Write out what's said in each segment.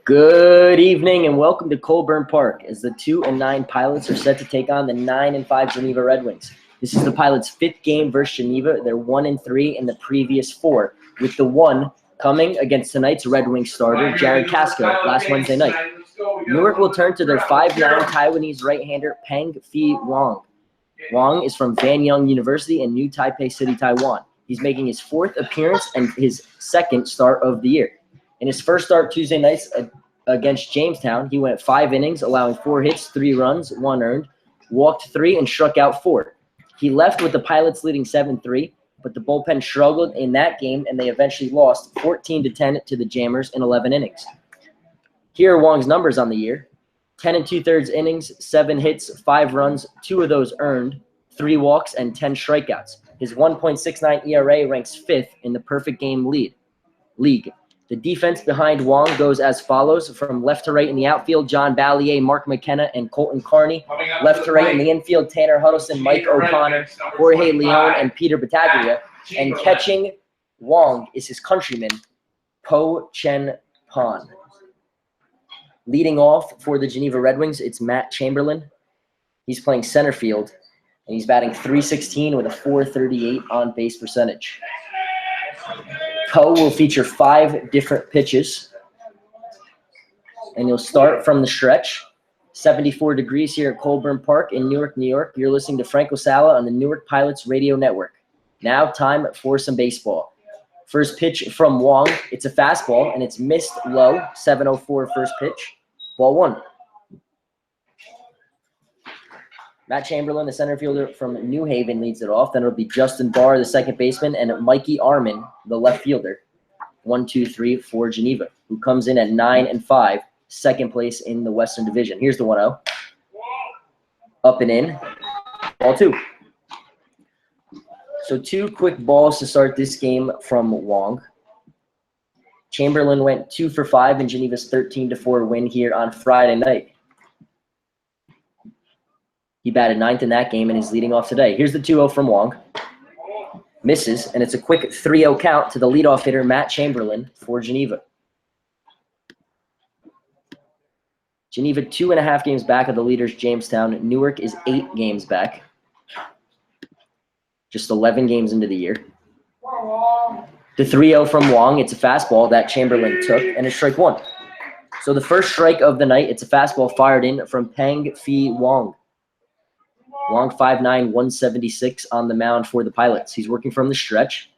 Good evening and welcome to Colburn Park as the 2-9 Pilots are set to take on the 9-5 Geneva Red Wings. This is the Pilots' fifth game versus Geneva. They're 1-3 in the previous four, with the one coming against tonight's Red Wings starter, Jared Casco, last Wednesday night. Newark will turn to their 5'9 Taiwanese right-hander, Peng Phi Wang. Wang is from Vanyang University in New Taipei City, Taiwan. He's making his fourth appearance and his second start of the year. In his first start Tuesday nights against Jamestown, he went 5 innings, allowing 4 hits, 3 runs, 1 earned, walked 3, and struck out 4. He left with the Pilots leading 7-3, but the bullpen struggled in that game, and they eventually lost 14-10 to the Jammers in 11 innings. Here are Wong's numbers on the year. 10 2/3 innings, 7 hits, 5 runs, 2 of those earned, 3 walks, and 10 strikeouts. His 1.69 ERA ranks 5th in the perfect game league. The defense behind Wong goes as follows. From left to right in the outfield, John Ballier, Mark McKenna, and Colton Carney. Left to right in the infield, Tanner Huddleston, Mike O'Connor, Jorge Leon, and Peter Battaglia. And catching Wong is his countryman, Po Chen Pan. Leading off for the Geneva Red Wings, it's Matt Chamberlain. He's playing center field, and he's batting .316 with a .438 on-base percentage. Poe will feature 5 different pitches, and you'll start from the stretch. 74 degrees here at Colburn Park in Newark, New York. You're listening to Franco Sala on the Newark Pilots radio network. Now time for some baseball. First pitch from Wong. It's a fastball, and it's missed low. 7:04 first pitch. Ball 1. Matt Chamberlain, the center fielder from New Haven, leads it off. Then it'll be Justin Barr, the second baseman, and Mikey Armin, the left fielder. 1, 2, 3 for Geneva, who comes in at 9-5, second place in the Western Division. Here's the 1-0. Up and in. Ball 2. So 2 quick balls to start this game from Wong. Chamberlain went 2 for 5 in Geneva's 13-4 win here on Friday night. He batted 9th in that game and is leading off today. Here's the 2-0 from Wong. Misses, and it's a quick 3-0 count to the leadoff hitter, Matt Chamberlain, for Geneva. Geneva 2.5 games back of the leaders, Jamestown. Newark is 8 games back. Just 11 games into the year. The 3-0 from Wong, it's a fastball that Chamberlain took, and it's strike 1. So the first strike of the night, it's a fastball fired in from Peng Phi Wang. Wong 5'9", 176 on the mound for the Pilots. He's working from the stretch.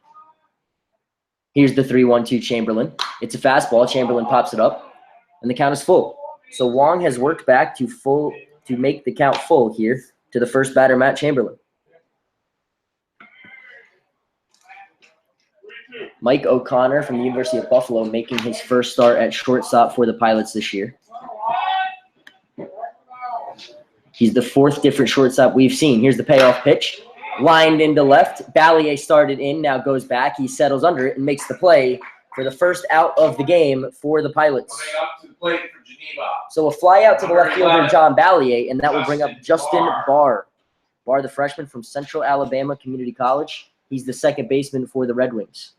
Here's the 3-1-2 Chamberlain. It's a fastball. Chamberlain pops it up, and the count is full. So Wong has worked back to make the count full here to the first batter, Matt Chamberlain. Mike O'Connor from the University of Buffalo making his first start at shortstop for the Pilots this year. He's the 4th different shortstop we've seen. Here's the payoff pitch. Lined into left. Ballier started in, now goes back. He settles under it and makes the play for the first out of the game for the Pilots. So a fly out to the left fielder, John Ballier, and that will bring up Justin Barr. Barr, the freshman from Central Alabama Community College. He's the second baseman for the Red Wings.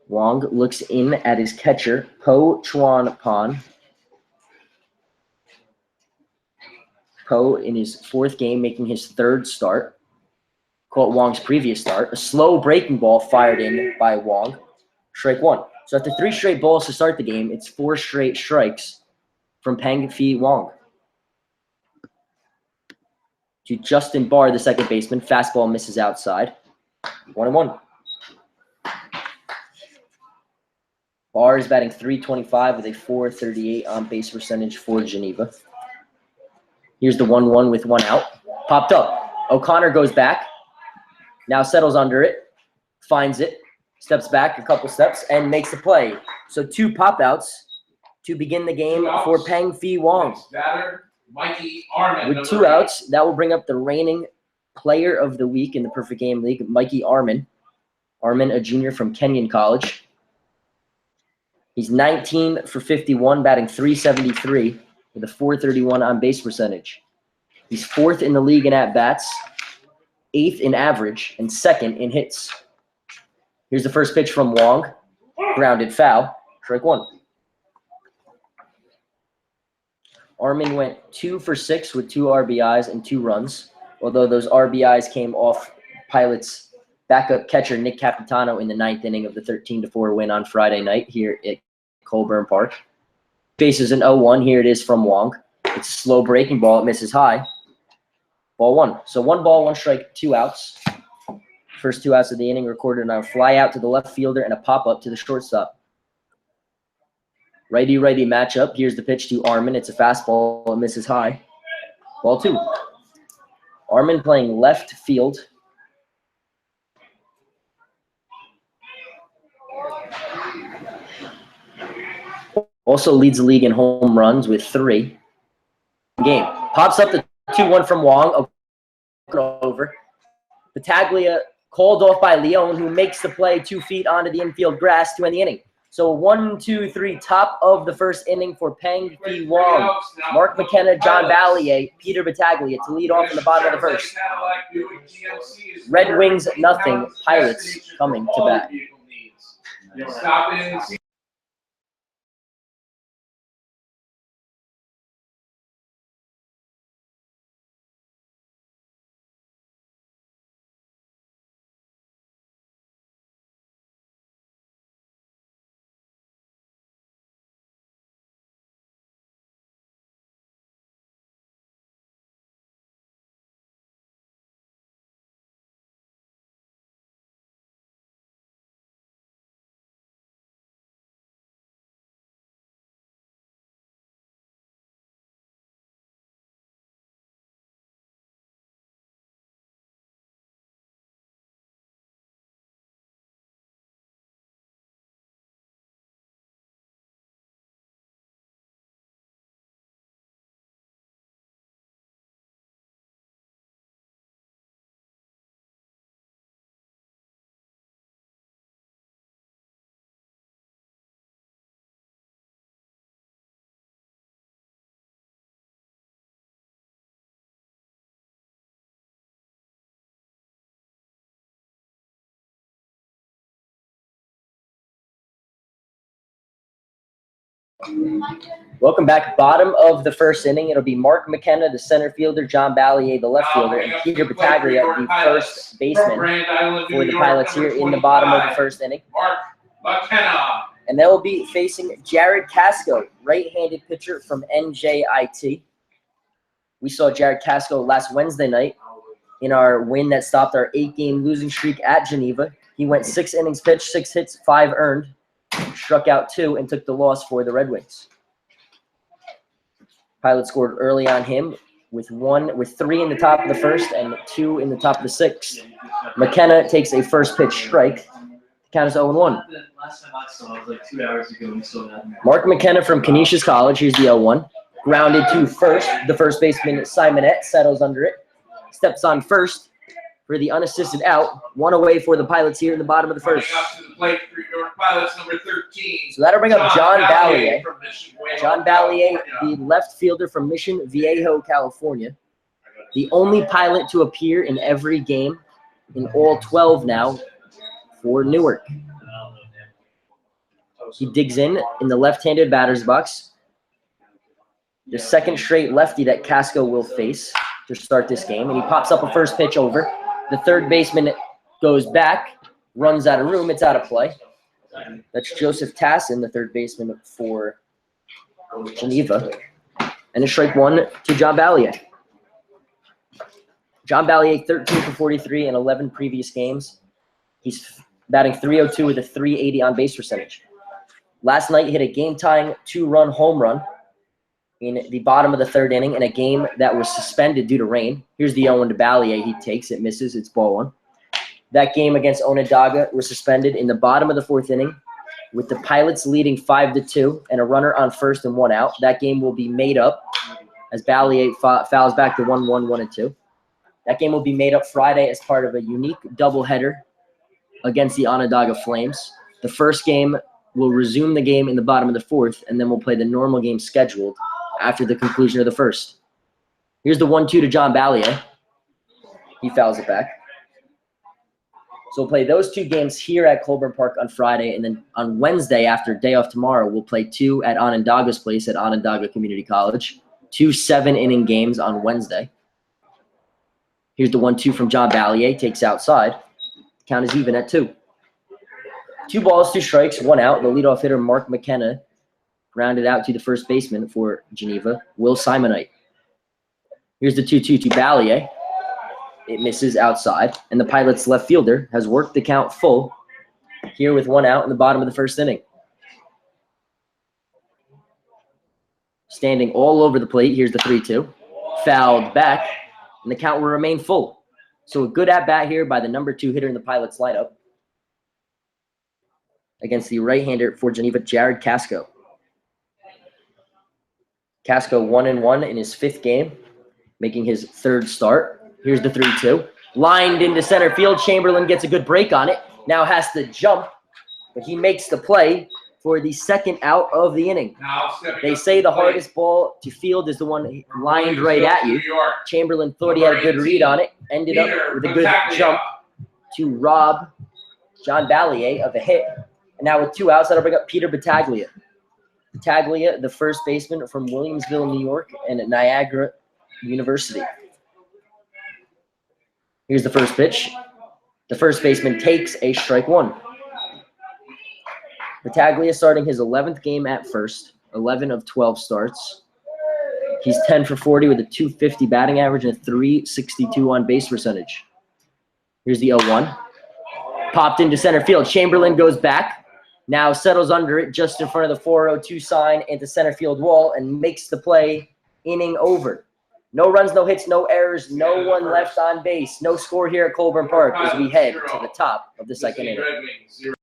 Wong looks in at his catcher, Po Chuan Pan. Po in his 4th game, making his 3rd start. Caught Wong's previous start. A slow breaking ball fired in by Wong. Strike 1. So after 3 straight balls to start the game, it's 4 straight strikes from Peng Phi Wang. To Justin Barr, the second baseman. Fastball misses outside. 1-1. Barr is batting .325 with a .438 on-base percentage for Geneva. Here's the 1-1 with 1 out. Popped up. O'Connor goes back. Now settles under it. Finds it. Steps back a couple steps and makes the play. So 2 pop-outs to begin the game for Peng Phi Wang. With 2 outs, that will bring up the reigning player of the week in the Perfect Game League, Mikey Armin. Armin, a junior from Kenyon College. He's 19 for 51, batting .373 with a .431 on-base percentage. He's 4th in the league in at-bats, 8th in average, and 2nd in hits. Here's the first pitch from Wong. Grounded foul. Strike one. Armin went 2 for 6 with 2 RBIs and 2 runs, although those RBIs came off Pilots' backup catcher Nick Capitano in the 9th inning of the 13-4 win on Friday night here at Colburn Park. Bases an 0-1. Here it is from Wong. It's a slow breaking ball. It misses high. Ball 1. So 1 ball, 1 strike, 2 outs. First 2 outs of the inning recorded on a fly out to the left fielder and a pop-up to the shortstop. Righty-righty matchup. Here's the pitch to Armin. It's a fastball. It misses high. Ball 2. Armin playing left field. Also leads the league in home runs with 3. Game. Pops up the 2-1 from Wong. Over. Battaglia called off by Leone, who makes the play 2 feet onto the infield grass to end the inning. So 1, 2, 3, top of the first inning for Peng Fi Wong, Mark McKenna, John Ballier, Peter Battaglia to lead off in the bottom of the first. Red Wings nothing, Pilots coming to bat. Welcome back. Bottom of the first inning. It'll be Mark McKenna, the center fielder, John Ballier, the left fielder, and Peter Battaglia, the first baseman for the Pilots here in the bottom of the first inning. And they'll be facing Jared Casco, right-handed pitcher from NJIT. We saw Jared Casco last Wednesday night in our win that stopped our 8-game losing streak at Geneva. He went 6 innings pitched, 6 hits, 5 earned, struck out 2, and took the loss for the Red Wings. Pilots scored early on him with 3 in the top of the first and 2 in the top of the 6th. McKenna takes a first pitch strike. The count is 0-1. Mark McKenna from Canisius College. Here's the 0-1. Grounded to first. The first baseman, Simonette, settles under it. Steps on first for the unassisted out. 1 away for the Pilots here in the bottom of the first. So that'll bring up John Ballier. John Ballier, the left fielder from Mission Viejo, California. The only Pilot to appear in every game in all 12 now for Newark. He digs in the left-handed batter's box. The second straight lefty that Casco will face to start this game. And he pops up a first pitch over. The third baseman goes back, runs out of room. It's out of play. That's Joseph Tassin, the third baseman for Geneva. And a strike 1 to John Ballier. John Ballier, 13 for 43 in 11 previous games. He's batting .302 with a .380 on-base percentage. Last night, he hit a game-tying 2-run home run in the bottom of the 3rd inning in a game that was suspended due to rain. Here's the 0-1 to Ballier. He takes it, misses. It's ball 1. That game against Onondaga was suspended in the bottom of the 4th inning with the Pilots leading 5-2 and a runner on first and 1 out. That game will be made up as Ballier fouls back to 1-1, 1-2. That game will be made up Friday as part of a unique doubleheader against the Onondaga Flames. The first game will resume the game in the bottom of the 4th, and then we'll play the normal game scheduled after the conclusion of the first. Here's the 1-2 to John Ballier. He fouls it back. So we'll play those 2 games here at Colburn Park on Friday, and then on Wednesday, after day off tomorrow, we'll play 2 at Onondaga's place at Onondaga Community College. 2 7-inning games on Wednesday. Here's the 1-2 from John Ballier, takes outside. Count is even at 2. 2 balls, 2 strikes, 1 out. The leadoff hitter, Mark McKenna, grounded out to the first baseman for Geneva, Will Simonite. Here's the 2-2 to Ballier. It misses outside, and the Pilots' left fielder has worked the count full here with 1 out in the bottom of the first inning. Standing all over the plate, here's the 3-2. Fouled back, and the count will remain full. So a good at-bat here by the number 2 hitter in the Pilots' lineup against the right-hander for Geneva, Jared Casco. Casco 1-1 in his 5th game, making his 3rd start. Here's the 3-2. Lined into center field. Chamberlain gets a good break on it. Now has to jump, but he makes the play for the 2nd out of the inning. They say the hardest ball to field is the one lined right at you. Chamberlain thought he had a good read on it. Ended up with a good jump to rob John Ballier of a hit. And now with 2 outs, that'll bring up Peter Battaglia. Battaglia, the first baseman from Williamsville, New York, and at Niagara University. Here's the first pitch. The first baseman takes a strike 1. Battaglia starting his 11th game at first, 11 of 12 starts. He's 10 for 40 with a .250 batting average and a .362 on base percentage. Here's the 0-1. Popped into center field. Chamberlain goes back. Now settles under it just in front of the 402 sign into center field wall and makes the play. Inning over. No runs, no hits, no errors, no one left on base. No score here at Colburn Park as we head to the top of the 2nd inning.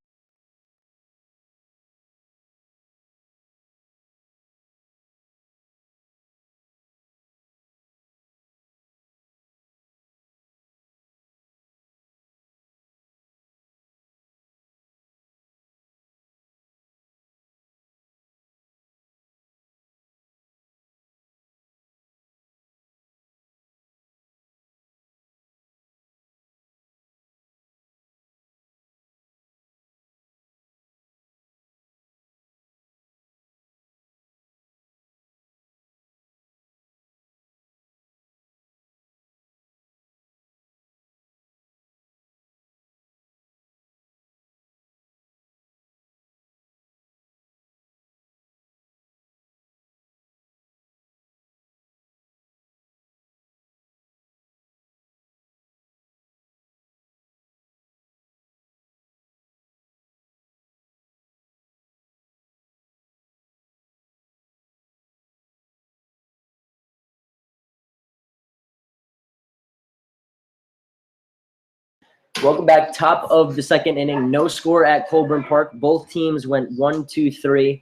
Welcome back. Top of the 2nd inning. No score at Colburn Park. Both teams went 1-2-3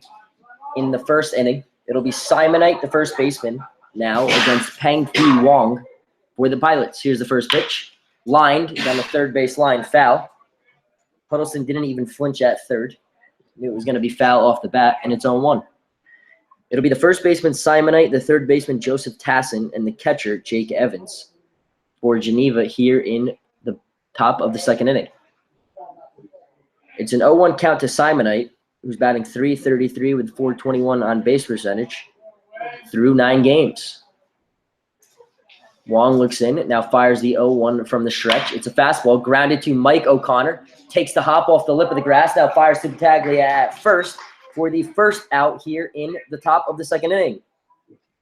in the 1st inning. It'll be Simonite, the first baseman, now against Pang Thi Wong for the Pilots. Here's the first pitch. Lined down the 3rd base line. Foul. Huddleston didn't even flinch at 3rd. Knew it was going to be foul off the bat, and it's 0-1. It'll be the first baseman, Simonite, the 3rd baseman, Joseph Tassin, and the catcher, Jake Evans for Geneva here in the top of the 2nd inning. It's an 0-1 count to Simonite, who's batting .333 with .421 on base percentage through 9 games. Wong looks in, now fires the 0-1 from the stretch. It's a fastball, grounded to Mike O'Connor. Takes the hop off the lip of the grass, now fires to Battaglia at first for the 1st out here in the top of the 2nd inning.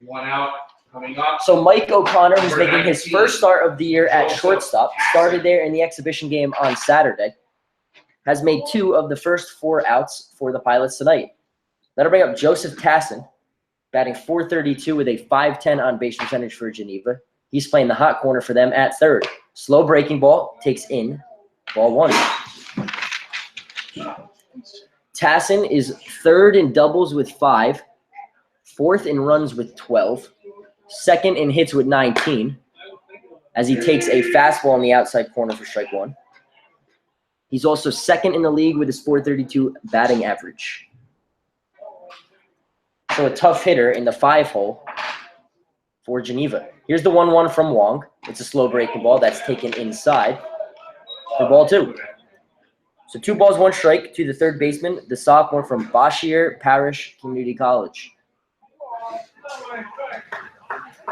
1 out coming up. So Mike O'Connor, who's making his first start of the year at shortstop, started there in the exhibition game on Saturday, has made 2 of the first 4 outs for the Pilots tonight. That'll bring up Joseph Tassin, batting .432 with a .510 on base percentage for Geneva. He's playing the hot corner for them at 3rd. Slow breaking ball, takes in, ball 1. Tassin is 3rd in doubles with 5, 4th in runs with 12, 2nd in hits with 19, as he takes a fastball on the outside corner for strike 1. He's also 2nd in the league with his .432 batting average. So a tough hitter in the 5-hole for Geneva. Here's the 1-1 from Wong. It's a slow breaking ball that's taken inside for ball 2. So 2 balls, 1 strike to the third baseman, the sophomore from Bashir Parish Community College.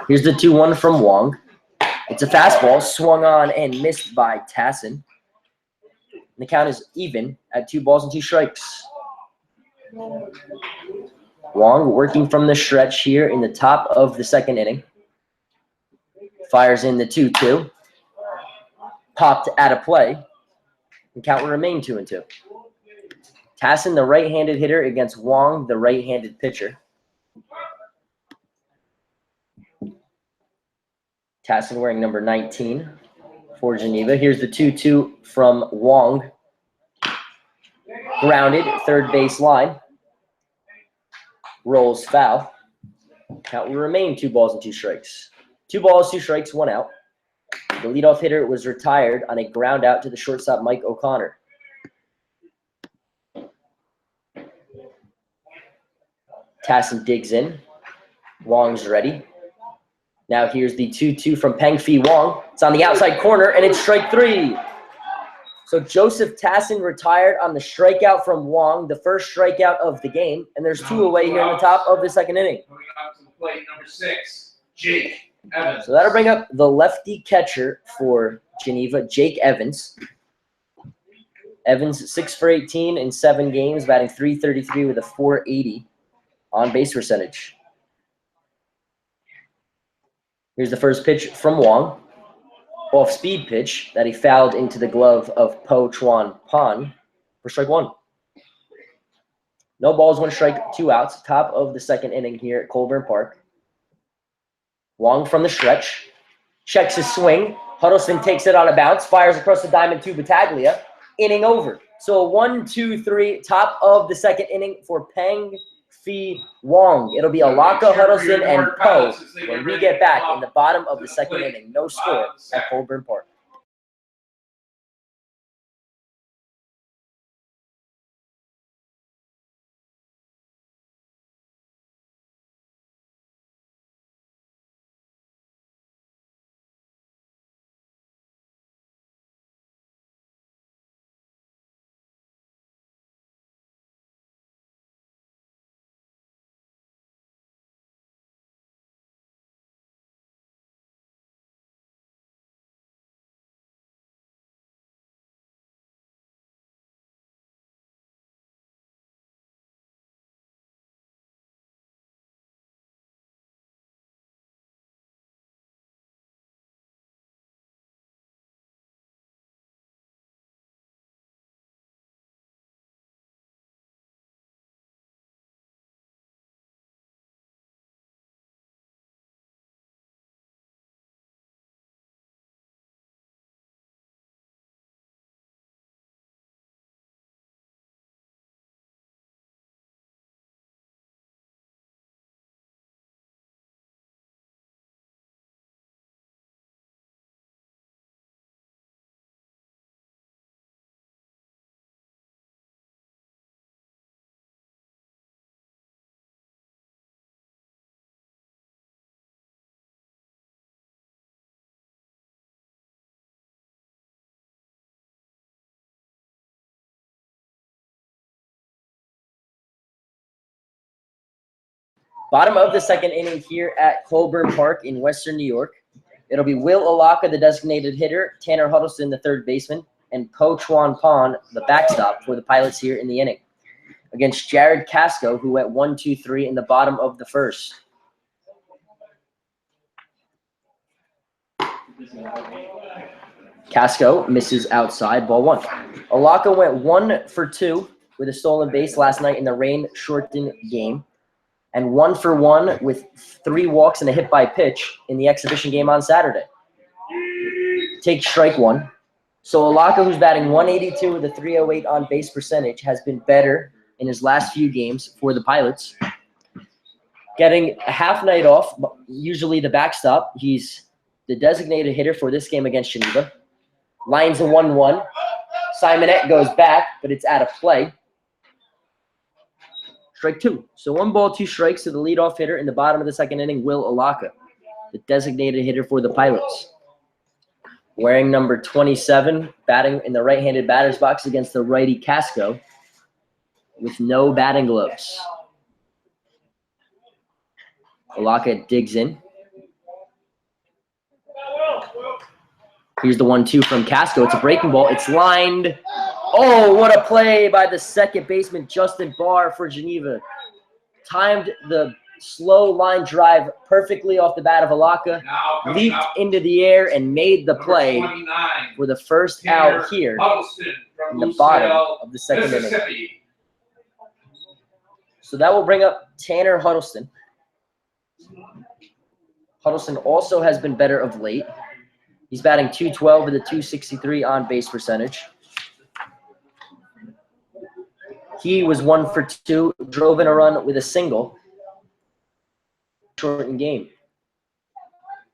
Here's the 2-1 from Wong. It's a fastball, swung on and missed by Tassin. The count is even at 2 balls and 2 strikes. Wong working from the stretch here in the top of the second inning. Fires in the 2-2. Popped out of play. The count will remain 2-2. Tassin, the right-handed hitter, against Wong, the right-handed pitcher. Tassin wearing number 19 for Geneva. Here's the 2-2 from Wong. Grounded, third base line. Rolls foul. Count will remain 2 balls and 2 strikes. 2 balls, 2 strikes, 1 out. The leadoff hitter was retired on a ground out to the shortstop, Mike O'Connor. Tassin digs in. Wong's ready. Now here's the 2-2 from Peng Fei Wong. It's on the outside corner, and it's strike 3. So Joseph Tassin retired on the strikeout from Wong, the first strikeout of the game, and there's 2 away here in the top of the second inning. Coming up to the plate, number 6, Jake Evans. So that'll bring up the lefty catcher for Geneva, Jake Evans. Evans, 6 for 18 in 7 games, batting .333 with a .480 on-base percentage. Here's the first pitch from Wong. Off-speed pitch that he fouled into the glove of Po Chuan Pan for strike 1. No balls, 1 strike, 2 outs. Top of the second inning here at Colburn Park. Wong from the stretch. Checks his swing. Huddleston takes it on a bounce. Fires across the diamond to Battaglia. Inning over. So a 1-2-3 top of the second inning for Peng Fei Wong. It'll be Alaka, Huddleston, and Poe when we get back in the bottom of the second inning. No score at Colburn Park. Bottom of the second inning here at Colburn Park in Western New York. It'll be Will Alaka, the designated hitter, Tanner Huddleston, the third baseman, and Po Chuan Pan, the backstop for the Pilots here in the inning, against Jared Casco, who went 1-2-3 in the bottom of the first. Casco misses outside, ball 1. Alaka went 1 for 2 with a stolen base last night in the rain-shortened game, and 1 for 1 with 3 walks and a hit by pitch in the exhibition game on Saturday. Take strike 1. So Alaka, who's batting 182 with a .308 on base percentage, has been better in his last few games for the Pilots. Getting a half night off, usually the backstop. He's the designated hitter for this game against Geneva. Lines a 1-1. Simonette goes back, but it's out of play. Strike 2. So 1 ball, 2 strikes to the leadoff hitter in the bottom of the second inning, Will Alaka, the designated hitter for the Pilots. Wearing number 27, batting in the right-handed batter's box against the righty Casco with no batting gloves. Alaka digs in. Here's the 1-2 from Casco. It's a breaking ball. It's lined. Oh, what a play by the second baseman, Justin Barr, for Geneva. Timed the slow line drive perfectly off the bat of Alaka, leaped into the air, and made the play for the first out here in the bottom of the second inning. So that will bring up Tanner Huddleston. Huddleston also has been better of late. He's batting .212 with a .263 on-base percentage. He was 1 for 2, drove in a run with a single. Shortened game.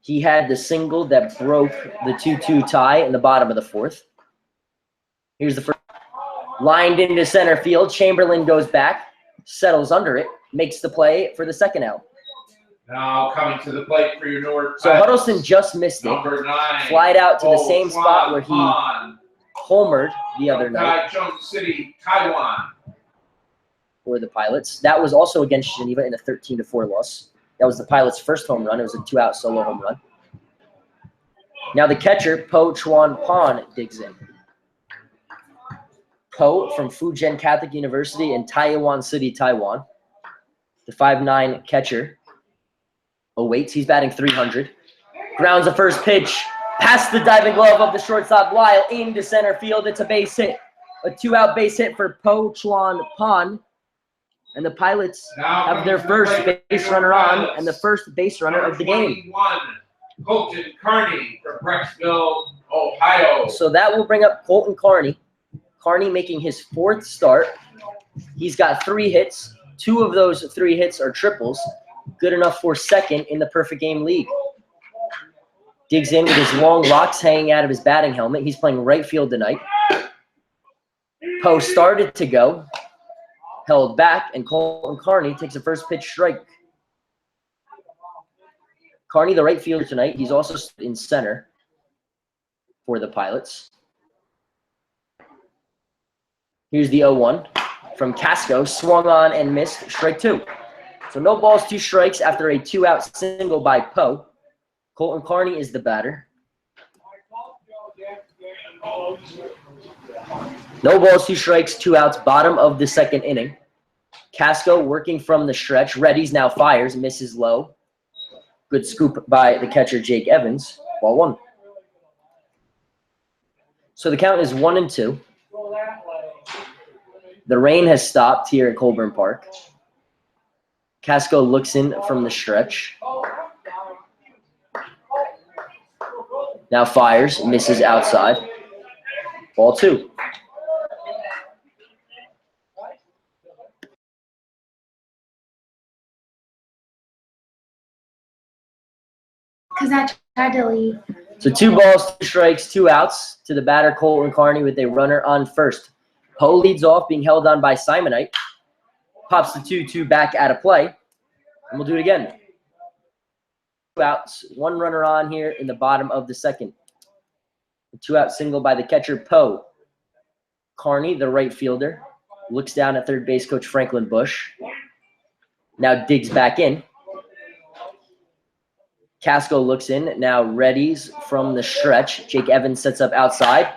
He had the single that broke the 2-2 tie in the bottom of the fourth. Here's the first. Lined into center field. Chamberlain goes back, settles under it, makes the play for the second out. Now coming to the plate for your Newark. So Huddleston just missed it. Number 9. Flied out to the same spot where he homered the other night. Jones City, Taiwan. For the Pilots. That was also against Geneva in a 13-4 loss. That was the Pilots' first home run. It was a 2-out solo home run. Now the catcher, Po Chuan Pan, digs in. Po from Fujian Catholic University in Taiwan City, Taiwan. The 5'9" catcher awaits. He's batting .300. Grounds the first pitch. Past the diving glove of the shortstop Lyle into center field. It's a base hit. A 2-out base hit for Po Chuan Pan. And the Pilots have their first base runner on and the first base runner of the game. Colton Carney from Brecksville, Ohio. So that will bring up Colton Carney. Carney making his 4th start. He's got 3 hits. 2 of those 3 hits are triples. Good enough for second in the perfect game league. Digs in with his long locks hanging out of his batting helmet. He's playing right field tonight. Poe started to go. Held back, and Colton Carney takes a first pitch strike. Carney, the right fielder tonight, he's also in center for the Pilots. Here's the 0-1 from Casco, swung on and missed, strike 2. So no balls, 2 strikes after a 2-out single by Poe. Colton Carney is the batter. No balls, 2 strikes, 2 outs, bottom of the second inning. Casco working from the stretch. Reddy's now fires, misses low. Good scoop by the catcher, Jake Evans. Ball 1. So the count is 1-2. The rain has stopped here at Colburn Park. Casco looks in from the stretch. Now fires, misses outside. Ball 2. Because I tried to leave. So 2 balls, 2 strikes, 2 outs to the batter, Colton Carney, with a runner on first. Poe leads off, being held on by Simonite. Pops the 2-2 back out of play. And we'll do it again. 2 outs, 1 runner on here in the bottom of the second. A 2-out single by the catcher, Poe. Carney, the right fielder, looks down at third base coach Franklin Bush. Now digs back in. Casco looks in. Now readies from the stretch. Jake Evans sets up outside.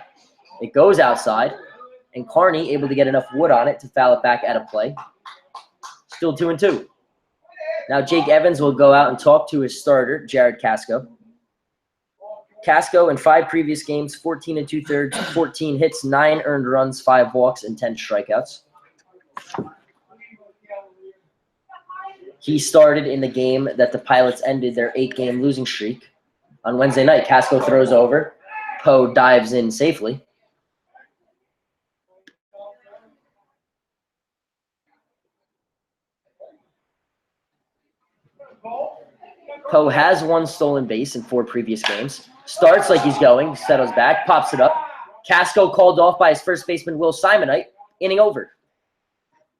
It goes outside. And Carney able to get enough wood on it to foul it back out of play. Still 2-2. Now Jake Evans will go out and talk to his starter, Jared Casco. Casco in 5 previous games, 14 2/3, 14 hits, 9 earned runs, 5 walks, and 10 strikeouts. He started in the game that the Pilots ended their 8-game losing streak. On Wednesday night, Casco throws over. Poe dives in safely. Poe has 1 stolen base in 4 previous games. Starts like he's going, settles back, pops it up. Casco called off by his first baseman, Will Simonite, inning over.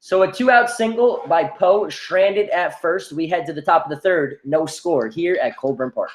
So a 2-out single by Poe, stranded at first. We head to the top of the third, no score here at Colburn Park.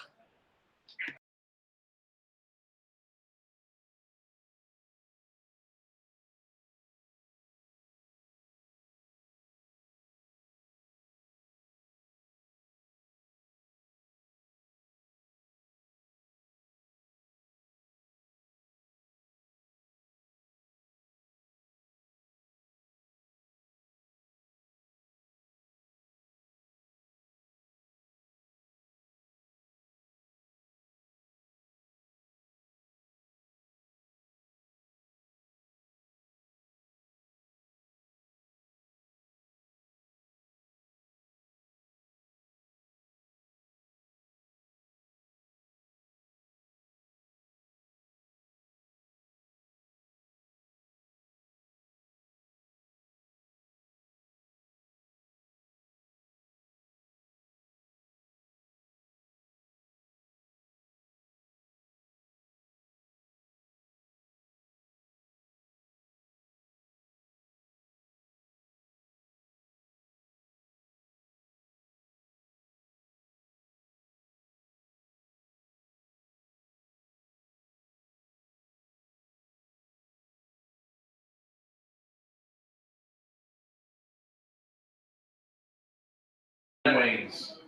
Wings.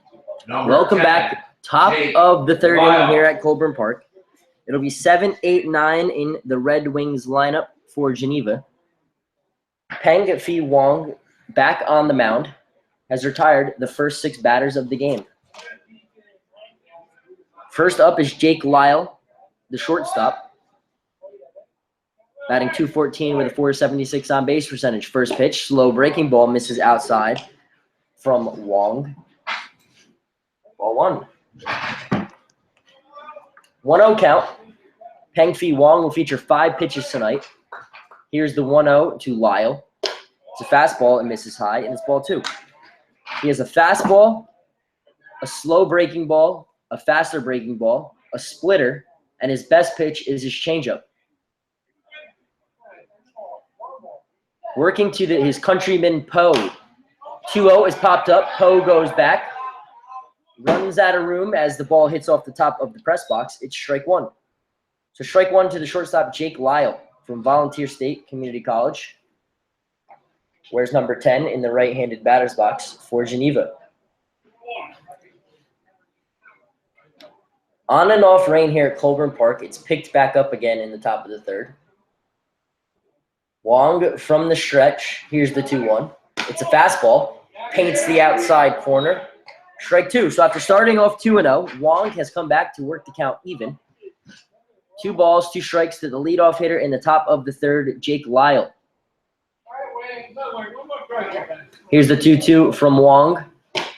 Number Welcome 10, back. Top Jake of the third Lyle. inning here at Colburn Park. It'll be 7, 8, 9 in the Red Wings lineup for Geneva. Peng Phi Wong back on the mound, has retired the first 6 batters of the game. First up is Jake Lyle, the shortstop, batting .214 with a .476 on base percentage. First pitch, slow breaking ball, misses outside from Wong. Ball 1. 1-0 count. Peng Phi Wong will feature 5 pitches tonight. Here's the 1-0 to Lyle. It's a fastball and misses high, and it's ball 2. He has a fastball, a slow breaking ball, a faster breaking ball, a splitter, and his best pitch is his changeup. Working to his countryman Poe. 2-0 is popped up. Poe goes back, runs out of room as the ball hits off the top of the press box. It's strike 1. So strike 1 to the shortstop, Jake Lyle from Volunteer State Community College. Wears number 10 in the right-handed batter's box for Geneva. On and off rain here at Colburn Park. It's picked back up again in the top of the third. Wong from the stretch. Here's the 2-1. It's a fastball. Paints the outside corner. Strike 2. So after starting off 2-0, Wong has come back to work the count even. 2 balls, 2 strikes to the leadoff hitter in the top of the third, Jake Lyle. Here's the 2-2 from Wong.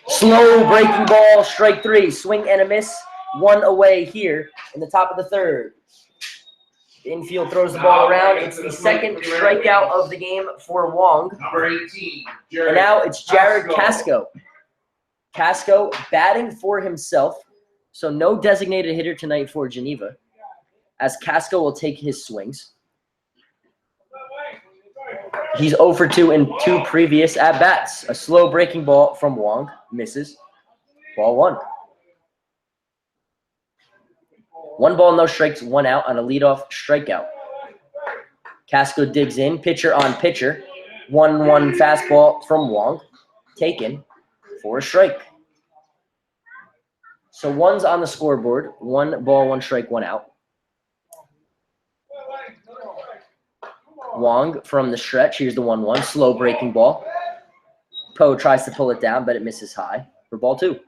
Slow breaking ball, strike 3. Swing and a miss. 1 away here in the top of the third. The infield throws the ball around. It's the second strikeout of the game for Wong. Number 18, And now it's Jared Casco. Casco batting for himself. So no designated hitter tonight for Geneva, as Casco will take his swings. He's 0 for 2 in 2 previous at-bats. A slow breaking ball from Wong. Misses. Ball 1. 1 ball, no strikes, 1 out on a leadoff strikeout. Casco digs in, pitcher on pitcher. 1-1 fastball from Wong. Taken for a strike. So 1's on the scoreboard. 1 ball, 1 strike, 1 out. Wong from the stretch. Here's the 1-1. Slow breaking ball. Poe tries to pull it down, but it misses high for ball 2.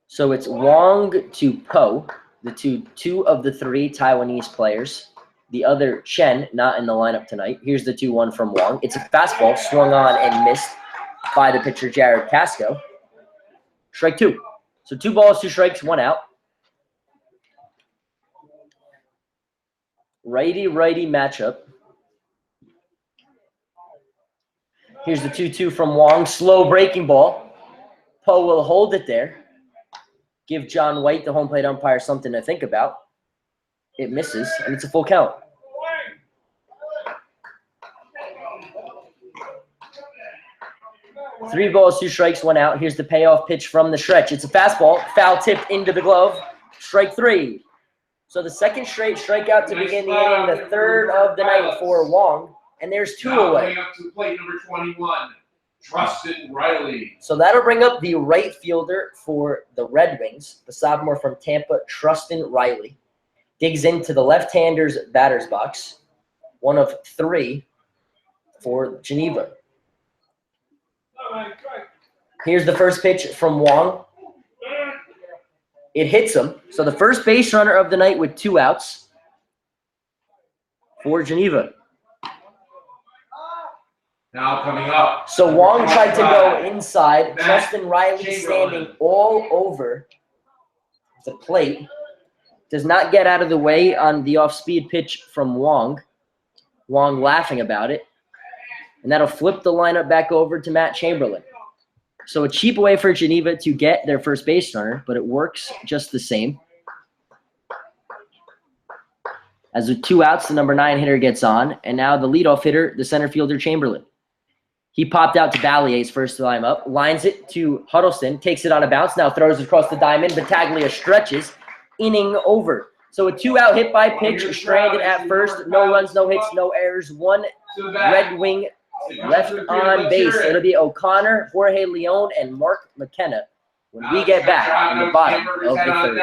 So it's Wong to Poe, the two of the 3 Taiwanese players. The other, Chen, not in the lineup tonight. Here's the 2-1 from Wong. It's a fastball swung on and missed by the pitcher, Jared Casco. Strike 2. So 2 balls, 2 strikes, 1 out. Righty-righty matchup. Here's the 2-2 from Wong. Slow breaking ball. Poe will hold it there. Give John White, the home plate umpire, something to think about. It misses, and it's a full count. Three balls, 2 strikes, 1 out. Here's the payoff pitch from the stretch. It's a fastball. Foul tipped into the glove. Strike 3. So the second straight strikeout to begin the inning, the third of the night for Wong. And there's 2 away. Coming up to plate number 21, Trustin Riley. So that'll bring up the right fielder for the Red Wings, the sophomore from Tampa, Trustin Riley. Digs into the left-hander's batter's box, 1 of 3 for Geneva. Here's the first pitch from Wong. It hits him. So the first base runner of the night with 2 outs for Geneva. Now coming up. So Wong tried to go inside. Trustin Riley standing all over the plate. Does not get out of the way on the off-speed pitch from Wong. Wong laughing about it. And that'll flip the lineup back over to Matt Chamberlain. So a cheap way for Geneva to get their first base runner, but it works just the same. As with 2 outs, the number 9 hitter gets on. And now the leadoff hitter, the center fielder, Chamberlain. He popped out to Ballier's first time up, lines it to Huddleston, takes it on a bounce, now throws it across the diamond. Battaglia stretches, inning over. So a 2-out hit by pitch, stranded at first, no runs, no hits, no errors. 1 Red Wing Left on base, it'll be O'Connor, Jorge Leon, and Mark McKenna when we get back in the bottom of the third.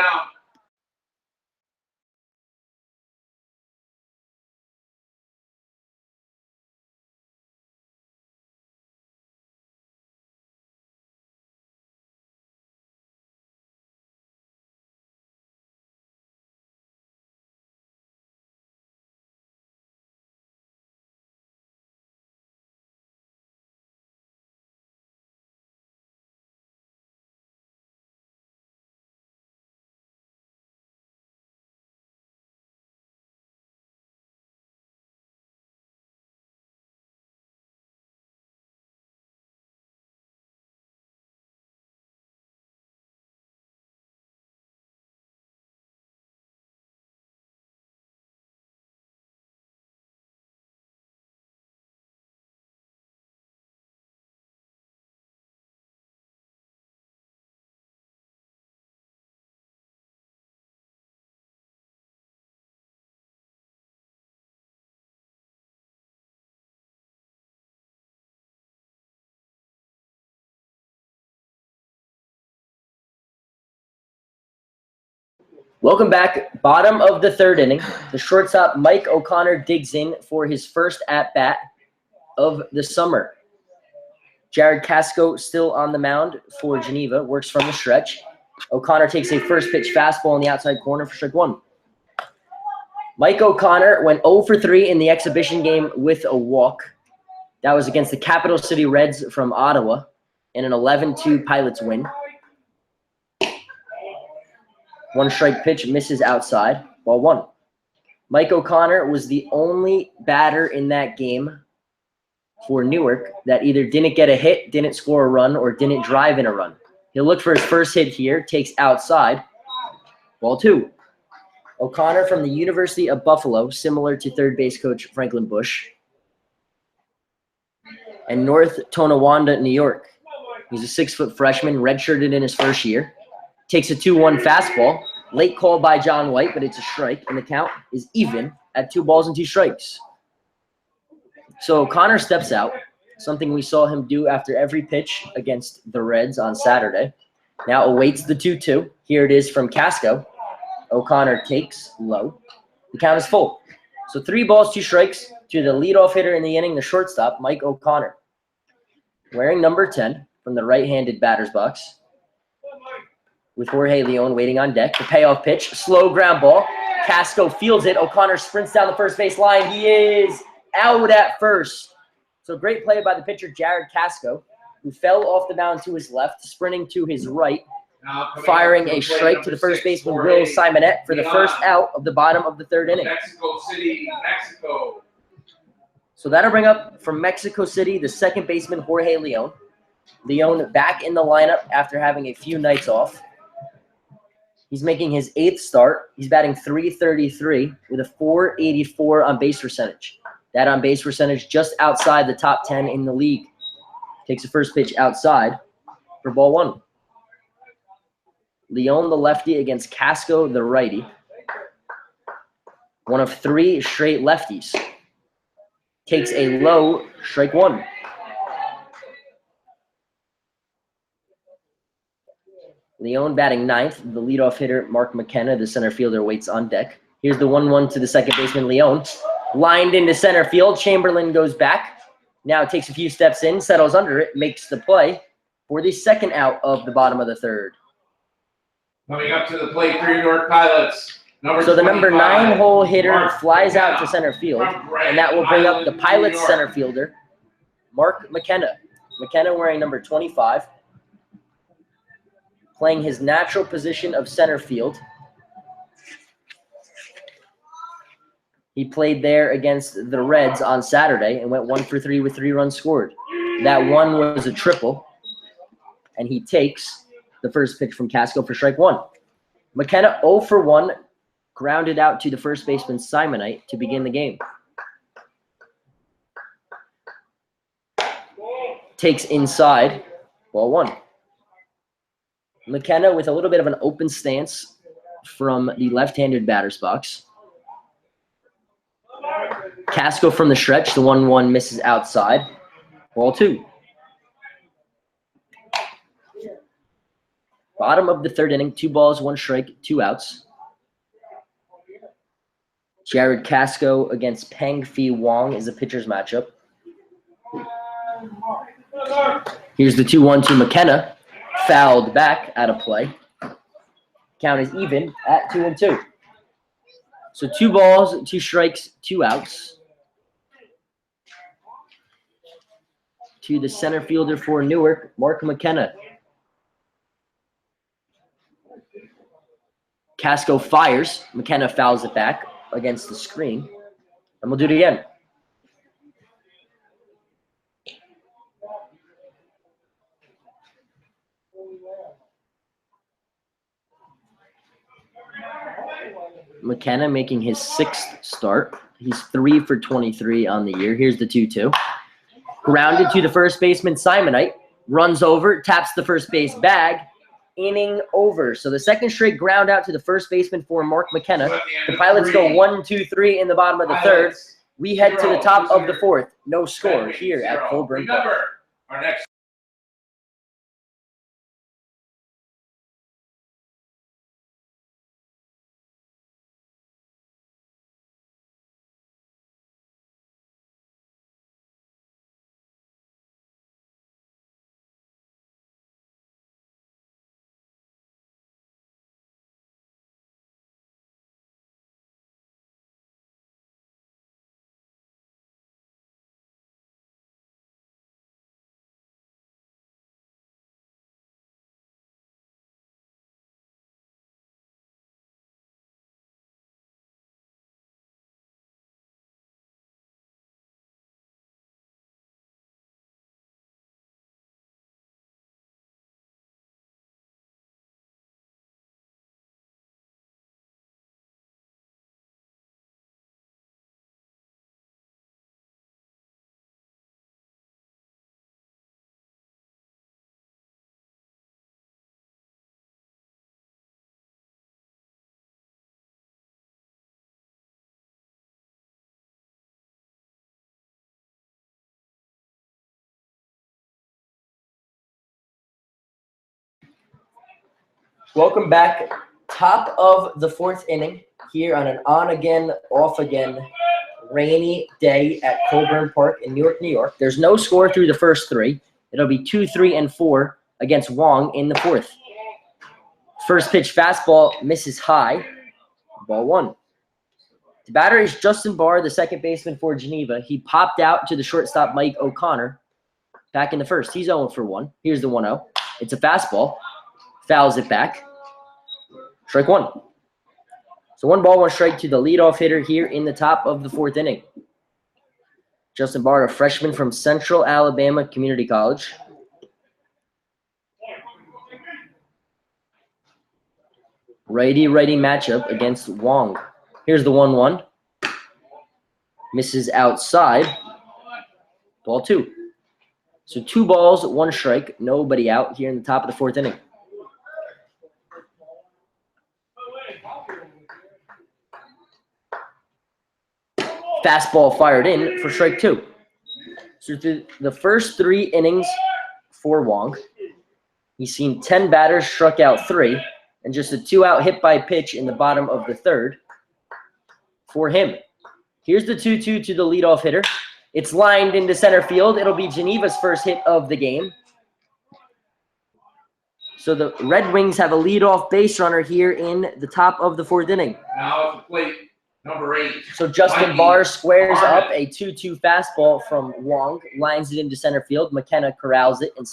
Welcome back. Bottom of the third inning. The shortstop, Mike O'Connor, digs in for his first at-bat of the summer. Jared Casco still on the mound for Geneva, works from the stretch. O'Connor takes a first pitch fastball in the outside corner for strike one. Mike O'Connor went 0 for 3 in the exhibition game with a walk. That was against the Capital City Reds from Ottawa in an 11-2 Pilots win. One strike pitch misses outside, ball one. Mike O'Connor was the only batter in that game for Newark that either didn't get a hit, didn't score a run, or didn't drive in a run. He'll look for his first hit here, takes outside, ball two. O'Connor from the University of Buffalo, similar to third base coach Franklin Bush, and North Tonawanda, New York. He's a 6-foot freshman, redshirted in his first year. Takes a 2-1 fastball. Late call by John White, but it's a strike, and the count is even at 2 balls and 2 strikes. So O'Connor steps out, something we saw him do after every pitch against the Reds on Saturday. Now awaits the 2-2. Here it is from Casco. O'Connor takes low. The count is full. So 3 balls, 2 strikes to the leadoff hitter in the inning, the shortstop, Mike O'Connor. Wearing number 10 from the right-handed batter's box, with Jorge Leon waiting on deck. The payoff pitch, slow ground ball. Casco fields it. O'Connor sprints down the first base line. He is out at first. So great play by the pitcher, Jared Casco, who fell off the mound to his left, sprinting to his right, firing a strike to the first baseman, Will Simonette, for the first out of the bottom of the third inning. Mexico City, Mexico. So that'll bring up from Mexico City the second baseman, Jorge Leon. Leon back in the lineup after having a few nights off. He's making his 8th start. He's batting .333 with a .484 on base percentage. That on base percentage just outside the top 10 in the league. Takes the first pitch outside for ball one. Leon, the lefty, against Casco, the righty. One of 3 straight lefties. Takes a low, strike one. Leon batting 9th. The leadoff hitter, Mark McKenna, the center fielder, waits on deck. Here's the 1-1 to the second baseman, Leon. Lined into center field. Chamberlain goes back. Now takes a few steps in, settles under it, makes the play for the second out of the bottom of the third. Coming up to the plate for your Newark Pilots. So the number 9 hole hitter flies out to center field, and that will bring up the Pilots center fielder, Mark McKenna. McKenna wearing number 25. Playing his natural position of center field. He played there against the Reds on Saturday and went 1 for 3 with 3 runs scored. That one was a triple, and he takes the first pitch from Casco for strike one. McKenna 0 for 1, grounded out to the first baseman Simonite to begin the game. Takes inside, ball one. McKenna with a little bit of an open stance from the left-handed batter's box. Casco from the stretch, the 1-1 misses outside. Ball 2. Bottom of the third inning, 2 balls, 1 strike, 2 outs. Jared Casco against Peng Fei Wong is a pitcher's matchup. Here's the 2-1 to McKenna. Fouled back out of play. Count is even at 2-2. So 2 balls, 2 strikes, 2 outs. To the center fielder for Newark, Mark McKenna. Casco fires. McKenna fouls it back against the screen. And we'll do it again. McKenna making his 6th start. He's 3 for 23 on the year. Here's the 2-2. Grounded to the first baseman, Simonite. Runs over, taps the first base bag. Inning over. So the second straight ground out to the first baseman for Mark McKenna. The Pilots go 1-2-3 in the bottom of the third. We head to the top of the fourth. No score here at Colburn Park. Remember, our next Welcome back. Top of the fourth inning here on an on-again, off-again rainy day at Colburn Park in Newark, New York. There's no score through the first 3. It'll be 2, 3, and 4 against Wong in the fourth. First pitch fastball misses high. Ball 1. The batter is Justin Barr, the second baseman for Geneva. He popped out to the shortstop, Mike O'Connor, back in the first. He's 0 for 1. Here's the 1-0. It's a fastball. Fouls it back. Strike 1. So 1 ball, 1 strike to the leadoff hitter here in the top of the fourth inning. Justin Barr, a freshman from Central Alabama Community College. Righty-righty matchup against Wong. Here's the 1-1. Misses outside. Ball 2. So 2 balls, 1 strike. Nobody out here in the top of the fourth inning. Fastball fired in for strike 2. So through the first 3 innings for Wong, he's seen 10 batters, struck out 3, and just a 2-out hit by pitch in the bottom of the third for him. Here's the 2-2 to the leadoff hitter. It's lined into center field. It'll be Geneva's first hit of the game. So the Red Wings have a leadoff base runner here in the top of the fourth inning. now at the plate, number 8. So Justin Barr squares up a 2-2 fastball from Wong, lines it into center field. McKenna corrals it and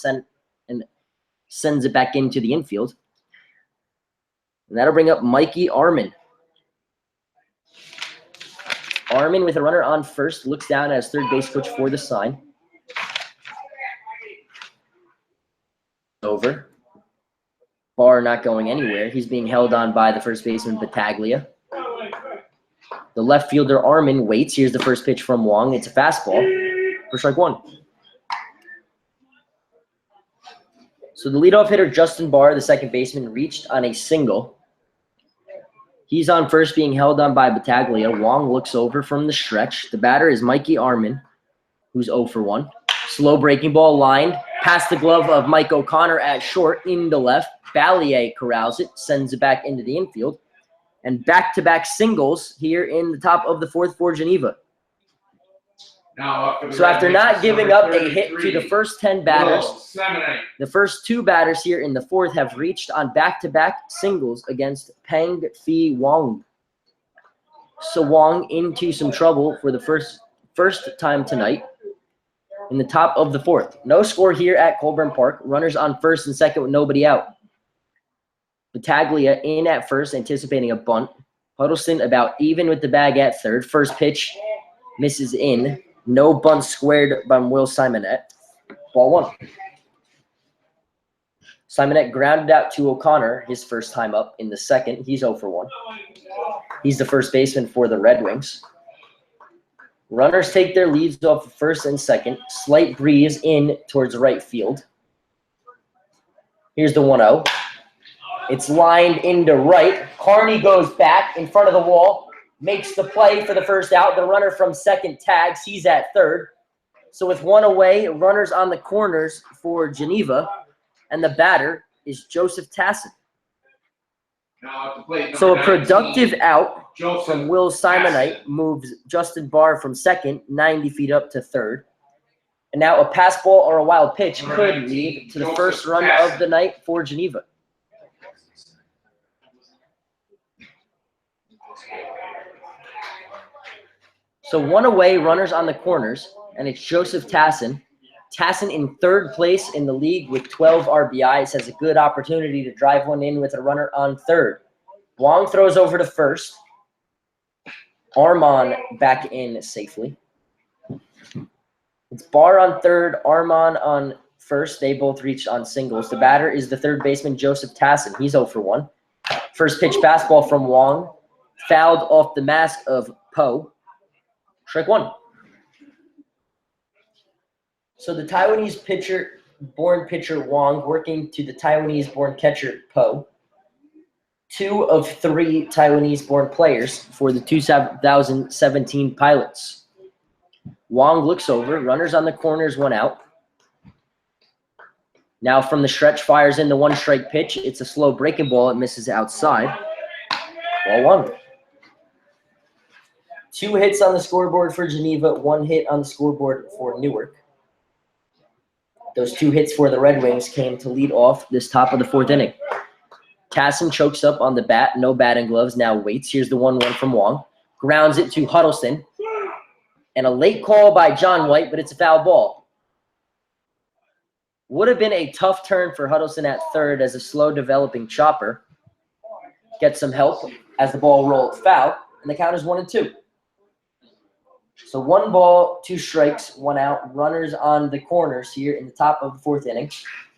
sends it back into the infield. And that'll bring up Mikey Armin. Armin with a runner on first, looks down as third base coach for the sign. Over. Barr not going anywhere. He's being held on by the first baseman, Battaglia. The left fielder, Armin, waits. Here's the first pitch from Wong. It's a fastball for strike 1. So the leadoff hitter, Justin Barr, the second baseman, reached on a single. He's on first, being held on by Battaglia. Wong looks over from the stretch. The batter is Mikey Armin, who's 0 for 1. Slow breaking ball lined past the glove of Mike O'Connor at short into left. Ballier corrals it, sends it back into the infield. And back-to-back singles here in the top of the fourth for Geneva. So after not giving up a hit to the first 10 batters, the first 2 batters here in the fourth have reached on back-to-back singles against Peng Phi Wang. So Wang into some trouble for the first time tonight in the top of the fourth. No score here at Colburn Park. Runners on first and second with nobody out. Battaglia in at first, anticipating a bunt. Huddleston about even with the bag at third. First pitch misses in. No bunt squared by Will Simonette. Ball 1. Simonette grounded out to O'Connor his first time up in the second. He's 0 for 1. He's the first baseman for the Red Wings. Runners take their leads off first and second. Slight breeze in towards right field. Here's the 1-0. It's lined into right. Carney goes back in front of the wall, makes the play for the first out. The runner from second tags. He's at third. So with 1 away, runners on the corners for Geneva, and the batter is Joseph Tassin. So a productive out from Will Simonite moves Justin Barr from second, 90 feet up to third. And now a pass ball or a wild pitch could lead to the first run of the night for Geneva. So 1 away, runners on the corners, and it's Joseph Tassin. Tassin in third place in the league with 12 RBIs, has a good opportunity to drive one in with a runner on third. Wong throws over to first. Armon back in safely. It's Barr on third, Armon on first. They both reached on singles. The batter is the third baseman, Joseph Tassin. He's 0 for 1. First pitch fastball from Wong. Fouled off the mask of Poe. Strike 1. So the Taiwanese pitcher Wong working to the Taiwanese-born catcher Poe. 2 of 3 Taiwanese-born players for the 2017 Pilots. Wong looks over, runners on the corners, 1 out. Now from the stretch, fires in the 1-strike pitch. It's a slow breaking ball. It misses outside. Ball 1. 2 hits on the scoreboard for Geneva, 1 hit on the scoreboard for Newark. Those 2 hits for the Red Wings came to lead off this top of the fourth inning. Tassin chokes up on the bat, no batting gloves, now waits. Here's the 1-1 from Wong. Grounds it to Huddleston. And a late call by John White, but it's a foul ball. Would have been a tough turn for Huddleston at third as a slow-developing chopper. Gets some help as the ball rolled foul, and the count is 1-2. So 1 ball, 2 strikes, 1 out. Runners on the corners here in the top of the fourth inning.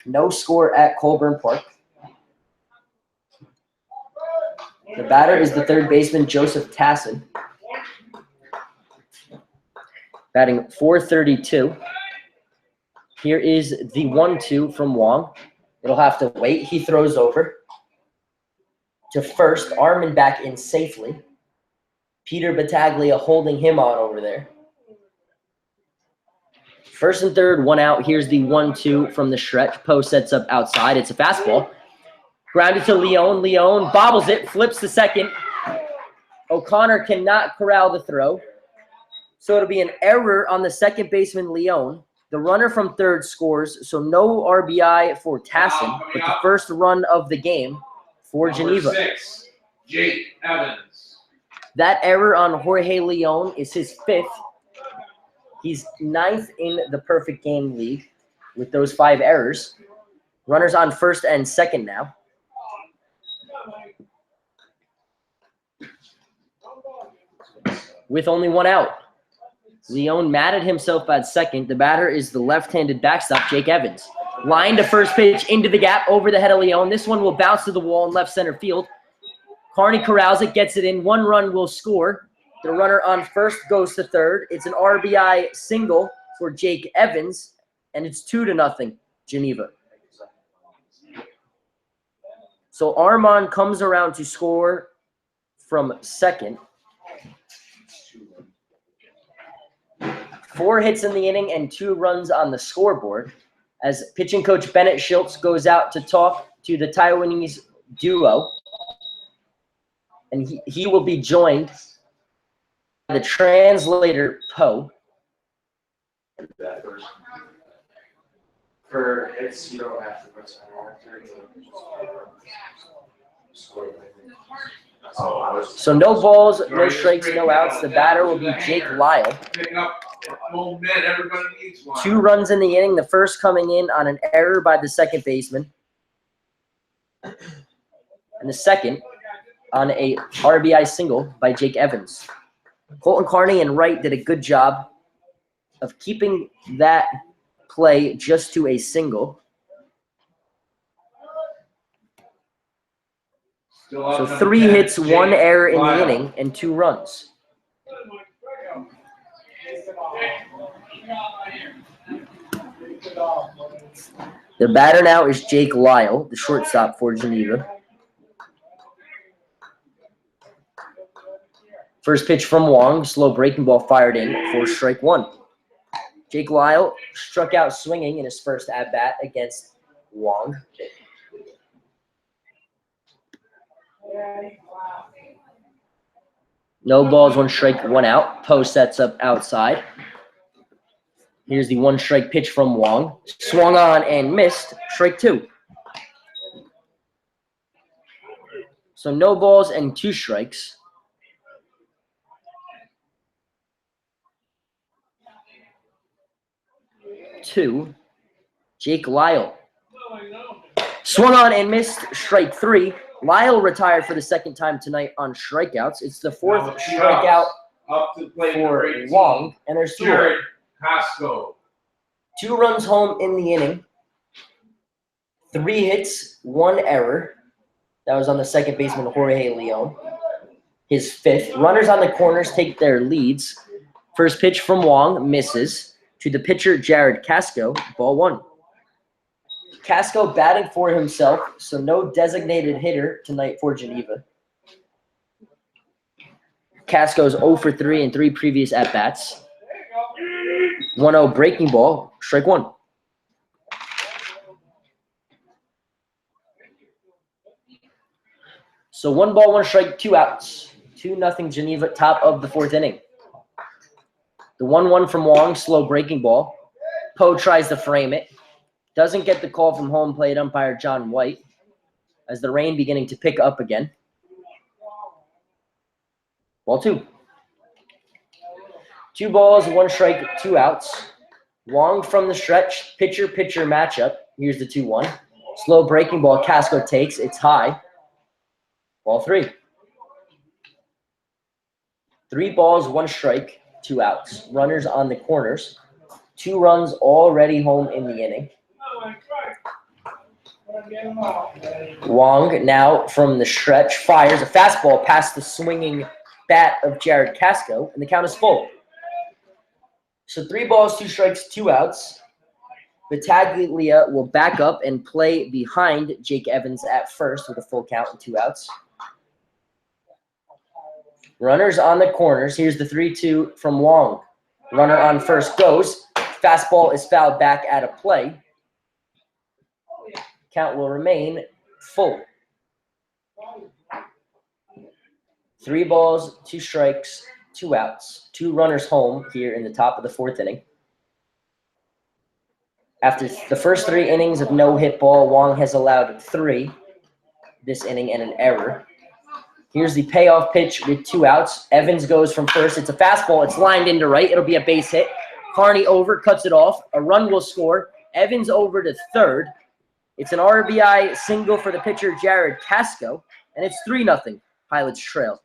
No score at Colburn Park. The batter is the third baseman, Joseph Tassin. Batting .432. Here is the 1-2 from Wong. It'll have to wait. He throws over to first. Arman back in safely. Peter Battaglia holding him on over there. First and third, 1 out. Here's the 1-2 from the stretch. Poe sets up outside. It's a fastball. Grounded to Leone. Leone bobbles it, flips to second. O'Connor cannot corral the throw. So it'll be an error on the second baseman, Leone. The runner from third scores, so no RBI for Tassin, but the first run of the game for Geneva. 6, Jake Evans. That error on Jorge Leone is his 5th. He's 9th in the perfect game league with those 5 errors. Runners on first and second now. With only 1 out. Leone mad at himself at second. The batter is the left-handed backstop, Jake Evans. Line to first pitch into the gap over the head of Leone. This one will bounce to the wall in left center field. Carney corrals it, gets it in. 1 run will score. The runner on first goes to third. It's an RBI single for Jake Evans, and it's 2-0 Geneva. So Armon comes around to score from second. 4 hits in the inning and 2 runs on the scoreboard as pitching coach Bennett Schultz goes out to talk to the Taiwanese duo. And he will be joined by the translator, Po. For hits, you don't have to put something on. So no balls, no strikes, no outs. The batter will be Jake Lyle. Picking up momentum, everybody needs one. 2 runs in the inning, the first coming in on an error by the second baseman. And the second on a RBI single by Jake Evans. Colton Carney and Wright did a good job of keeping that play just to a single. So 3 hits, 1 error in the inning, and 2 runs. The batter now is Jake Lyle, the shortstop for Geneva. First pitch from Wong, slow breaking ball fired in for strike 1. Jake Lyle struck out swinging in his first at-bat against Wong. No balls, 1 strike, 1 out. Po sets up outside. Here's the 1 strike pitch from Wong. Swung on and missed. Strike 2. So no balls and 2 strikes. Two, Jake Lyle. Swung on and missed. Strike 3. Lyle retired for the second time tonight on strikeouts. It's the 4th strikeout for Wong, and there's 2. Jared Casco. 2 runs home in the inning. 3 hits, 1 error. That was on the second baseman, Jorge Leon. His 5th. Runners on the corners take their leads. First pitch from Wong misses. To the pitcher, Jared Casco, ball 1. Casco batting for himself, so no designated hitter tonight for Geneva. Casco's 0 for 3 in 3 previous at-bats. 1-0 breaking ball, strike 1. So 1 ball, 1 strike, 2 outs. 2-0 Geneva, top of the 4th inning. The 1-1 from Wong, slow breaking ball. Po tries to frame it. Doesn't get the call from home plate umpire John White as the rain beginning to pick up again. Ball 2. 2 balls, 1 strike, 2 outs. Wong from the stretch, pitcher-pitcher matchup. Here's the 2-1. Slow breaking ball, Casco takes. It's high. Ball 3. 3 balls, 1 strike, 2 outs. Runners on the corners. 2 runs already home in the inning. Wong now from the stretch fires a fastball past the swinging bat of Jared Casco, and the count is full. So 3 balls, 2 strikes, 2 outs. Battaglia will back up and play behind Jake Evans at first with a full count and 2 outs. Runners on the corners. Here's the 3-2 from Wong. Runner on first goes. Fastball is fouled back out of play. Count will remain full. 3 balls, 2 strikes, 2 outs. 2 runners home here in the top of the 4th inning. After the first 3 innings of no hit ball, Wong has allowed 3 this inning and an error. Here's the payoff pitch with 2 outs. Evans goes from first. It's a fastball. It's lined into right. It'll be a base hit. Carney over, cuts it off. A run will score. Evans over to third. It's an RBI single for the pitcher, Jared Casco, and it's 3-0 Pilots trail.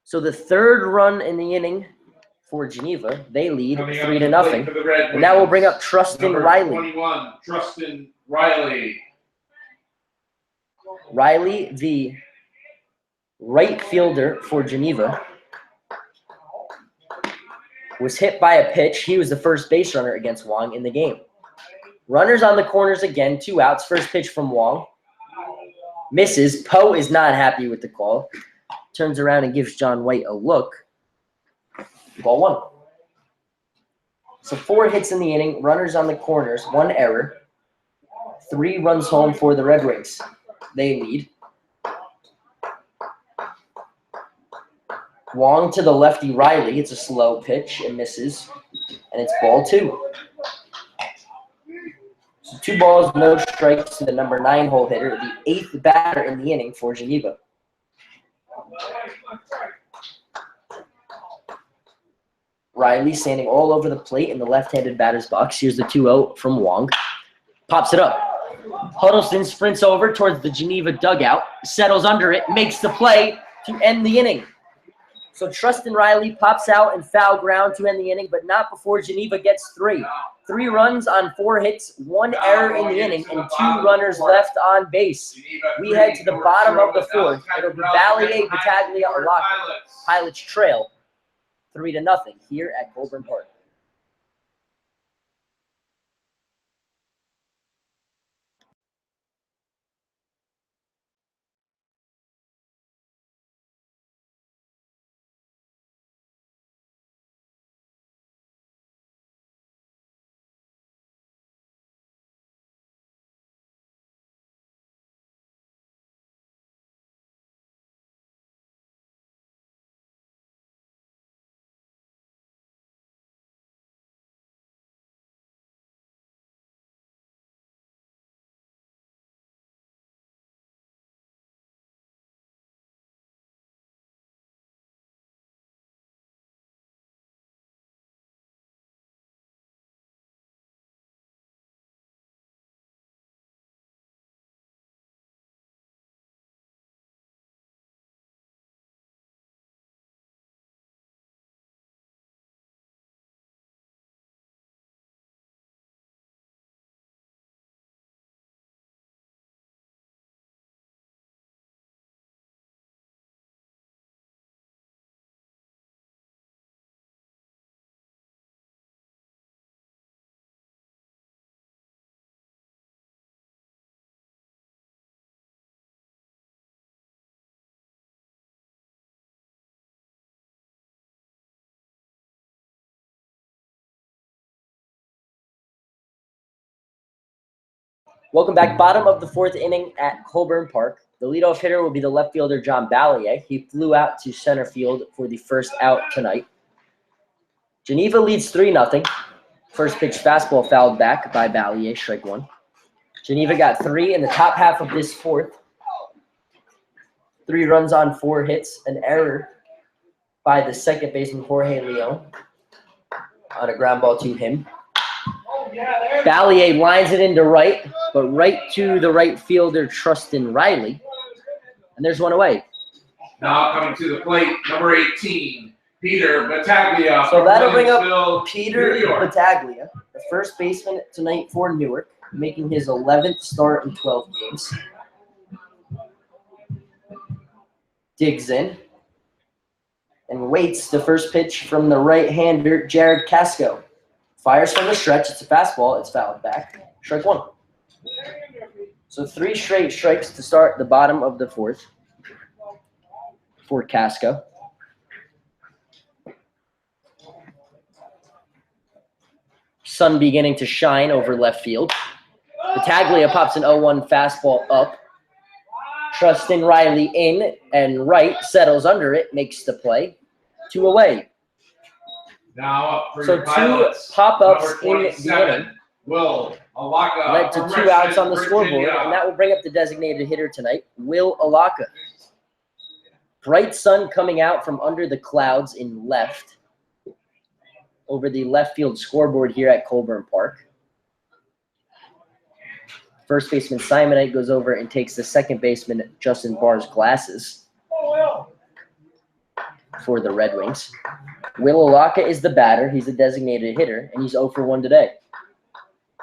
So the 3rd run in the inning for Geneva. They lead 3-0. And that will bring up Trustin Riley. 21, Trustin Riley. Riley, the right fielder for Geneva, was hit by a pitch. He was the first base runner against Wong in the game. Runners on the corners again, 2 outs. First pitch from Wong. Misses. Po is not happy with the call. Turns around and gives John White a look. Ball 1. So 4 hits in the inning, runners on the corners, 1 error, 3 runs home for the Red Wings. They lead. Wong to the lefty Riley. It's a slow pitch and misses, and it's ball 2. So 2 balls, no strikes to the number 9 hole hitter, the 8th batter in the inning for Geneva. Riley standing all over the plate in the left-handed batter's box. Here's the 2-0 from Wong. Pops it up. Huddleston sprints over towards the Geneva dugout, settles under it, makes the play to end the inning. So Trustin Riley pops out and foul ground to end the inning, but not before Geneva gets 3. 3 runs on 4 hits, 1 error in the inning, and 2 runners left on base. We head to the bottom of the 4th. It'll be Ballier, Battaglia, Alaka. Pilots trail 3-0 here at Colburn Park. Welcome back. Bottom of the 4th inning at Colburn Park. The leadoff hitter will be the left fielder, John Ballier. He flew out to center field for the first out tonight. Geneva leads 3-0. First pitch fastball fouled back by Ballier, strike 1. Geneva got 3 in the top half of this 4th. 3 runs on 4 hits, an error by the second baseman, Jorge Leon, on a ground ball to him. Ballier lines it into right, but right to the right fielder, Trustin Riley. And there's one away. Now coming to the plate, number 18, Peter Battaglia. So that'll bring up Peter Battaglia, the first baseman tonight for Newark, making his 11th start in 12 games. Digs in and waits the first pitch from the right-hander, Jared Casco. Fires from the stretch. It's a fastball. It's fouled back. Strike 1. So 3 straight strikes to start the bottom of the 4th for Casco. Sun beginning to shine over left field. Battaglia pops an 0-1 fastball up. Trustin Riley in and right, settles under it, makes the play. 2 away. Now up for So your 2 Pilots. pop-ups Number in the 27, inning Will Alaka. led to 2 outs on the scoreboard, and that will bring up the designated hitter tonight, Will Alaka. Bright sun coming out from under the clouds in left over the left field scoreboard here at Colburn Park. First baseman Simonite goes over and takes the second baseman Justin Barr's glasses for the Red Wings. Will Alaka is the batter. He's a designated hitter, and he's 0 for 1 today.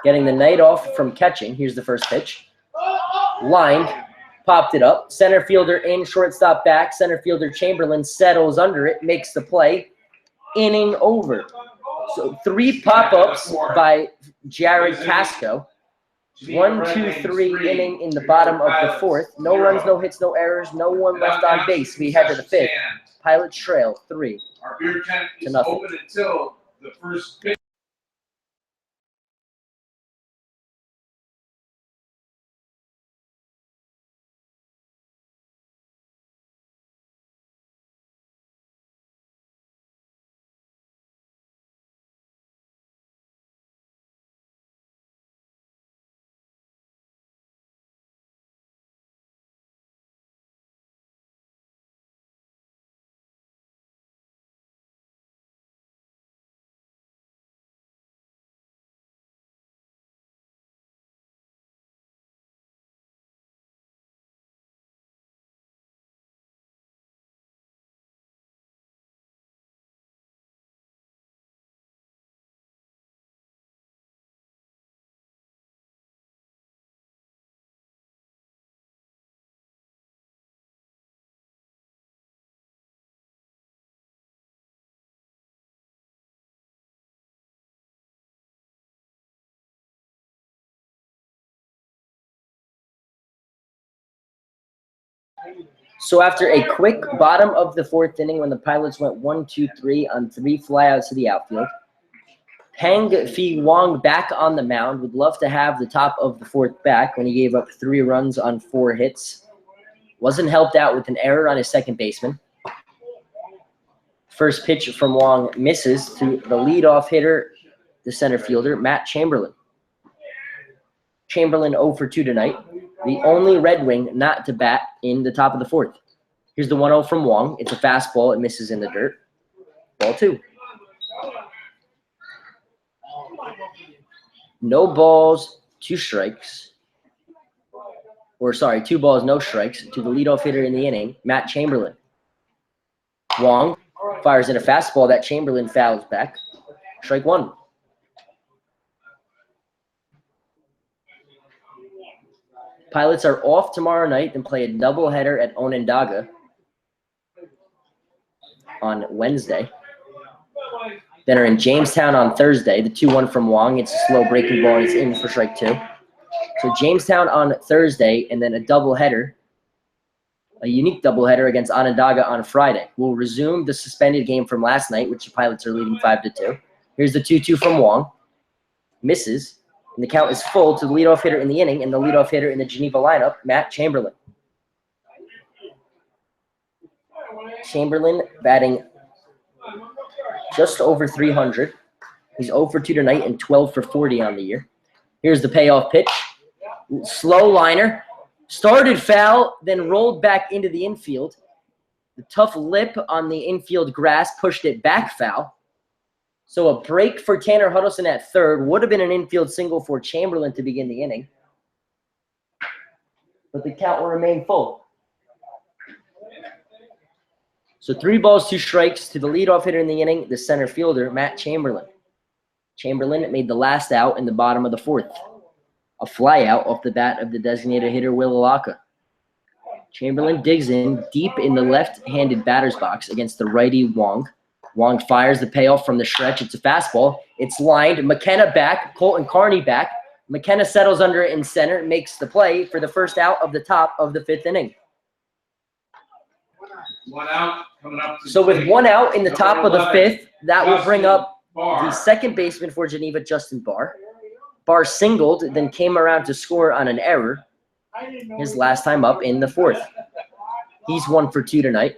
Getting the night off from catching. Here's the first pitch. Lined, popped it up. Center fielder in, shortstop back. Center fielder Chamberlain settles under it, makes the play. Inning over. So 3 pop-ups by Jared Casco. 1, 2, 3 inning in the bottom of the 4th. No runs, no hits, no errors, no one left on base. We head to the 5th. Pilots trail 3. Our beer tent is nothing. open until the first pitch. So after a quick bottom of the 4th inning when the Pilots went 1-2-3 on 3 flyouts to the outfield, Peng Fi Wong back on the mound. Would love to have the top of the 4th back when he gave up 3 runs on 4 hits. Wasn't helped out with an error on his second baseman. First pitch from Wong misses to the leadoff hitter, the center fielder, Matt Chamberlain. Chamberlain 0 for 2 tonight. The only Red Wing not to bat in the top of the 4th. Here's the 1-0 from Wong. It's a fastball. It misses in the dirt. Ball 2. No balls, 2 strikes. Or sorry, 2 balls, no strikes to the leadoff hitter in the inning, Matt Chamberlain. Wong fires in a fastball that Chamberlain fouls back. Strike 1. Pilots are off tomorrow night and play a doubleheader at Onondaga on Wednesday. Then are in Jamestown on Thursday. The 2-1 from Wong. It's a slow breaking ball. It's in for strike 2. So Jamestown on Thursday, and then a doubleheader, a unique doubleheader against Onondaga on Friday. We'll resume the suspended game from last night, which the Pilots are leading 5-2. Here's the 2-2 from Wong. Misses. And the count is full to the leadoff hitter in the inning, and the leadoff hitter in the Geneva lineup, Matt Chamberlain. Chamberlain batting just over 300. He's 0 for 2 tonight and 12 for 40 on the year. Here's the payoff pitch. Slow liner. Started foul, then rolled back into the infield. The tough lip on the infield grass pushed it back foul. So a break for Tanner Huddleston at third. Would have been an infield single for Chamberlain to begin the inning. But the count will remain full. So 3 balls, 2 strikes to the leadoff hitter in the inning, the center fielder, Matt Chamberlain. Chamberlain made the last out in the bottom of the 4th. A fly out off the bat of the designated hitter, Will Alaka. Chamberlain digs in deep in the left-handed batter's box against the righty Wong. Wong fires the payoff from the stretch. It's a fastball. It's lined. McKenna back. Colton Carney back. McKenna settles under it in center, makes the play for the first out of the top of the 5th inning. 1 out, coming up. So with 1 out in the top of the 5th, that will bring up Barr. the second baseman for Geneva, Justin Barr. Barr singled, then came around to score on an error his last time up in the 4th. He's 1 for 2 tonight.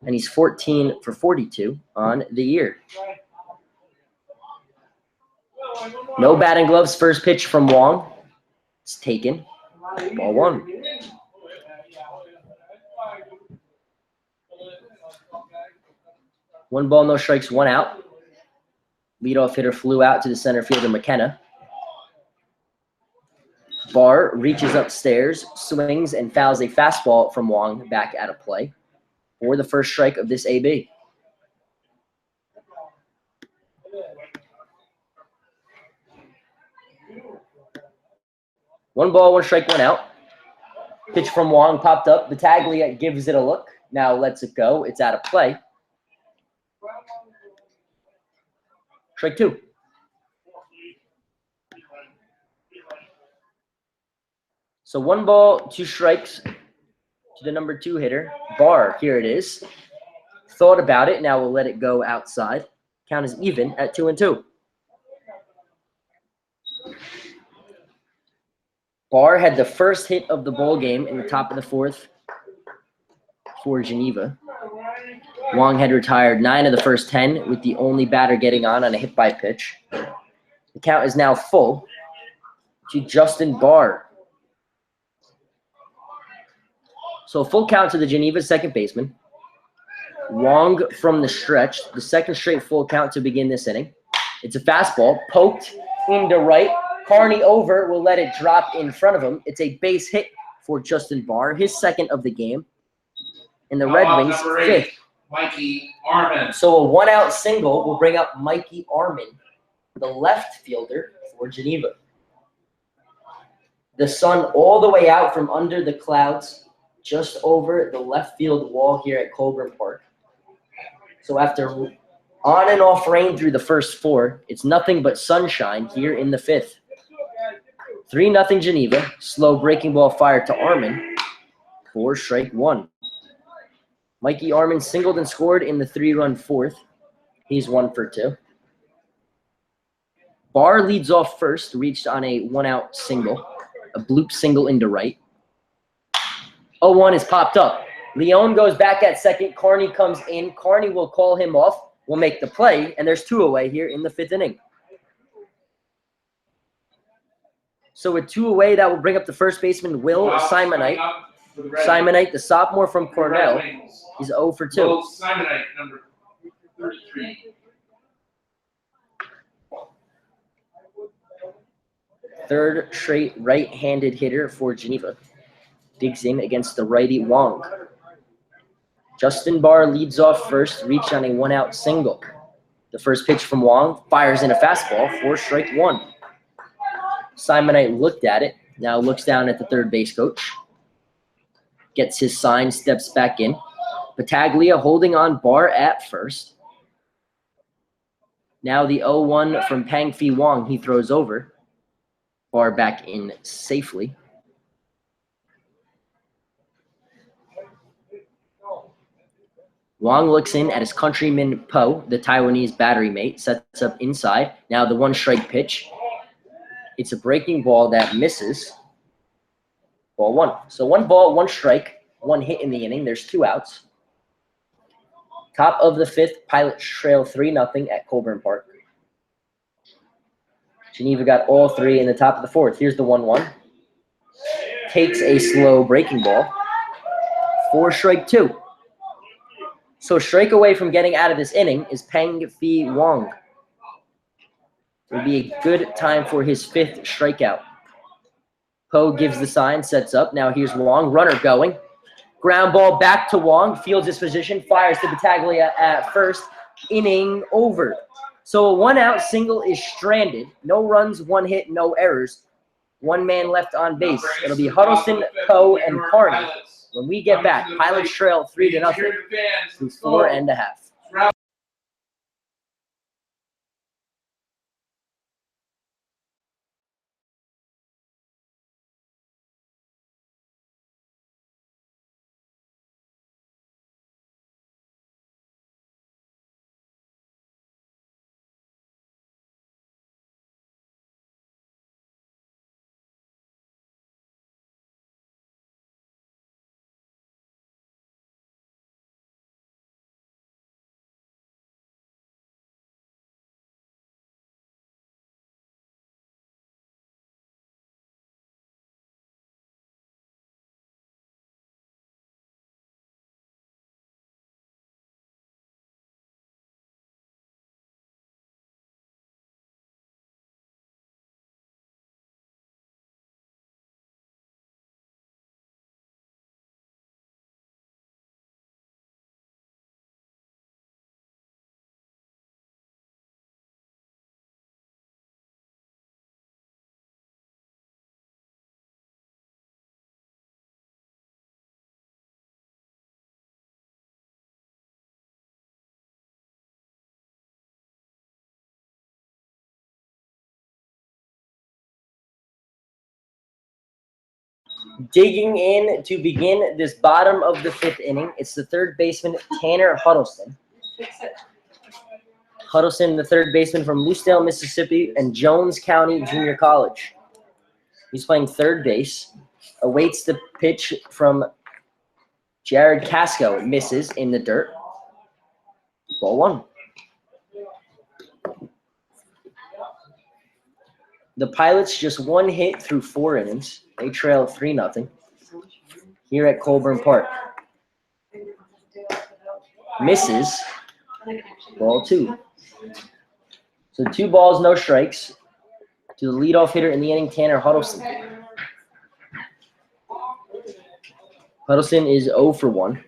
And he's 14 for 42 on the year. No batting gloves. First pitch from Wong. It's taken. Ball 1. One ball, no strikes, 1 out. Leadoff hitter flew out to the center fielder, McKenna. Barr reaches upstairs, swings, and fouls a fastball from Wong back out of play for the first strike of this AB. One ball, 1 strike, 1 out. Pitch from Wong popped up. Battaglia gives it a look. Now lets it go. It's out of play. Strike 2. So 1 ball, 2 strikes to the number 2 hitter, Barr. Here it is. Thought about it. Now we'll let it go outside. Count is even at 2-2. Barr had the first hit of the ball game in the top of the 4th for Geneva. Wong had retired 9 of the first 10, with the only batter getting on a hit by pitch. The count is now full to Justin Barr. So full count to the Geneva second baseman. Wong from the stretch, the second straight full count to begin this inning. It's a fastball, poked into right. Carney over, will let it drop in front of him. It's a base hit for Justin Barr, his second of the game. And the Red Wings, 5th. Mikey Armin. So a 1-out single will bring up Mikey Armin, the left fielder for Geneva. The sun all the way out from under the clouds, just over the left field wall here at Colburn Park. So after on and off rain through the first 4, it's nothing but sunshine here in the 5th. 3-0 Geneva. Slow breaking ball fired to Armin for strike 1. Mikey Armin singled and scored in the 3-run 4th. He's 1 for 2. Barr leads off first, reached on a 1-out single, a bloop single into right. 0-1 is popped up. Leone goes back at second. Carney comes in. Carney will call him off, will make the play, and there's 2 away here in the 5th inning. So with 2 away, that will bring up the first baseman, Will Simonite. Simonite, the sophomore from Cornell, is 0 for 2. Will Simonite, number 33. Third straight right-handed hitter for Geneva. Digs in against the righty Wong. Justin Barr leads off first, reached on a 1-out single. The first pitch from Wong fires in a fastball for strike 1. Simonite looked at it, now looks down at the third base coach. Gets his sign, steps back in. Battaglia holding on Barr at first. Now the 0-1 from Pang-Fei Wong, he throws over. Barr back in safely. Wong looks in at his countryman Po, the Taiwanese battery mate, sets up inside. Now the 1-strike pitch. It's a breaking ball that misses. Ball 1. So 1 ball, 1 strike, 1 hit in the inning. There's 2 outs. Top of the 5th, Pilots trail 3-0 at Colburn Park. Geneva got all 3 in the top of the 4th. Here's the 1-1. Takes a slow breaking ball for strike 2. So strike away from getting out of this inning is Pang-Fei Wong. It would be a good time for his 5th strikeout. Poe gives the sign, sets up. Now here's Wong, runner going. Ground ball back to Wong, fields his position, fires to Battaglia at first. Inning over. So a 1-out single is stranded. No runs, 1 hit, no errors. 1 man left on base. It'll be Huddleston, Poe, and Carney. When we get back, Pilots trail 3-0 through 4.5. Digging in to begin this bottom of the 5th inning, it's the third baseman, Tanner Huddleston. Huddleston, the third baseman from Lucedale, Mississippi, and Jones County Junior College. He's playing third base. Awaits the pitch from Jared Casco. It misses in the dirt. Ball 1. The Pilots just 1 hit through 4 innings. They trail 3-0 here at Colburn Park. Misses. Ball 2. So 2 balls, no strikes to the leadoff hitter in the inning, Tanner Huddleston. Huddleston is 0 for 1.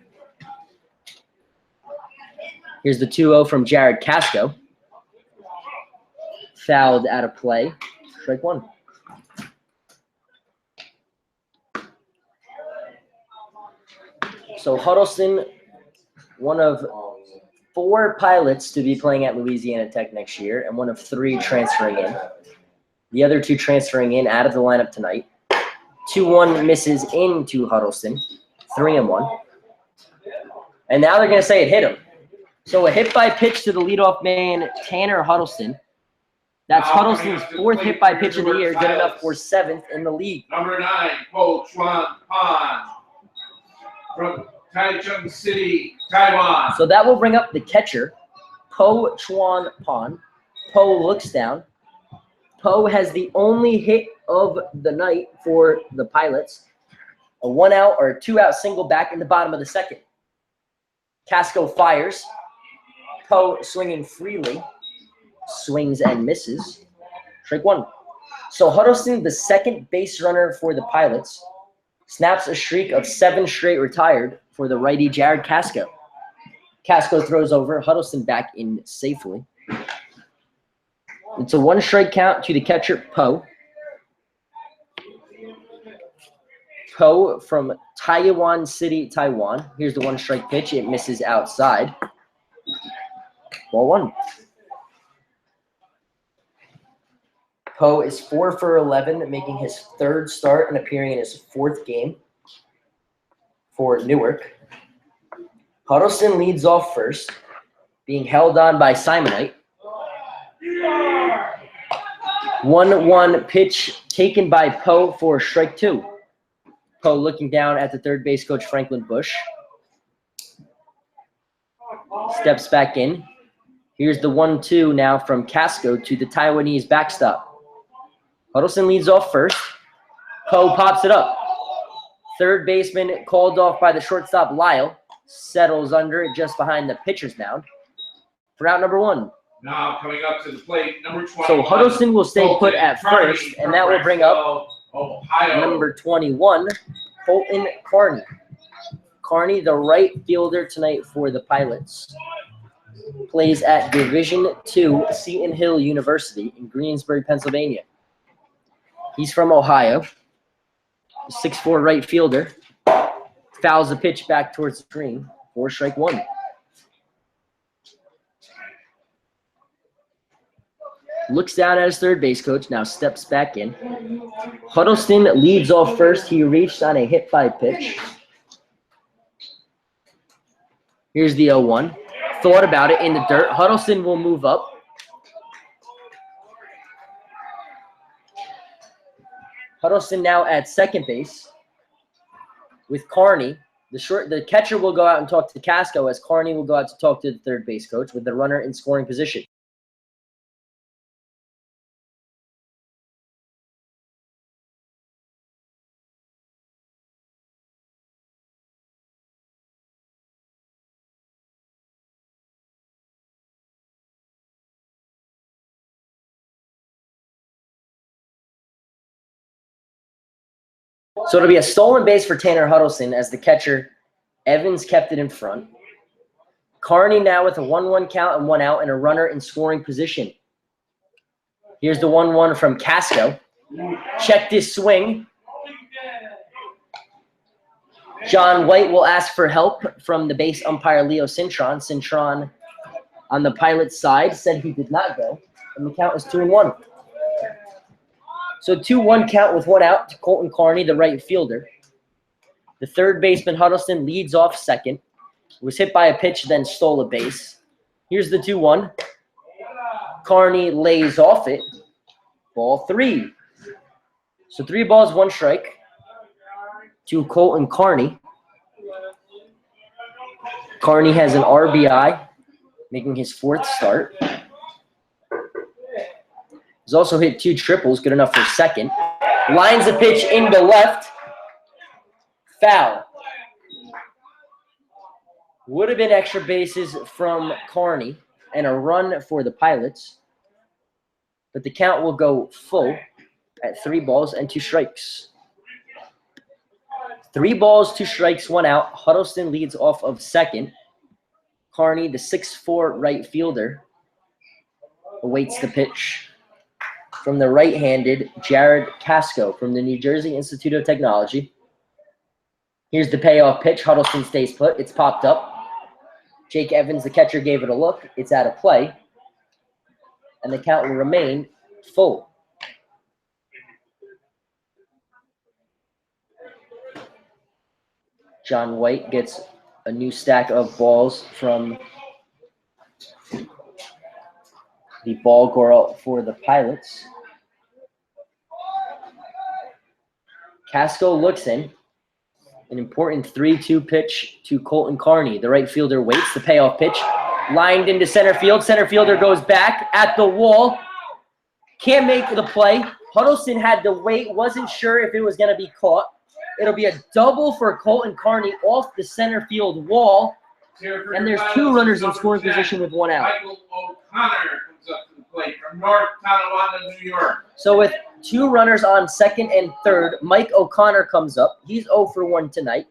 Here's the 2-0 from Jared Casco. Fouled out of play. Strike 1. So Huddleston, one of 4 Pilots to be playing at Louisiana Tech next year, and one of 3 transferring in. The other 2 transferring in out of the lineup tonight. 2-1 misses into Huddleston. 3-1. And now they're going to say it hit him. So a hit by pitch to the leadoff man, Tanner Huddleston. That's Huddleston's 4th hit by pitch of the year, good enough for 7th in the league. Number 9, Po Chuan Pan from Taichung City, Taiwan. So that will bring up the catcher, Po Chuan Pan. Po looks down. Po has the only hit of the night for the Pilots. A 1-out or a 2-out single back in the bottom of the 2nd. Casco fires. Po swinging freely. Swings and misses. Strike 1. So Huddleston, the 2nd base runner for the Pilots, snaps a streak of 7 straight retired for the righty Jared Casco. Casco throws over. Huddleston back in safely. It's a 1-strike count to the catcher, Po. Po from Taiwan City, Taiwan. Here's the 1-strike pitch. It misses outside. Ball 1. Po is 4 for 11, making his 3rd start and appearing in his 4th game for Newark. Huddleston leads off first, being held on by Simonite. 1-1 pitch taken by Po for strike 2. Po looking down at the third base coach, Franklin Bush. Steps back in. Here's the 1-2 now from Casco to the Taiwanese backstop. Huddleston leads off first. Po pops it up. Third baseman called off by the shortstop, Lyle. Settles under it just behind the pitcher's mound for out number 1. Now coming up to the plate, number 21. So Huddleston will stay put at first, and that will bring up Ohio. number 21, Colton Carney. Carney, the right fielder tonight for the Pilots, plays at Division II Seton Hill University in Greensburg, Pennsylvania. He's from Ohio. 6'4" right fielder. Fouls the pitch back towards the green for strike 1. Looks down at his third base coach, now steps back in. Huddleston leads off first. He reached on a hit by pitch. Here's the 0-1. Thought about it in the dirt. Huddleston will move up. Huddleston now at second base with Carney. The catcher will go out and talk to Casco as Carney will go out to talk to the third base coach with the runner in scoring position. So it'll be a stolen base for Tanner Huddleston as the catcher, Evans, kept it in front. Carney now with a 1-1 count and 1 out and a runner in scoring position. Here's the 1-1 from Casco. Check this swing. John White will ask for help from the base umpire, Leo Cintron. Cintron on the Pilot's side said he did not go, and the count is 2-1. So 2-1 count with 1 out to Colton Carney, the right fielder. The third baseman, Huddleston, leads off second. Was hit by a pitch, then stole a base. Here's the 2-1. Carney lays off it. Ball 3. So 3 balls, 1 strike to Colton Carney. Carney has an RBI, making his 4th start. He's also hit 2 triples, good enough for second. Lines a pitch into left. Foul. Would have been extra bases from Carney and a run for the Pilots. But the count will go full at 3 balls and 2 strikes. 3 balls, 2 strikes, 1 out. Huddleston leads off of second. Carney, the 6'4" right fielder, awaits the pitch from the right-handed Jared Casco from the New Jersey Institute of Technology. Here's the payoff pitch. Huddleston stays put. It's popped up. Jake Evans, the catcher, gave it a look. It's out of play. And the count will remain full. John White gets a new stack of balls from the ball girl for the Pilots. Casco looks in. An important 3-2 pitch to Colton Carney. The right fielder waits. The payoff pitch lined into center field. Center fielder goes back at the wall. Can't make the play. Huddleston had to wait. Wasn't sure if it was going to be caught. It'll be a double for Colton Carney off the center field wall. And there's 2 runners in scoring position with 1 out. Michael O'Connor comes up to the plate from North Tonawanda, New York. So with 2 runners on second and third, Mike O'Connor comes up. He's 0 for 1 tonight.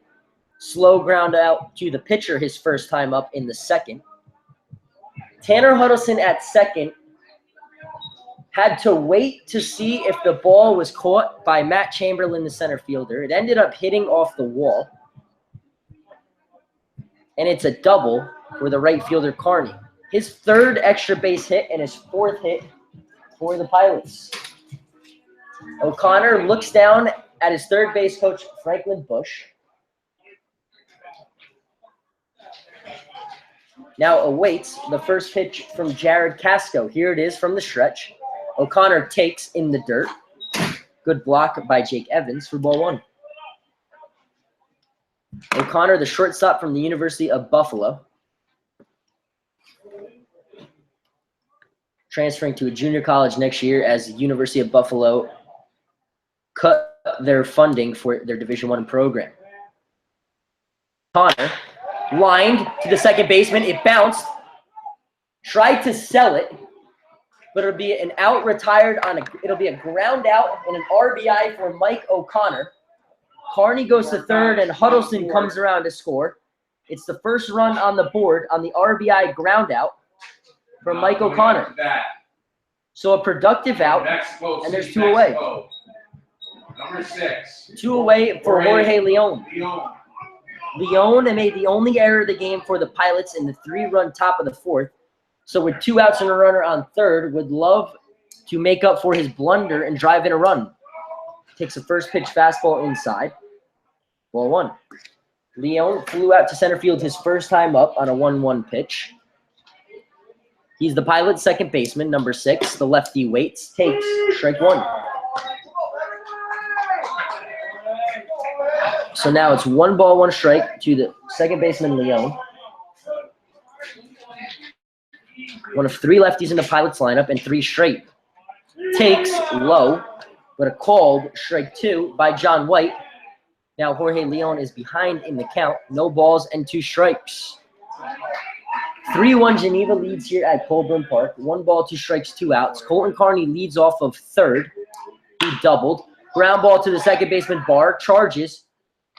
Slow ground out to the pitcher his first time up in the second. Tanner Huddleston at second had to wait to see if the ball was caught by Matt Chamberlain, the center fielder. It ended up hitting off the wall. And it's a double for the right fielder, Carney. His 3rd extra base hit and his 4th hit for the Pilots. O'Connor looks down at his third base coach, Franklin Bush. Now awaits the first pitch from Jared Casco. Here it is from the stretch. O'Connor takes in the dirt. Good block by Jake Evans for ball 1. O'Connor, the shortstop from the University of Buffalo, transferring to a junior college next year as the University of Buffalo cut their funding for their Division I program. O'Connor lined to the second baseman. It bounced. Tried to sell it, but it'll be an out retired on it'll be a ground out and an RBI for Mike O'Connor. Carney goes to third, and Huddleston comes around to score. It's the first run on the board on the RBI ground out from Mike O'Connor. So a productive out, and there's 2 away. Number 6. 2 away for Jorge Leon. Leon made the only error of the game for the Pilots in the 3-run top of the 4th. So with 2 outs and a runner on third, would love to make up for his blunder and drive in a run. Takes a first pitch fastball inside. Ball 1. Leon flew out to center field his first time up on a 1-1 pitch. He's the Pilot's second baseman, number 6. The lefty waits, takes strike 1. So now it's 1 ball, 1 strike to the second baseman, Leon. One of 3 lefties in the Pilots lineup and 3 straight. Takes low, but a called strike 2 by John White. Now Jorge Leon is behind in the count. No balls and 2 strikes. 3-1 Geneva leads here at Colburn Park. 1 ball, 2 strikes, 2 outs. Colton Carney leads off of third. He doubled. Ground ball to the second baseman, Barr. Charges.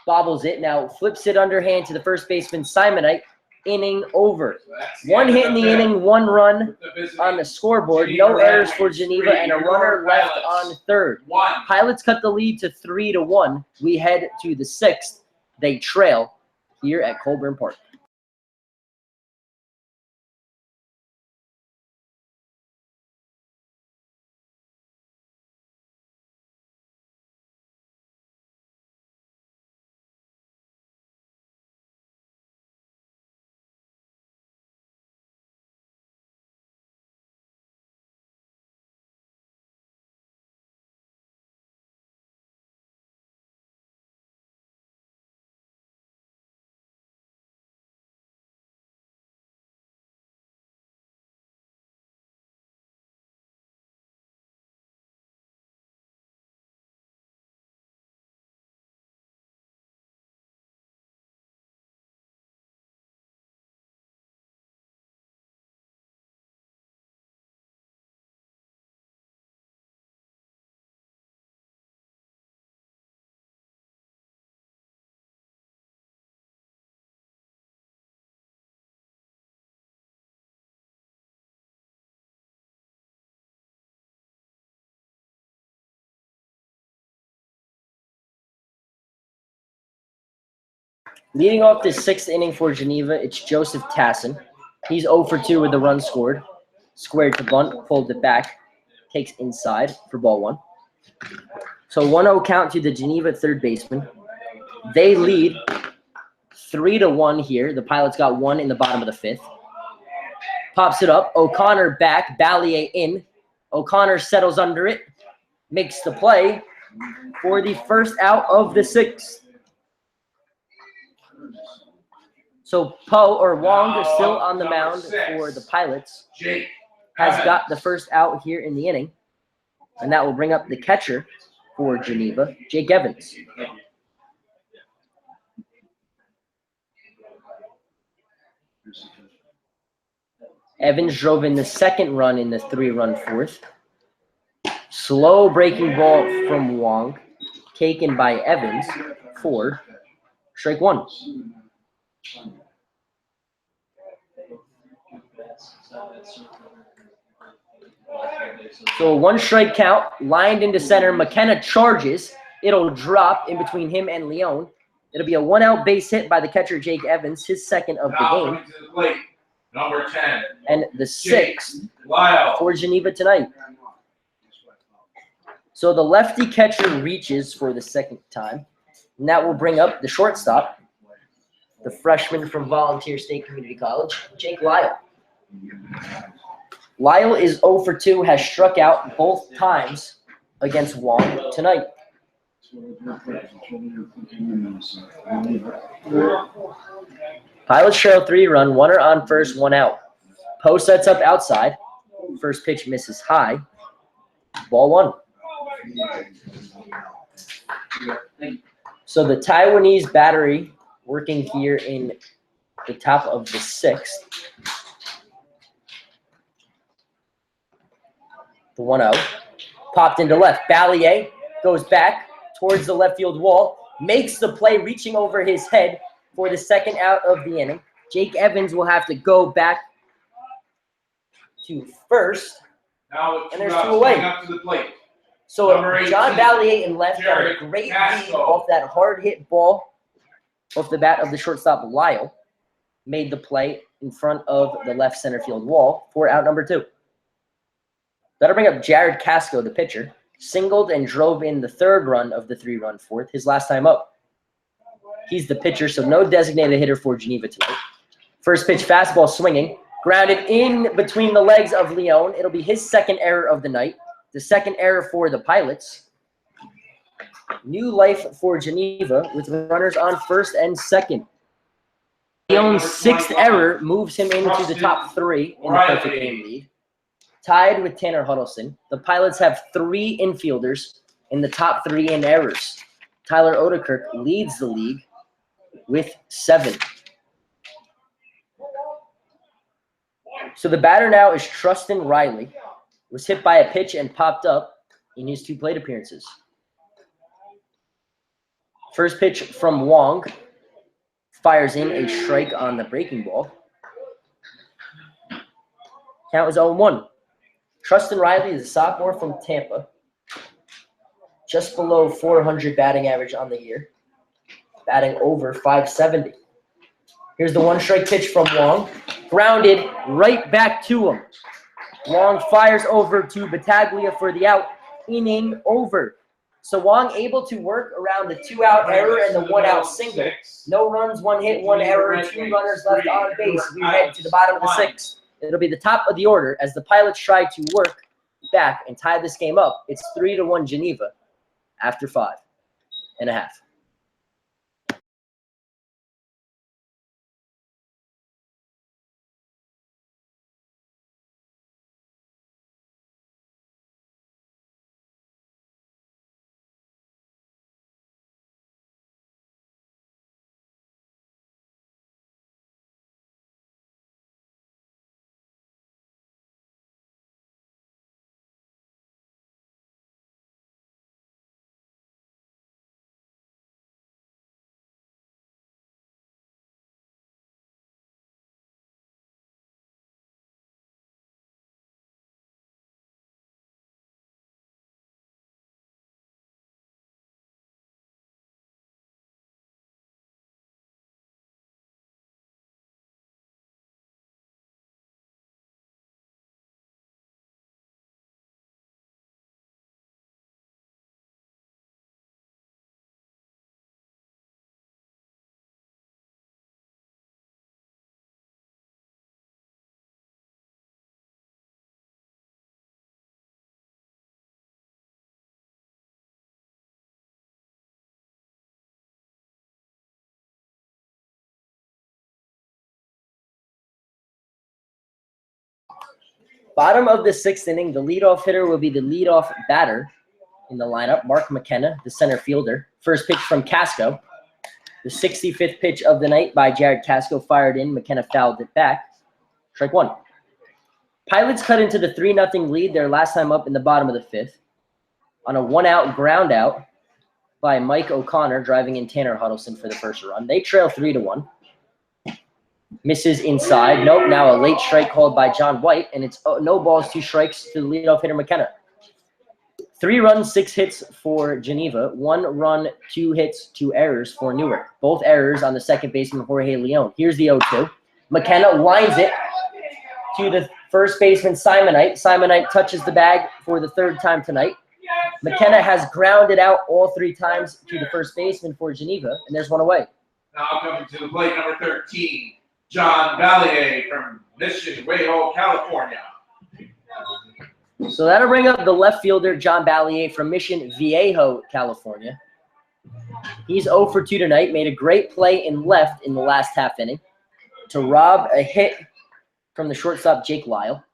Bobbles it. Now flips it underhand to the first baseman, Simonite. Inning over. 1 hit in the inning, 1 run on the scoreboard. No errors for Geneva and a runner left on third. Pilots cut the lead to 3-1. We head to the 6th. They trail here at Colburn Park. Leading off this sixth inning for Geneva, it's Joseph Tassin. He's 0 for 2 with the run scored. Squared to bunt, pulled it back, takes inside for ball one. So 1-0 count to the Geneva third baseman. They lead 3-1 here. The Pilots got one in the bottom of the fifth. Pops it up. O'Connor back. Ballier in. O'Connor settles under it. Makes the play for the first out of the sixth. So Wong is still on the mound for the Pilots. Has got the first out here in the inning. And that will bring up the catcher for Geneva, Jake Evans. Evans drove in the second run in the 3-run fourth. Slow breaking ball from Wong, taken by Evans for strike one. So a one-strike count, lined into center. McKenna charges. It'll drop in between him and Leone. It'll be a one-out base hit by the catcher, Jake Evans, his second of the game. To the plate, number 10. And the sixth Lyle. for Geneva tonight. So the lefty catcher reaches for the second time. And that will bring up the shortstop, the freshman from Volunteer State Community College, Jake Lyle. Lyle is 0 for 2, has struck out both times against Wong tonight. Pilots trail 3-run, runner on first, one out. Poe sets up outside. First pitch misses high. Ball one. So the Taiwanese battery working here in the top of the sixth. The 1-0. Popped into left. Ballier goes back towards the left field wall. Makes the play, reaching over his head for the second out of the inning. Jake Evans will have to go back to first. Now And there's two away. Up to the plate. So Number John 18, Ballier in left got a Jared great Castro. lead off that hard hit ball off the bat of the shortstop Lyle. Made the play in front of the left center field wall for out number 2. That'll bring up Jared Casco, the pitcher. Singled and drove in the third run of the 3-run fourth, his last time up. He's the pitcher, so no designated hitter for Geneva tonight. First pitch fastball swinging. Grounded in between the legs of Leone. It'll be his second error of the night. The second error for the Pilots. New life for Geneva with runners on first and second. Leone's sixth error moves him into the top 3 in the perfect game lead. Tied with Tanner Huddleston. The Pilots have 3 infielders in the top 3 in errors. Tyler Odekirk leads the league with 7. So the batter now is Trustin Riley. Was hit by a pitch and popped up in his 2 plate appearances. First pitch from Wong. Fires in a strike on the breaking ball. Count is 0-1. Trustin Riley is a sophomore from Tampa. Just below 400 batting average on the year. Batting over 570. Here's the one-strike pitch from Wong. Grounded right back to him. Wong fires over to Battaglia for the out. Inning over. So Wong able to work around the 2-out error and the 1-out single. No runs, 1 hit, 1 error, 2 runners left on base. We head to the bottom of the 6th. It'll be the top of the order as the Pilots try to work back and tie this game up. It's 3-1 Geneva after 5.5. Bottom of the 6th inning, the leadoff hitter will be the leadoff batter in the lineup, Mark McKenna, the center fielder. First pitch from Casco. The 65th pitch of the night by Jared Casco fired in. McKenna fouled it back. Strike one. Pilots cut into the 3-0 lead their last time up in the bottom of the 5th on a 1-out ground out by Mike O'Connor, driving in Tanner Huddleston for the first run. They trail 3-1. Misses inside. Nope, now a late strike called by John White, and it's no balls, 2 strikes to the leadoff hitter McKenna. 3 runs, 6 hits for Geneva. 1 run, 2 hits, 2 errors for Newark. Both errors on the second baseman, Jorge Leon. Here's the 0-2. McKenna lines it to the first baseman, Simonite. Simonite touches the bag for the 3rd time tonight. McKenna has grounded out all 3 times to the first baseman for Geneva, and there's one away. Now coming to the plate, number 13, John Valier from Mission Viejo, California. So that'll bring up the left fielder, John Valier from Mission Viejo, California. He's 0 for 2 tonight, made a great play in left in the last half inning to rob a hit from the shortstop, Jake Lyle.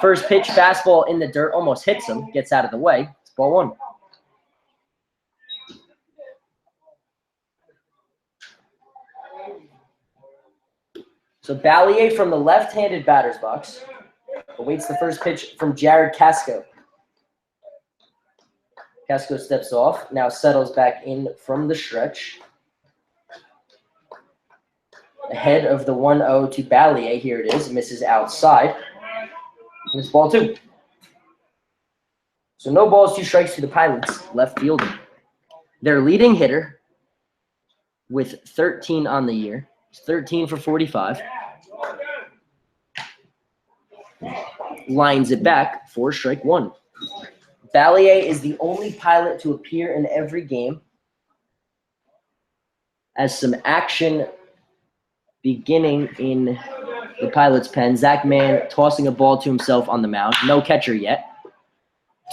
First pitch, fastball in the dirt, almost hits him, gets out of the way. It's ball 1. So Ballier from the left-handed batter's box awaits the first pitch from Jared Casco. Casco steps off, now settles back in from the stretch. Ahead of the 1-0 to Ballier, here it is, misses outside. And it's ball 2. So no balls, 2 strikes to the Pilots, left fielder. Their leading hitter with 13 on the year. 13 for 45. Lines it back for strike 1. Ballier is the only Pilot to appear in every game. As some action beginning in the Pilot's pen. Zach Mann tossing a ball to himself on the mound. No catcher yet.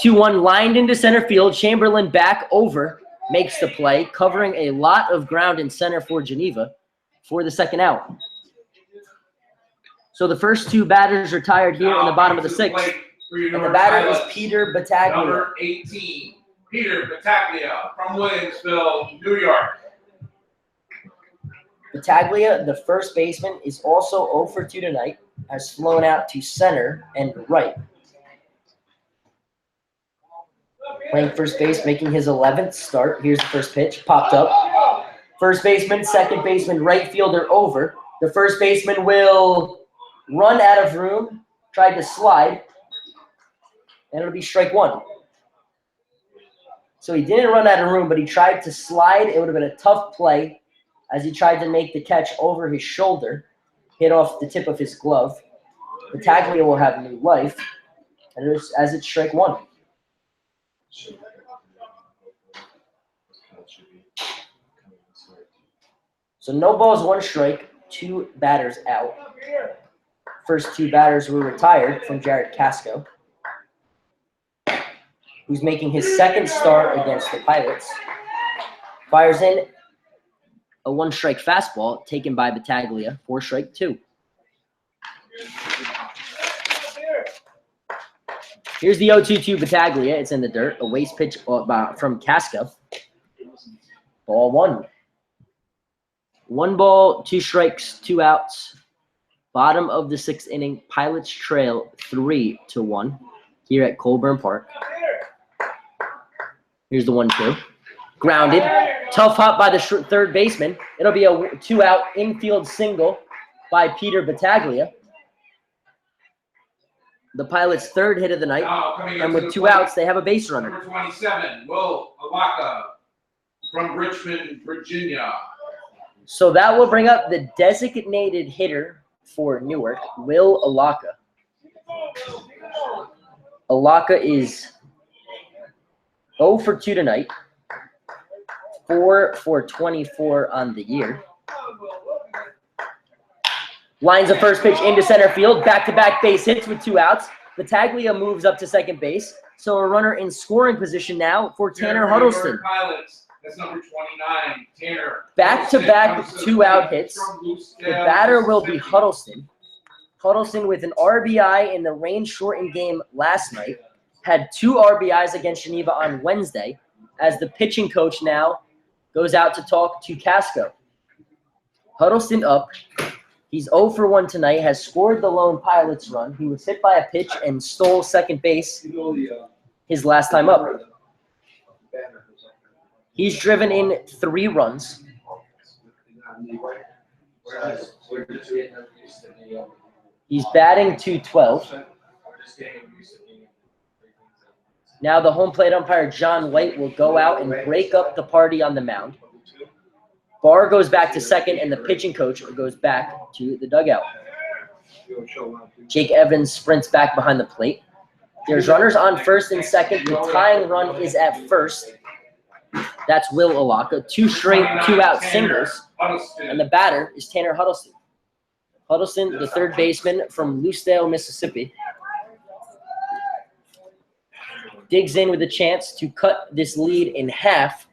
2-1 lined into center field. Chamberlain back over. Makes the play, covering a lot of ground in center for Geneva for the 2nd out. So the first 2 batters retired here in the bottom of the 6th. And the batter is Peter Battaglia. Number 18, Peter Battaglia from Williamsville, New York. Battaglia, the first baseman, is also 0 for 2 tonight, has flown out to center and right. Playing first base, making his 11th start. Here's the first pitch, popped up. First baseman, second baseman, right fielder over. The first baseman will run out of room, tried to slide, and it'll be strike 1. So he didn't run out of room, but he tried to slide. It would have been a tough play as he tried to make the catch over his shoulder, hit off the tip of his glove. Battaglia will have new life, and as it's strike 1. So no balls, 1 strike, 2 batters out. First 2 batters were retired from Jared Casco, who's making his 2nd start against the Pilots. Fires in a 1-strike fastball taken by Battaglia for strike 2. Here's the 0-2 to Battaglia. It's in the dirt. A waste pitch from Casco. Ball 1. 1 ball, 2 strikes, 2 outs. Bottom of the 6th inning. Pilots trail 3-1 here at Colburn Park. Here's the 1-2. Grounded. Tough hop by the 3rd baseman. It'll be a 2-out infield single by Peter Battaglia. The Pilots' 3rd hit of the night. And with 2 outs, they have a base runner. Number 27, Will Alaka from Richmond, Virginia. So that will bring up the designated hitter for Newark, Will Alaka. Alaka is 0 for 2 tonight, 4 for 24 on the year. Lines a first pitch into center field, back-to-back base hits with 2 outs. Battaglia moves up to second base, so a runner in scoring position now for Tanner Huddleston. Pilots, that's number 29, Tanner. Back-to-back 2-out hits. The batter will be Huddleston. Huddleston with an RBI in the rain-shortened game last night. Had 2 RBIs against Geneva on Wednesday, as the pitching coach now goes out to talk to Casco. Huddleston up. He's 0 for 1 tonight, has scored the lone Pilots run. He was hit by a pitch and stole second base his last time up. He's driven in 3 runs. He's batting .212. Now the home plate umpire, John White, will go out and break up the party on the mound. Barr goes back to second, and the pitching coach goes back to the dugout. Jake Evans sprints back behind the plate. There's runners on first and second. The tying run is at first. That's Will Alaka. 2 straight 2-out singles. And the batter is Tanner Huddleston. Huddleston, the third baseman from Lucedale, Mississippi, digs in with a chance to cut this lead in half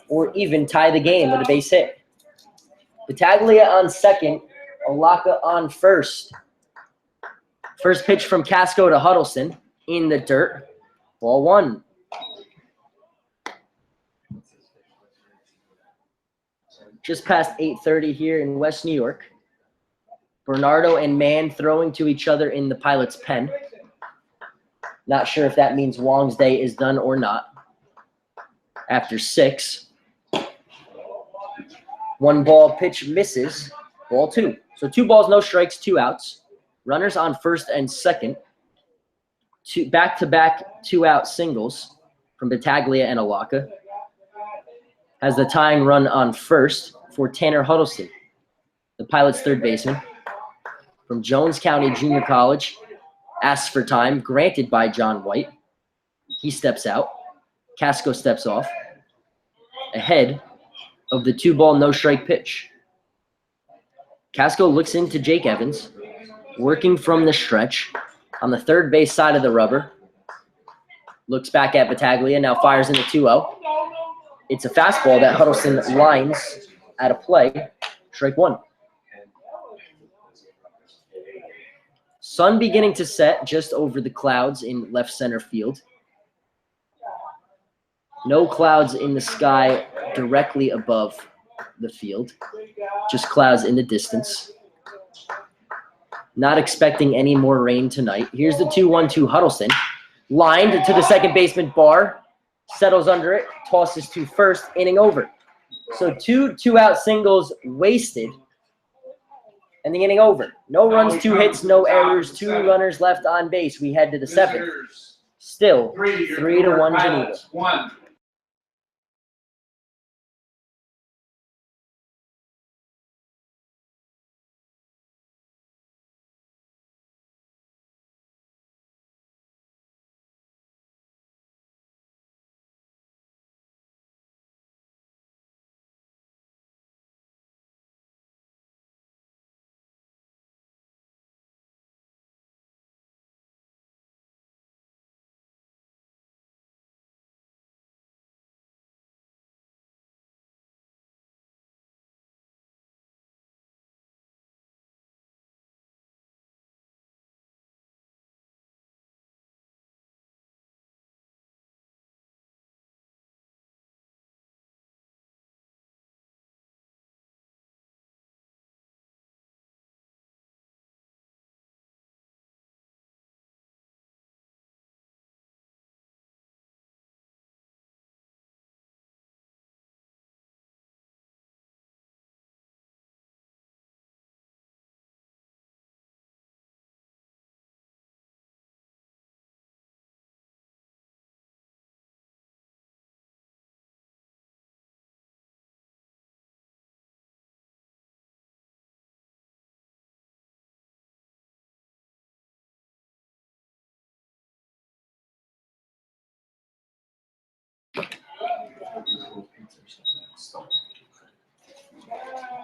or even tie the game with a base hit. Battaglia on second, Alaka on first. First pitch from Casco to Huddleston in the dirt. Ball 1. Just past 8:30 here in West New York. Bernardo and Mann throwing to each other in the Pilots' pen. Not sure if that means Wong's day is done or not. After 6. 1 ball pitch misses. Ball 2. So 2 balls, no strikes, 2 outs. Runners on first and second. 2 back-to-back 2-out singles from Battaglia and Alaka. Has the tying run on first for Tanner Huddleston, the Pilots' third baseman. From Jones County Junior College, asks for time, granted by John White. He steps out. Casco steps off. Ahead of the 2-ball, no-strike pitch. Casco looks into Jake Evans, working from the stretch on the third base side of the rubber. Looks back at Battaglia, now fires in the 2-0. It's a fastball that Huddleston lines at a play. Strike 1. Sun beginning to set just over the clouds in left center field. No clouds in the sky directly above the field. Just clouds in the distance. Not expecting any more rain tonight. Here's the 2-1-2 Huddleston. Lined to the second baseman, Barr. Settles under it. Tosses to first. Inning over. So 2 2-out singles wasted. And the inning over. No runs, 2 hits, no errors, 2 runners left on base. We head to the 7th. Still 3-1 Geneva. 1.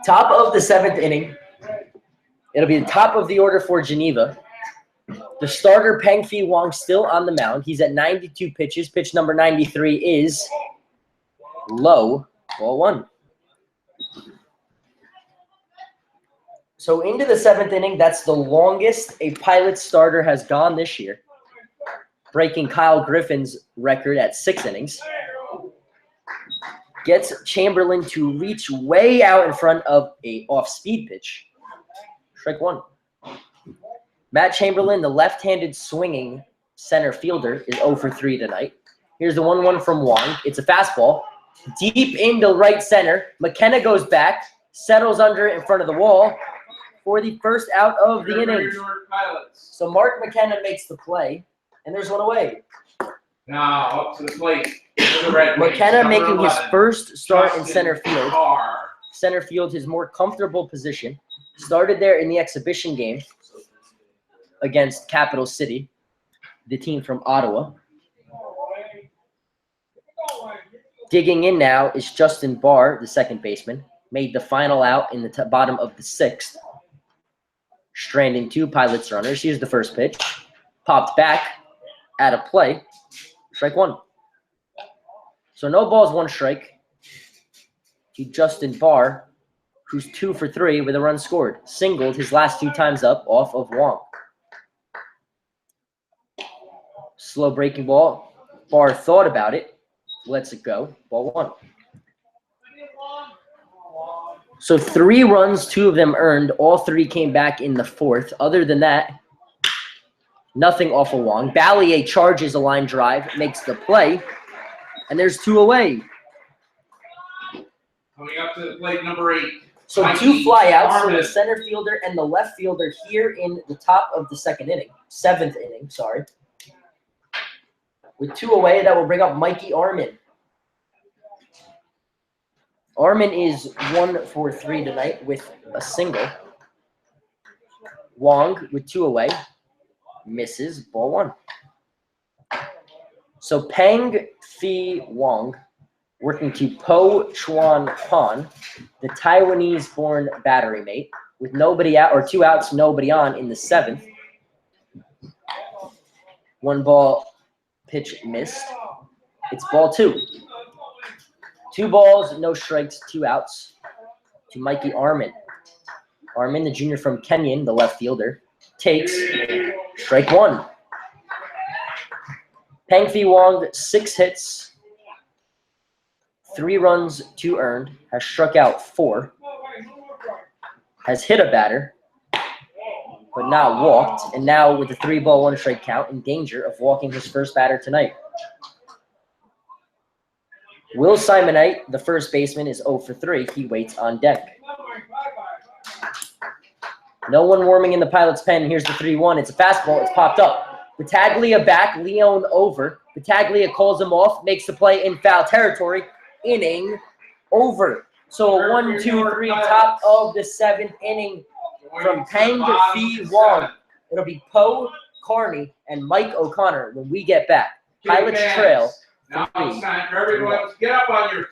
Top of the 7th inning. It'll be the top of the order for Geneva. The starter, Peng Fei Wong, still on the mound. He's at 92 pitches. Pitch number 93 is low. Ball 1. So into the 7th inning, that's the longest a Pilot starter has gone this year, breaking Kyle Griffin's record at 6 innings. Gets Chamberlain to reach way out in front of a off-speed pitch. Strike 1. Matt Chamberlain, the left-handed swinging center fielder, is 0 for 3 tonight. Here's the 1-1 from Wong. It's a fastball. Deep into right center. McKenna goes back, settles under it in front of the wall for the first out of the inning. So Mark McKenna makes the play, and there's one away. Now up to the plate. The Red Wings, McKenna number making his 11, first start in Justin center field. Carr. Center field, his more comfortable position. Started there in the exhibition game against Capital City, the team from Ottawa. Digging in now is Justin Barr, the second baseman. Made the final out in the bottom of the 6th. Stranding 2 Pilots runners. Here's the first pitch. Popped back at a play. Strike 1. So no balls, 1 strike to Justin Barr, who's 2 for 3 with a run scored. Singled his last 2 times up off of Wong. Slow breaking ball. Barr thought about it. Lets it go. Ball 1. So 3 runs, 2 of them earned. All 3 came back in the 4th. Other than that, nothing off of Wong. Ballier charges a line drive, makes the play, and there's 2 away. Coming up to the plate, number 8. So Mikey 2 flyouts from Armin. the center fielder and the left fielder here in the top of the 7th inning, sorry. With 2 away, that will bring up Mikey Armin. Armin is 1 for 3 tonight with a single. Wong with 2 away. Misses. Ball 1. So Peng Phi Wong working to Po Chuan Pan, the Taiwanese-born battery mate, with nobody out, or 2 outs, nobody on in the 7th. 1 ball, pitch missed. It's ball 2. 2 balls, no strikes, 2 outs to Mikey Armin. Armin, the junior from Kenyon, the left fielder, takes strike 1. Peng Phi Wong, 6 hits, 3 runs, 2 earned, has struck out 4, has hit a batter, but not walked, and now with a 3-ball, 1 strike count, in danger of walking his first batter tonight. Will Simonite, the first baseman, is 0 for 3. He waits on deck. No one warming in the Pilot's pen. Here's the 3-1. It's a fastball. It's popped up. Battaglia back. Leone over. Battaglia calls him off. Makes the play in foul territory. Inning over. So a 1-2-3 top of the 7th inning from Peng Phi Wong. It'll be Poe Carney and Mike O'Connor when we get back. Pilots trail. Now it's time for everyone to get up on your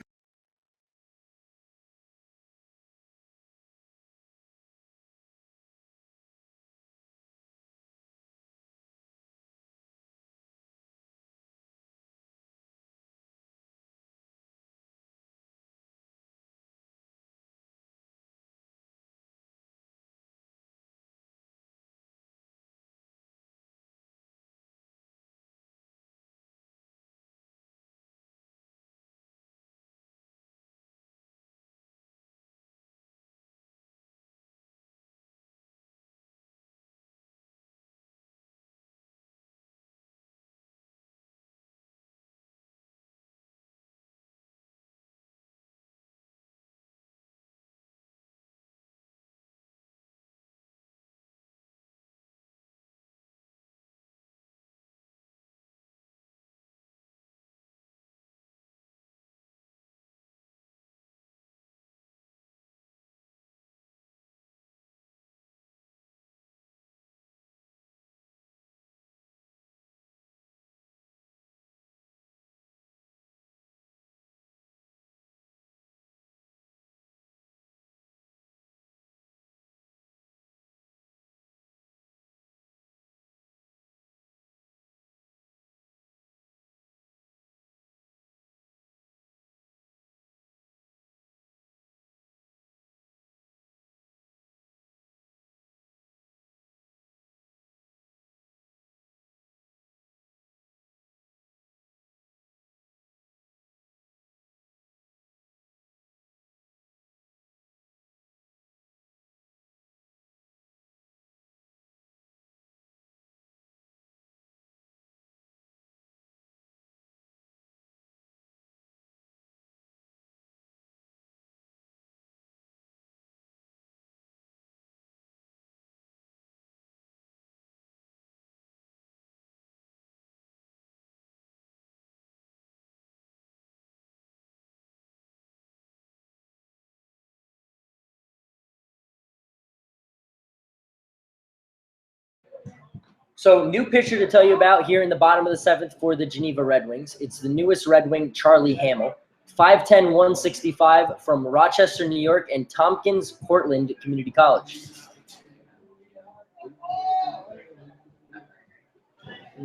So, new pitcher to tell you about here in the bottom of the 7th for the Geneva Red Wings. It's the newest Red Wing, Charlie Hamill. 5'10", 165 from Rochester, New York, and Tompkins, Portland Community College.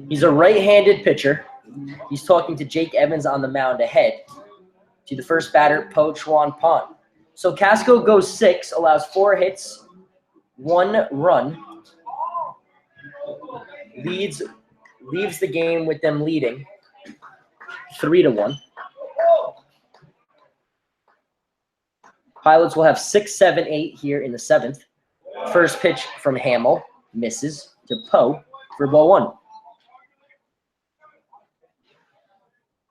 He's a right-handed pitcher. He's talking to Jake Evans on the mound ahead. To the first batter, Po Chuan Pon. So Casco goes 6, allows 4 hits, 1 run. Leaves the game with them leading 3-1. Pilots will have 6, 7, 8 here in the 7th. First pitch from Hamill misses to Po for ball 1.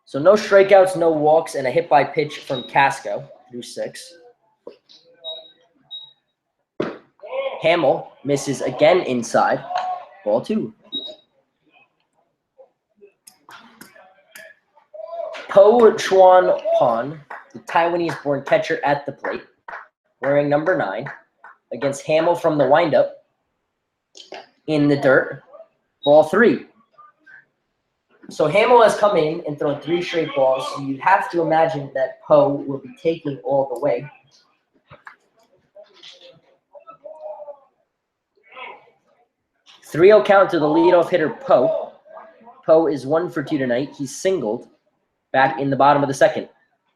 So no strikeouts, no walks, and a hit by pitch from Casco through 6. Hamill misses again inside, ball 2. Po Chuan Pon, the Taiwanese-born catcher at the plate, wearing number 9, against Hamill from the windup in the dirt, ball 3. So Hamill has come in and thrown 3 straight balls, so you'd have to imagine that Po will be taking all the way. .3-0 count to the leadoff hitter, Po. Po is 1 for 2 tonight. He's singled back in the bottom of the 2nd.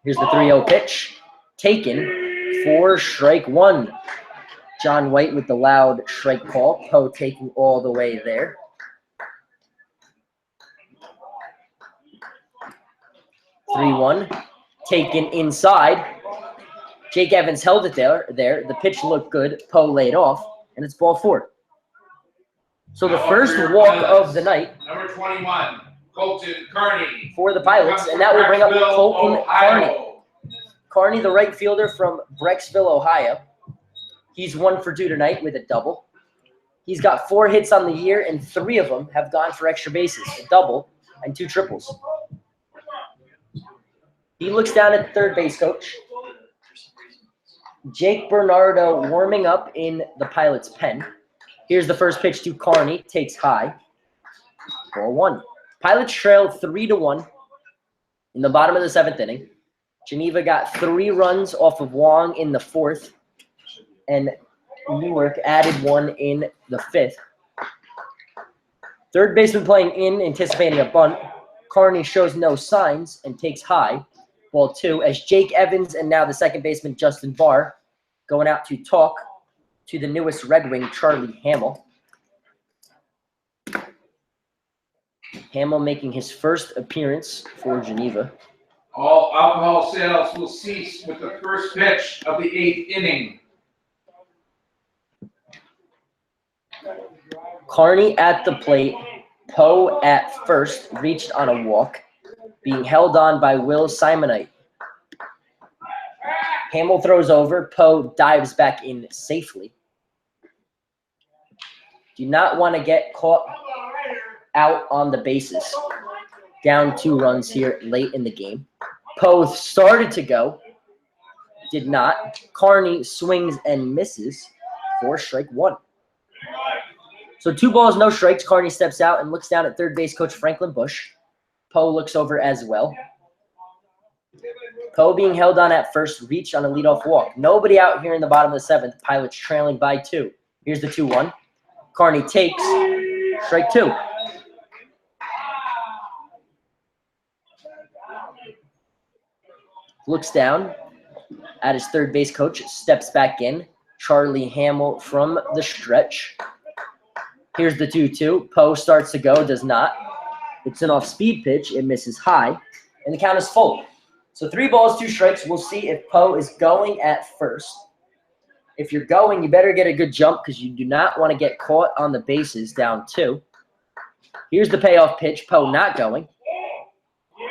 Here's the 3-0 pitch. Taken for strike 1. John White with the loud strike call. Po taking all the way there. .3-1. Taken inside. Jake Evans held it there. The pitch looked good. Po laid off, and it's ball 4. So the first walk of the night. Number 21, Colton Kearney. For the Pilots, and that will bring up Colton Kearney. Kearney, the right fielder from Brecksville, Ohio. He's 1 for 2 tonight with a double. He's got 4 hits on the year, and 3 of them have gone for extra bases, a double and 2 triples. He looks down at the third base coach. Jake Bernardo warming up in the Pilots' pen. Here's the first pitch to Kearney, takes high. Ball 1. Pilots trail 3-1 in the bottom of the 7th inning. Geneva got 3 runs off of Wong in the 4th, and Newark added 1 in the 5th. Third baseman playing in, anticipating a bunt. Kearney shows no signs and takes high. Ball 2, as Jake Evans and now the second baseman, Justin Barr, going out to talk to the newest Red Wing, Charlie Hamill. Hamill making his first appearance for Geneva. All alcohol sales will cease with the first pitch of the 8th inning. Kearney at the plate. Po at first, reached on a walk, being held on by Will Simonite. Hamill throws over. Po dives back in safely. Do not want to get caught out on the bases. Down 2 runs here late in the game. Po started to go. Did not. Kearney swings and misses for strike 1. So 2 balls, no strikes. Kearney steps out and looks down at third base coach Franklin Bush. Po looks over as well. Po being held on at first, reach on a leadoff walk. Nobody out here in the bottom of the 7th. Pilots trailing by 2. Here's the 2-1. Kearney takes strike 2. Looks down at his third base coach, steps back in. Charlie Hamill from the stretch. Here's the 2-2. Po starts to go, does not. It's an off-speed pitch. It misses high, and the count is full. So 3 balls, 2 strikes. We'll see if Po is going at first. If you're going, you better get a good jump because you do not want to get caught on the bases down 2. Here's the payoff pitch. Po not going.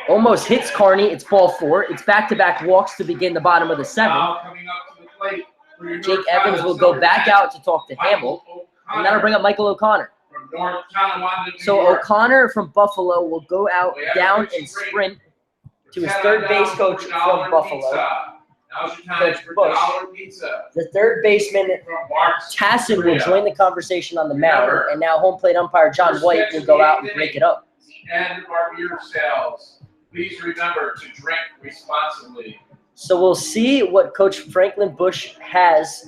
Almost hits Kearney. It's ball 4. It's back-to-back walks to begin the bottom of the 7th. Now coming up to the plate for your Jake North Evans Pilots, will go number back 10, out to talk to Hamill, Michael and that'll bring up Michael O'Connor. from North Tonawanda, New So York. O'Connor from Buffalo will go out down and sprint to his third base coach from Buffalo. Now's your time for Bush. dollar pizza. The third baseman, From Mark's Tassin, will Pizzeria. join the conversation on the mound, Remember, and now home plate umpire John White will go out and break it up. The end of our beer sales. Please remember to drink responsibly. So we'll see what Coach Franklin Bush has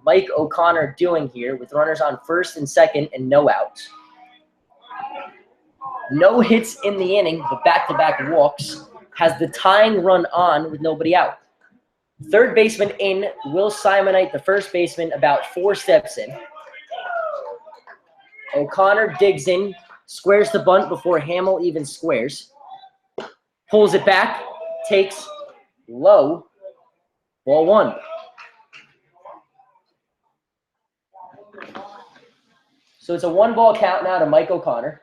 Mike O'Connor doing here with runners on first and second and no outs. No hits in the inning, but back-to-back walks. Has the tying run on with nobody out. Third baseman in, Will Simonite, the first baseman, about 4 steps in. O'Connor digs in, squares the bunt before Hamill even squares. Pulls it back, takes low, ball 1. So it's a 1-ball count now to Mike O'Connor.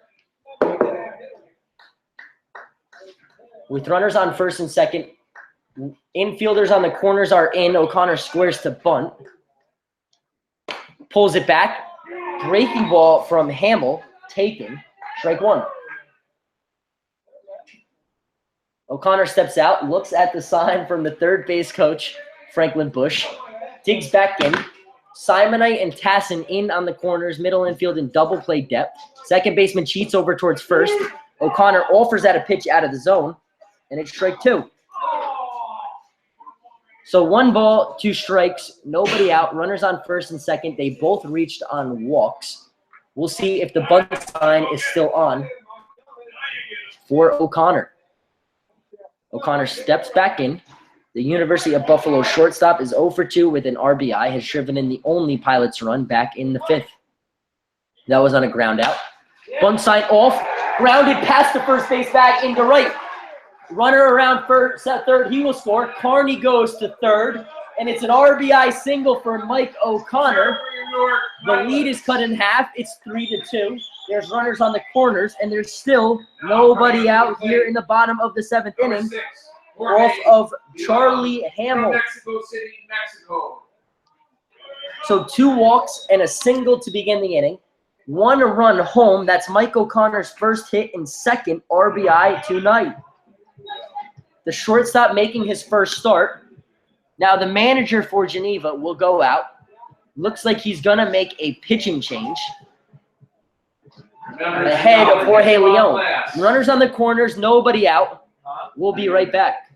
With runners on first and second, infielders on the corners are in. O'Connor squares to bunt. Pulls it back. Breaking ball from Hamill, taken. Strike 1. O'Connor steps out, looks at the sign from the third base coach, Franklin Bush, digs back in. Simonite and Tassin in on the corners, middle infield in double play depth. Second baseman cheats over towards first. O'Connor offers at a pitch out of the zone, and it's strike 2. So 1 ball, 2 strikes, nobody out. Runners on first and second. They both reached on walks. We'll see if the bunt sign is still on for O'Connor. O'Connor steps back in. The University of Buffalo shortstop is 0 for 2 with an RBI, has driven in the only Pilots run back in the 5th. That was on a ground out. Bunt sign off, grounded past the first base bag into right. Runner around first, third, he will score. Carney goes to third, and it's an RBI single for Mike O'Connor. The lead is cut in half. It's 3-2. There's runners on the corners, and there's still nobody out here in the bottom of the 7th inning off of Charlie Hamill. Mexico City, Mexico. So 2 walks and a single to begin the inning. 1 run home. That's Mike O'Connor's first hit and second RBI tonight. The shortstop making his first start. Now the manager for Geneva will go out. Looks like he's going to make a pitching change. Ahead of Jorge Leon. Runners on the corners, nobody out. We'll be right back.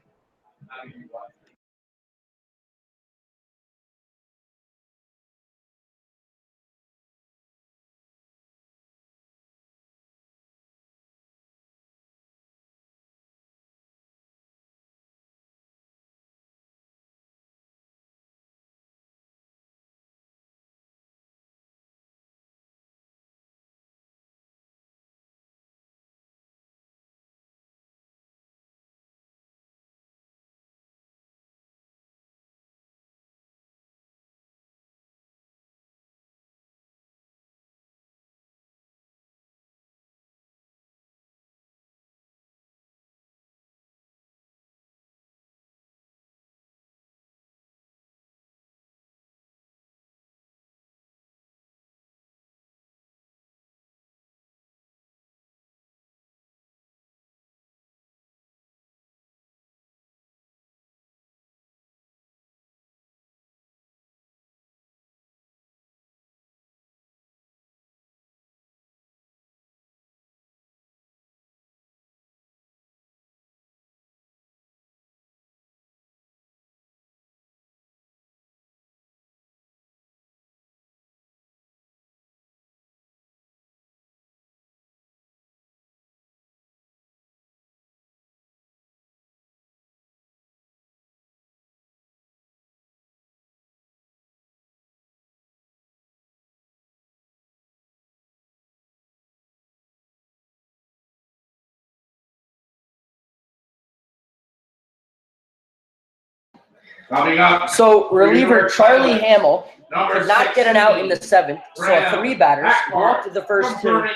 Coming up. So reliever Charlie Hamill Number could not get an out in the 7th. Saw 3 batters, walked the first 2.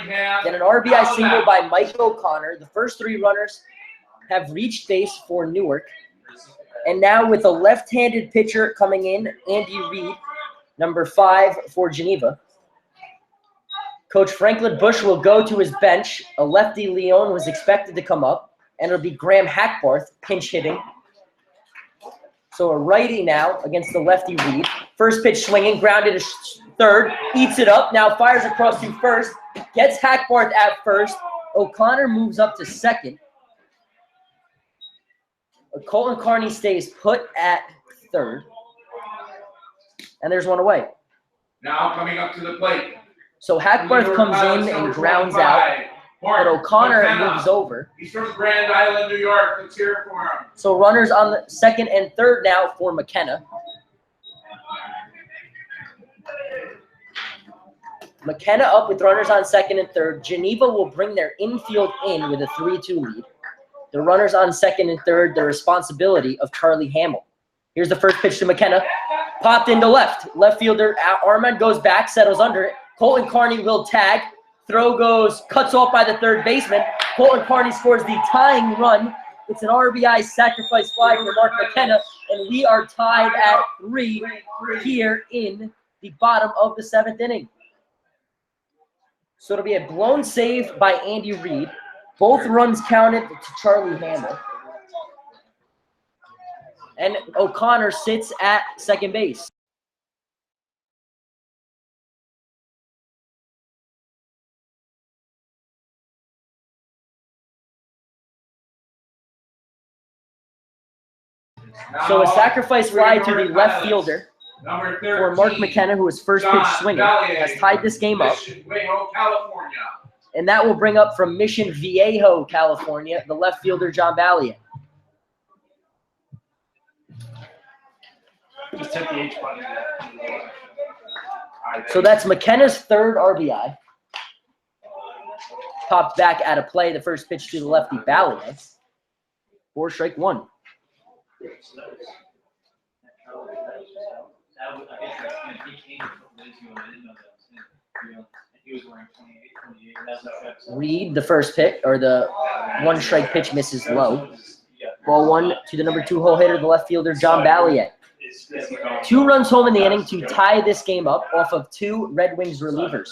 Then an RBI single by Mike O'Connor. The first 3 runners have reached base for Newark. And now with a left-handed pitcher coming in, Andy Reid, number 5 for Geneva. Coach Franklin Bush will go to his bench. A lefty Leon was expected to come up, and it'll be Graham Hackbarth pinch hitting. So a righty now against the lefty Reed. First pitch swinging, grounded to third, eats it up, now fires across to first, gets Hackbarth at first. O'Connor moves up to second. Colton Carney stays put at third. And there's one away. Now coming up to the plate. So Hackbarth comes in and grounds out, but O'Connor moves over. He's from Grand Island, New York. Let's hear it for him. So runners on the second and third now for McKenna. McKenna up with runners on second and third. Geneva will bring their infield in with a 3-2 lead. The runners on second and third, the responsibility of Charlie Hamill. Here's the first pitch to McKenna. Popped into left. Left fielder Armand goes back, settles under it. Colton Carney will tag. Throw goes, cuts off by the third baseman. Colton Carney scores the tying run. It's an RBI sacrifice fly for Mark McKenna, and we are tied at 3 here in the bottom of the 7th inning. So it'll be a blown save by Andy Reid. Both runs counted to Charlie Hamill. And O'Connor sits at second base. So a sacrifice fly to the left fielder for Mark McKenna, who was first pitch swinging, has tied this game up. And that will bring up from Mission Viejo, California, the left fielder, John Balliet. Just hit the H button. So that's McKenna's third RBI. Popped back out of play, the first pitch to the lefty Balliet. 4 strike 1. Reed, the first pitch, or the 1 strike pitch, misses low. Ball 1 to the number 2 hole hitter, the left fielder, John Balliet. 2 runs home in the inning to tie this game up off of 2 Red Wings relievers.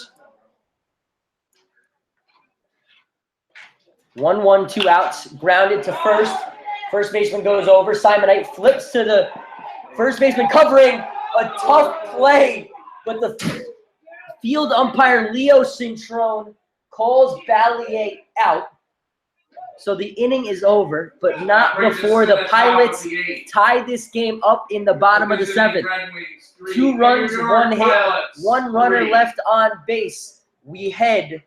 1-1, 2 outs, grounded to first. First baseman goes over. Simonite flips to the first baseman, covering a tough play, but the field umpire Leo Cintrone calls Balliet out. So the inning is over, but not before the Pilots tie this game up in the bottom of the 7th. 2 runs, 1 hit, 1 runner left on base. We head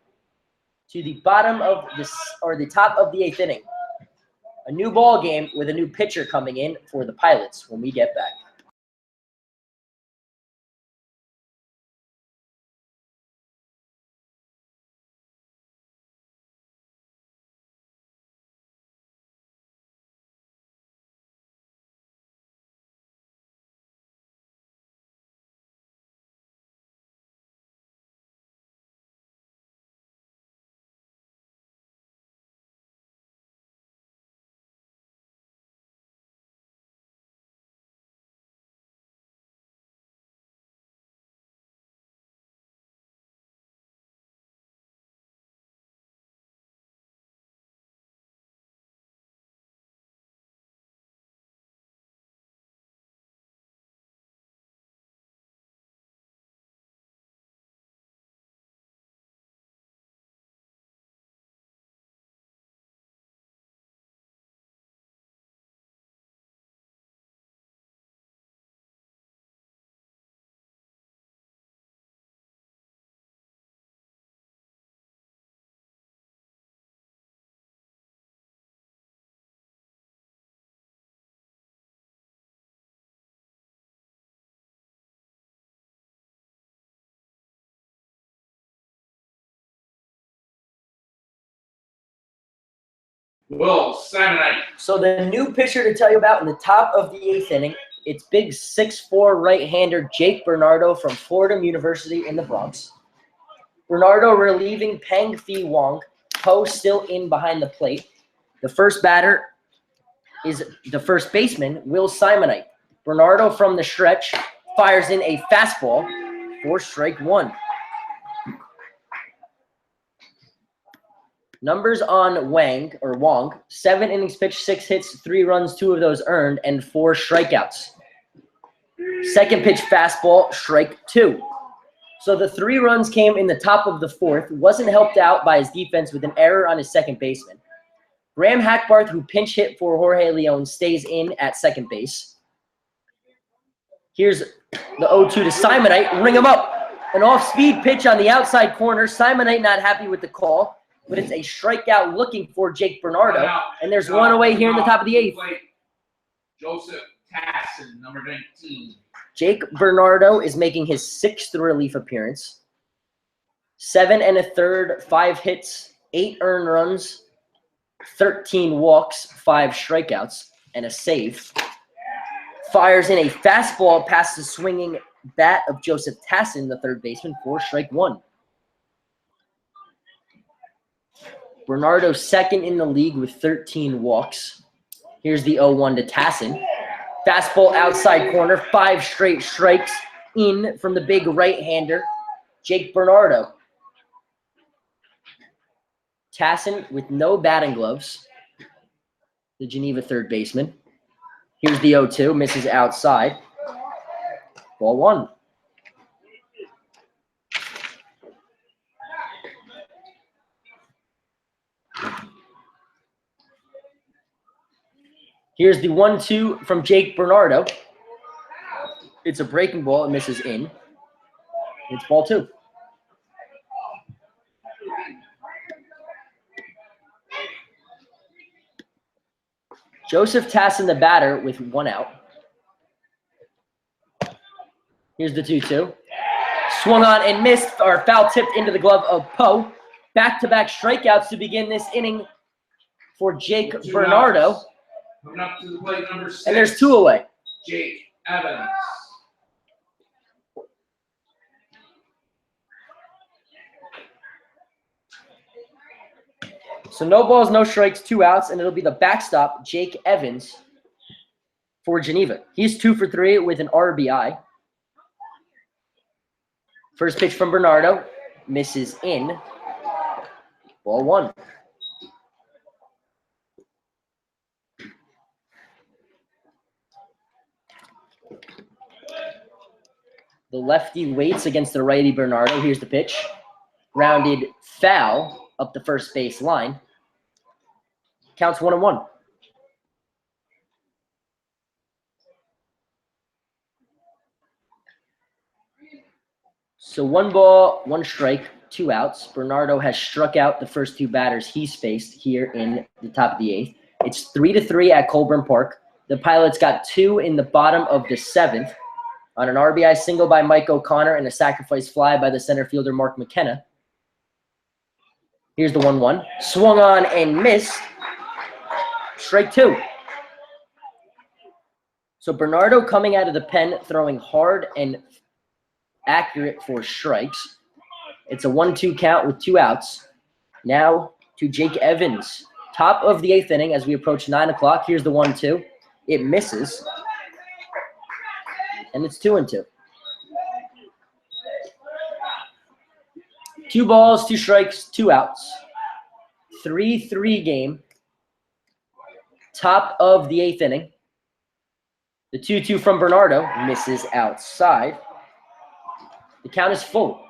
to the bottom of this, or the top of the 8th inning. A new ball game with a new pitcher coming in for the Pilots when we get back. Will Simonite. So the new pitcher to tell you about in the top of the 8th inning, it's big 6'4" right-hander Jake Bernardo from Fordham University in the Bronx. Bernardo relieving Peng Fei Wong. Poe still in behind the plate. The first batter is the first baseman, Will Simonite. Bernardo from the stretch fires in a fastball for strike 1. Numbers on Wong, 7 innings pitched, 6 hits, 3 runs, 2 of those earned, and 4 strikeouts. Second pitch fastball, strike 2. So the 3 runs came in the top of the 4th, wasn't helped out by his defense with an error on his second baseman. Graham Hackbarth, who pinch hit for Jorge Leon, stays in at second base. Here's the 0-2 to Simonite. Ring him up. An off-speed pitch on the outside corner. Simonite not happy with the call, but it's a strikeout looking for Jake Bernardo. And there's one away here in the top of the 8th. Joseph Tassin, number 19. Jake Bernardo is making his 6th relief appearance. 7 1/3, 5 hits, 8 earned runs, 13 walks, 5 strikeouts, and a save. Fires in a fastball past the swinging bat of Joseph Tassin, the third baseman, for strike 1. Bernardo second in the league with 13 walks. Here's the 0-1 to Tassin. Fastball outside corner, 5 straight strikes in from the big right-hander, Jake Bernardo. Tassin with no batting gloves, the Geneva third baseman. Here's the 0-2, misses outside. Ball 1. Here's the 1-2 from Jake Bernardo. It's a breaking ball. It misses in. It's ball 2. Joseph Tassin, the batter, with 1 out. Here's the 2-2. Swung on and missed, or foul tipped into the glove of Poe. Back-to-back strikeouts to begin this inning for Jake Bernardo. Coming up to the plate, number 6. And there's 2 away. Jake Evans. So no balls, no strikes, 2 outs, and it'll be the backstop, Jake Evans, for Geneva. He's 2 for 3 with an RBI. First pitch from Bernardo, misses in. Ball 1. The lefty waits against the righty Bernardo. Here's the pitch. Grounded foul up the first base line. Counts 1-1. So 1 ball, 1 strike, 2 outs. Bernardo has struck out the first 2 batters he's faced here in the top of the 8th. It's 3-3 at Colburn Park. The Pilots got 2 in the bottom of the 7th on an RBI single by Mike O'Connor and a sacrifice fly by the center fielder Mark McKenna. Here's the 1-1. Swung on and missed. Strike 2. So Bernardo coming out of the pen, throwing hard and accurate for strikes. It's a 1-2 count with 2 outs. Now to Jake Evans. Top of the 8th inning as we approach 9 o'clock. Here's the 1-2. It misses. And it's 2-2. 2 balls, 2 strikes, 2 outs. 3-3 game. Top of the 8th inning. The 2-2 from Bernardo misses outside. The count is full.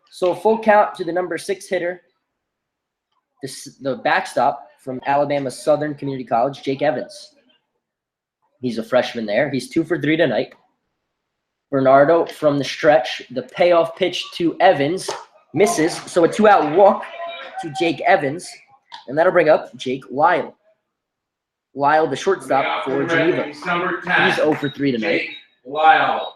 So a full count to the number 6 hitter, the backstop from Alabama Southern Community College, Jake Evans. He's a freshman there. He's 2 for 3 tonight. Bernardo from the stretch. The payoff pitch to Evans misses. So a 2-out walk to Jake Evans. And that'll bring up Jake Lyle. Lyle, the shortstop for Geneva. He's number 10. He's 0 for 3 tonight. Jake Lyle.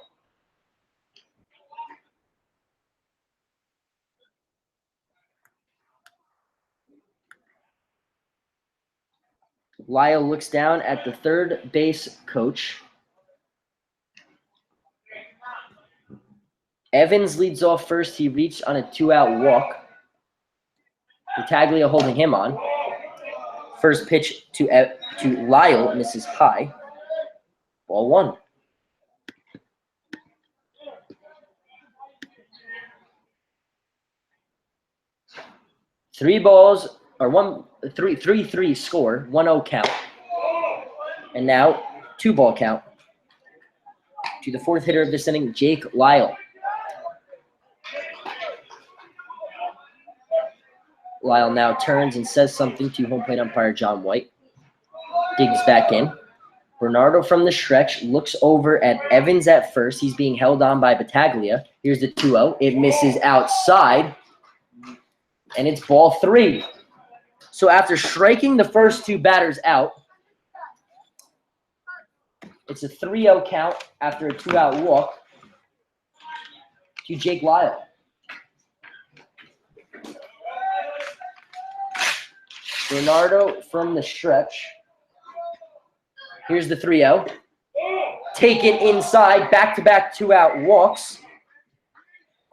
Lyle looks down at the third base coach. Evans leads off first. He reached on a 2-out walk. Battaglia holding him on. First pitch to Lyle misses high. Ball 1. 3-3 score, 1-0 count. And now 2-ball count to the fourth hitter of this inning, Jake Lyle. Lyle now turns and says something to home plate umpire John White. Digs back in. Bernardo from the stretch looks over at Evans at first. He's being held on by Battaglia. Here's the 2-0. It misses outside, and it's ball 3. So after striking the first 2 batters out, it's a 3-0 count after a 2-out walk to Jake Lyle. Bernardo from the stretch. Here's the 3-0. Taken inside, back-to-back 2-out walks.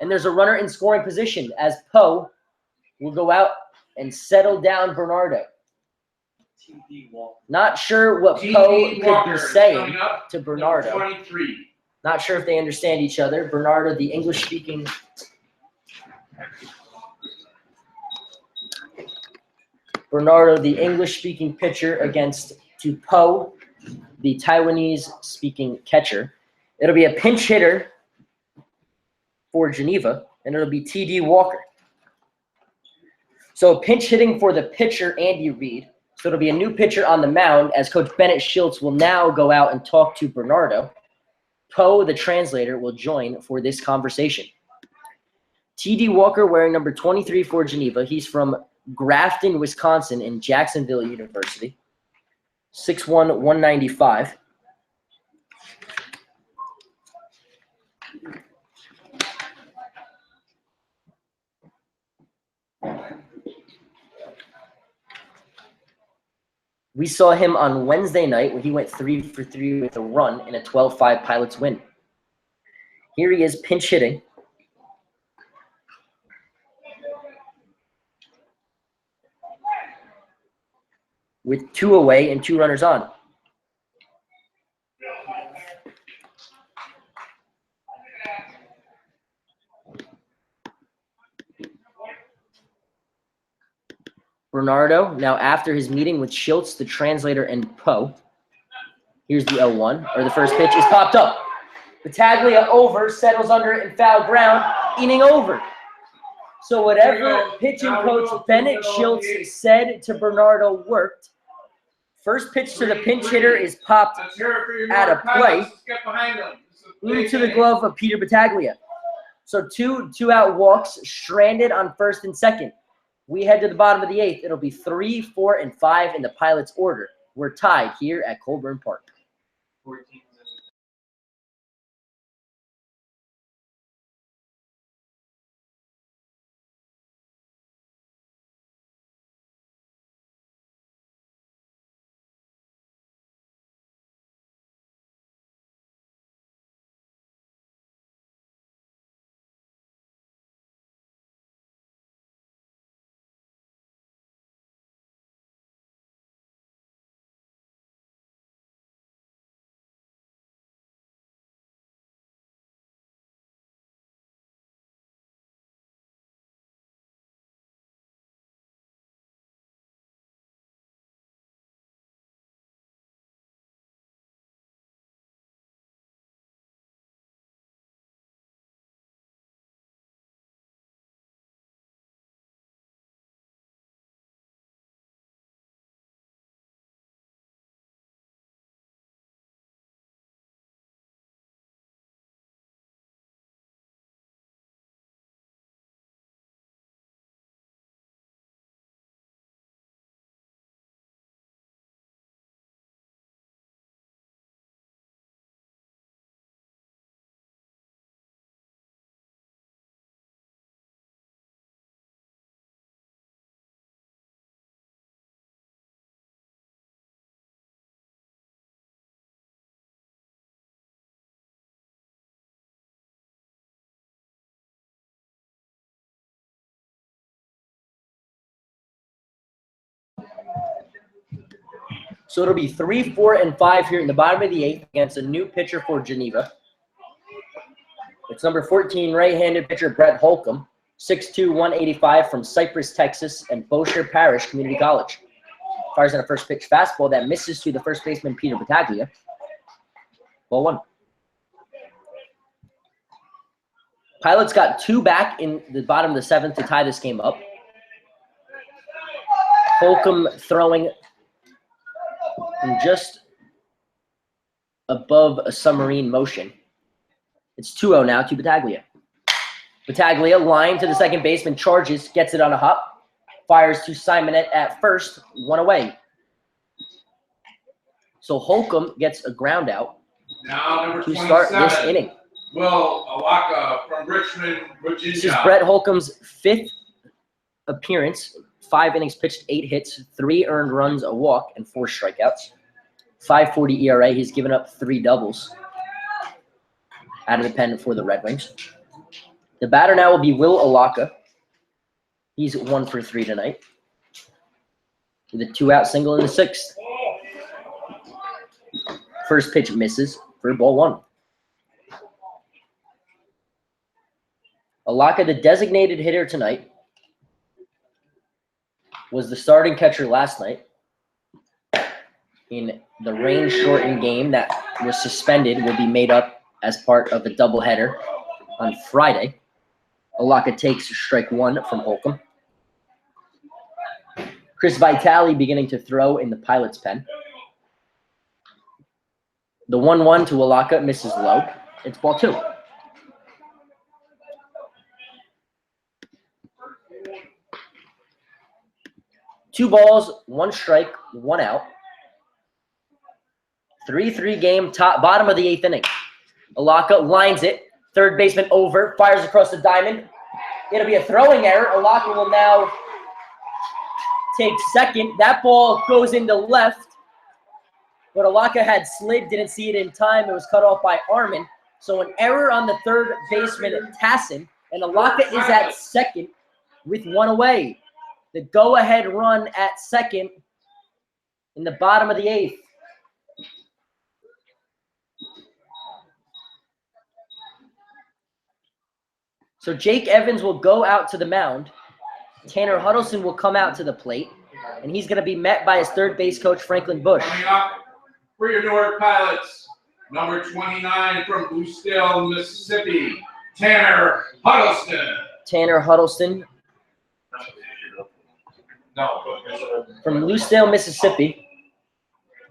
And there's a runner in scoring position as Poe will go out and settle down Bernardo. Not sure what Poe could be saying to Bernardo. 23. Not sure if they understand each other. Bernardo, the English-speaking pitcher against to Poe, the Taiwanese-speaking catcher. It'll be a pinch hitter for Geneva, and it'll be T.D. Walker. So pinch hitting for the pitcher, Andy Reid. So it'll be a new pitcher on the mound as Coach Bennett Schultz will now go out and talk to Bernardo. Poe, the translator, will join for this conversation. T.D. Walker wearing number 23 for Geneva. He's from Grafton, Wisconsin, in Jacksonville University. 6'1", 195. We saw him on Wednesday night when he went 3 for 3 with a run in a 12-5 Pilots win. Here he is pinch hitting. With 2 away and 2 runners on. Bernardo, now after his meeting with Schultz, the translator, and Poe. Here's the 0-1, or the first pitch is popped up. Battaglia over, settles under it in foul ground, inning over. So whatever pitching coach Bennett Schultz said to Bernardo worked. First pitch to the pinch hitter is popped out of play into the glove of Peter Battaglia. So 2-out walks stranded on first and second. We head to the bottom of the 8th. It'll be 3, 4, and 5 in the Pilots' order. We're tied here at Colburn Park. 14. So it'll be 3, 4, and 5 here in the bottom of the 8th against a new pitcher for Geneva. It's number 14, right-handed pitcher Brett Holcomb. 6'2", 185 from Cypress, Texas, and Bossier Parish Community College. Fires on a first pitch fastball that misses to the first baseman, Peter Battaglia. Ball 1. Pilots got 2 back in the bottom of the 7th to tie this game up. Holcomb throwing just above a submarine motion. It's 2-0 now to Battaglia. Battaglia line to the second baseman, charges, gets it on a hop, fires to Simonette at first, 1 away. So Holcomb gets a ground out Now number to start 27. this inning. Will Alaka from Richmond, Virginia. This is Brett Holcomb's 5th appearance. 5 innings pitched, 8 hits, 3 earned runs, a walk, and 4 strikeouts. 5.40 ERA. He's given up 3 doubles out of the pen for the Red Wings. The batter now will be Will Alaka. He's 1 for 3 tonight, with a 2-out single in the 6th. First pitch misses for ball 1. Alaka, the designated hitter tonight, was the starting catcher last night in the rain-shortened game that was suspended, will be made up as part of a doubleheader on Friday. Alaka takes strike 1 from Holcomb. Chris Vitale beginning to throw in the Pilot's pen. The 1-1 to Alaka misses low. It's ball 2. Two balls, 1 strike, 1 out. 3-3 game, bottom of the 8th inning. Alaka lines it. Third baseman over, fires across the diamond. It'll be a throwing error. Alaka will now take second. That ball goes into left, but Alaka had slid, didn't see it in time. It was cut off by Armin. So an error on the third baseman, Tassin, and Alaka is at second with 1 away. The go-ahead run at second in the bottom of the 8th. So Jake Evans will go out to the mound. Tanner Huddleston will come out to the plate, and he's going to be met by his third base coach, Franklin Bush. Coming up for your Newark Pilots, number 29 from Bluesdale, Mississippi, Tanner Huddleston. Tanner Huddleston from Bluesdale, Mississippi.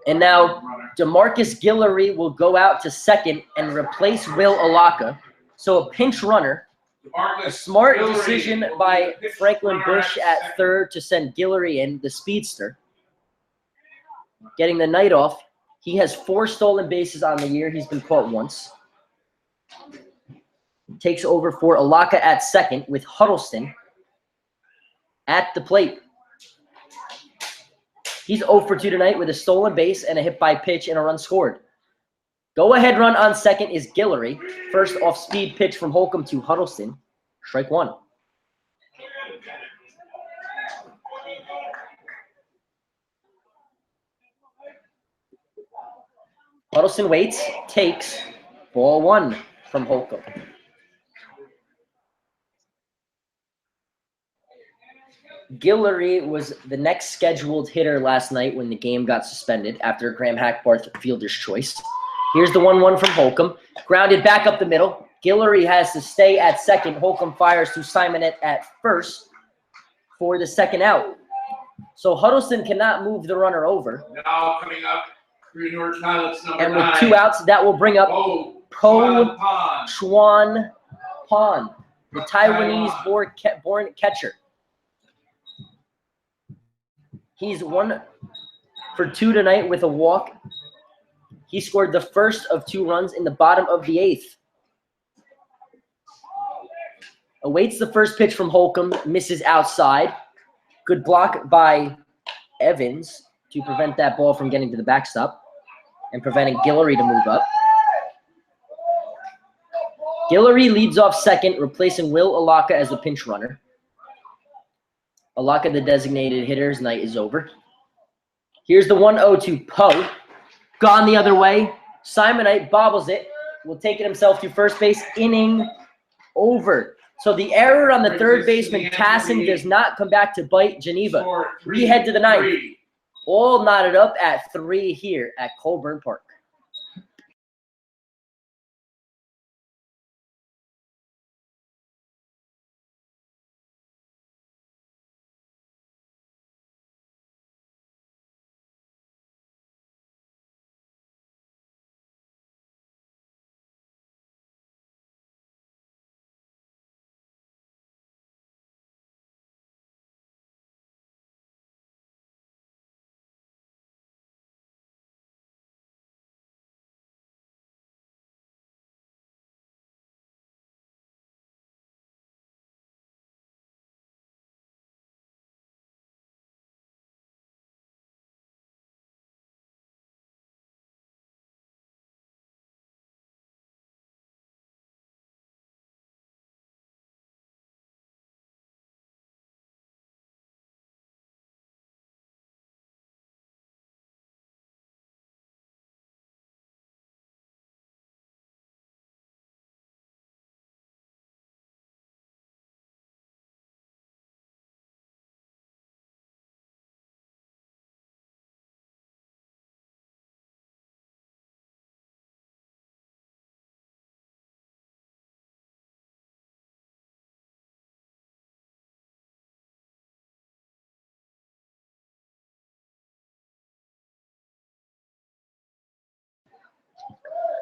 And now DeMarcus Guillory will go out to second and replace Will Alaka. So a pinch runner. A smart decision by Franklin Bush at third to send Guillory in, the speedster. Getting the night off. He has 4 stolen bases on the year. He's been caught once. Takes over for Alaka at second with Huddleston at the plate. He's 0 for 2 tonight with a stolen base and a hit by pitch and a run scored. Go-ahead run on second is Guillory. First off-speed pitch from Holcomb to Huddleston. Strike 1. Huddleston waits, takes, ball 1 from Holcomb. Guillory was the next scheduled hitter last night when the game got suspended after Graham Hackbarth fielder's choice. Here's the 1-1 from Holcomb. Grounded back up the middle. Guillory has to stay at second. Holcomb fires to Simonette at first for the second out. So Huddleston cannot move the runner over. Now coming up for your Newark Pilots, number And 9. with 2 outs, that will bring up Po Chuan Pan, the Taiwanese-born catcher. He's 1 for 2 tonight with a walk. He scored the first of 2 runs in the bottom of the 8th. Awaits the first pitch from Holcomb, misses outside. Good block by Evans to prevent that ball from getting to the backstop and preventing Guillory to move up. Guillory leads off second, replacing Will Alaka as the pinch runner. Alaka, the designated hitter's night is over. Here's the 1-0 to Poe. Gone the other way. Simonite bobbles it. Will take it himself to first base. Inning over. So the error on the Brings third us to the baseman, end of Tassin, the does not come back to bite Geneva. Score We head to the ninth. 3-3. All knotted up at 3 here at Colburn Park.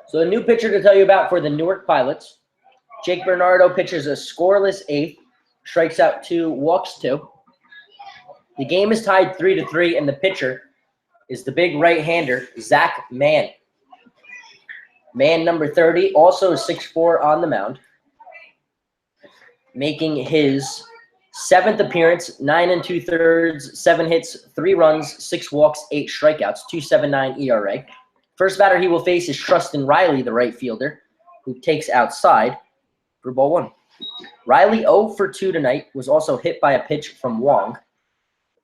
So a new pitcher to tell you about for the Newark Pilots. Jake Bernardo pitches a scoreless 8th, strikes out 2, walks 2. The game is tied 3-3, and the pitcher is the big right-hander, Zach Mann. Man number 30, also 6'4" on the mound, making his 7th appearance, 9 2/3, 7 hits, 3 runs, 6 walks, 8 strikeouts, 2.79 ERA. First batter he will face is Trustin Riley, the right fielder, who takes outside for ball 1. Riley 0 for 2 tonight, was also hit by a pitch from Wong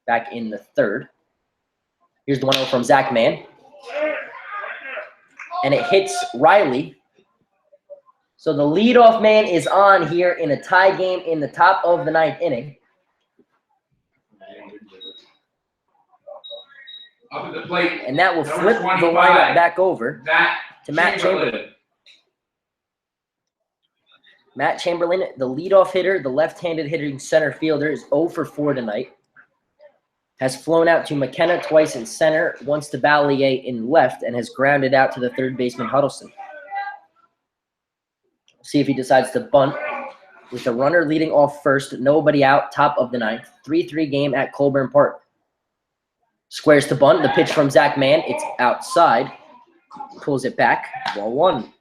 back in the 3rd. Here's the 1-0 from Zach Mann. And it hits Riley. So the leadoff man is on here in a tie game in the top of the 9th inning. Up at the plate. And that will Number flip the 25, lineup back over to Matt Chamberlain. Chamberlain. Matt Chamberlain, the leadoff hitter, the left-handed hitting center fielder, is 0 for 4 tonight. Has flown out to McKenna twice in center, once to Ballier in left, and has grounded out to the third baseman Huddleston. See if he decides to bunt with the runner leading off first, nobody out, top of the 9th. 3-3 game at Colburn Park. Squares to bunt, the pitch from Zach Mann, it's outside. Pulls it back, ball 1.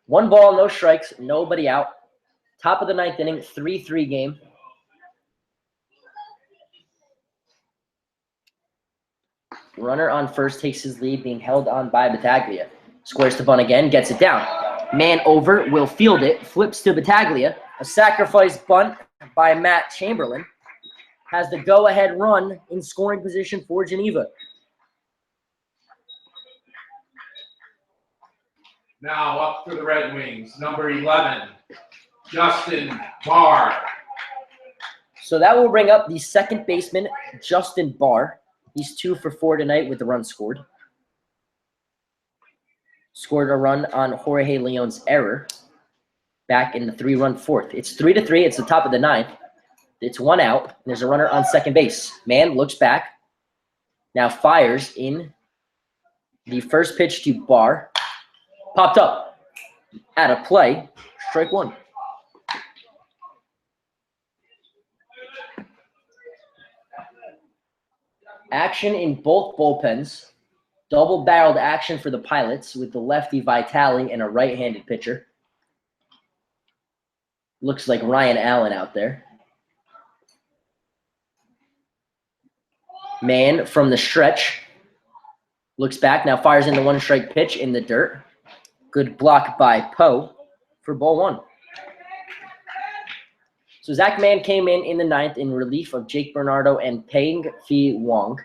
1 ball, no strikes, nobody out. Top of the 9th inning, 3-3 game. Runner on first takes his lead, being held on by Battaglia. Squares to bunt again, gets it down. Man over, will field it, flips to Battaglia. A sacrifice bunt by Matt Chamberlain has the go-ahead run in scoring position for Geneva. Now up for the Red Wings, number 11, Justin Barr. So that will bring up the second baseman, Justin Barr. He's 2 for 4 tonight with the run scored. Scored a run on Jorge Leon's error back in the 3-run 4th. It's 3-3. It's the top of the 9th. It's 1 out. There's a runner on second base. Man looks back. Now fires in the first pitch to Barr. Popped up. Out of play. Strike 1. Action in both bullpens. Double-barreled action for the Pilots with the lefty Vitale and a right-handed pitcher. Looks like Ryan Allen out there. Man from the stretch. Looks back, now fires in the 1-strike pitch in the dirt. Good block by Poe for ball 1. So Zach Mann came in the 9th in relief of Jake Bernardo and Peng Phi Wong.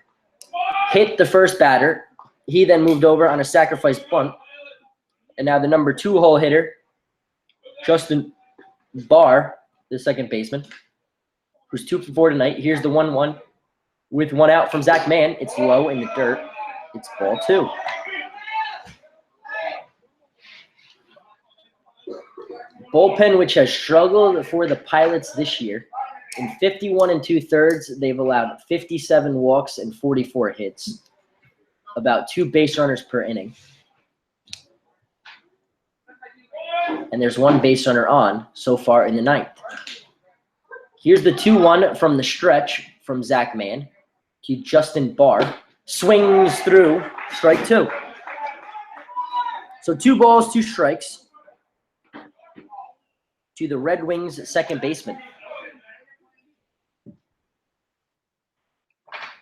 Hit the first batter. He then moved over on a sacrifice bunt And now the number 2 hole hitter, Justin Barr, the second baseman, who's 2 for 4 tonight. Here's the 1-1 with 1 out from Zach Mann. It's low in the dirt. It's ball 2. Bullpen, which has struggled for the Pilots this year. In 51 2/3, they've allowed 57 walks and 44 hits, about 2 base runners per inning. And there's 1 base runner on so far in the 9th. Here's the 2-1 from the stretch from Zach Mann to Justin Barr. Swings through, strike 2. So 2 balls, 2 strikes to the Red Wings' second baseman.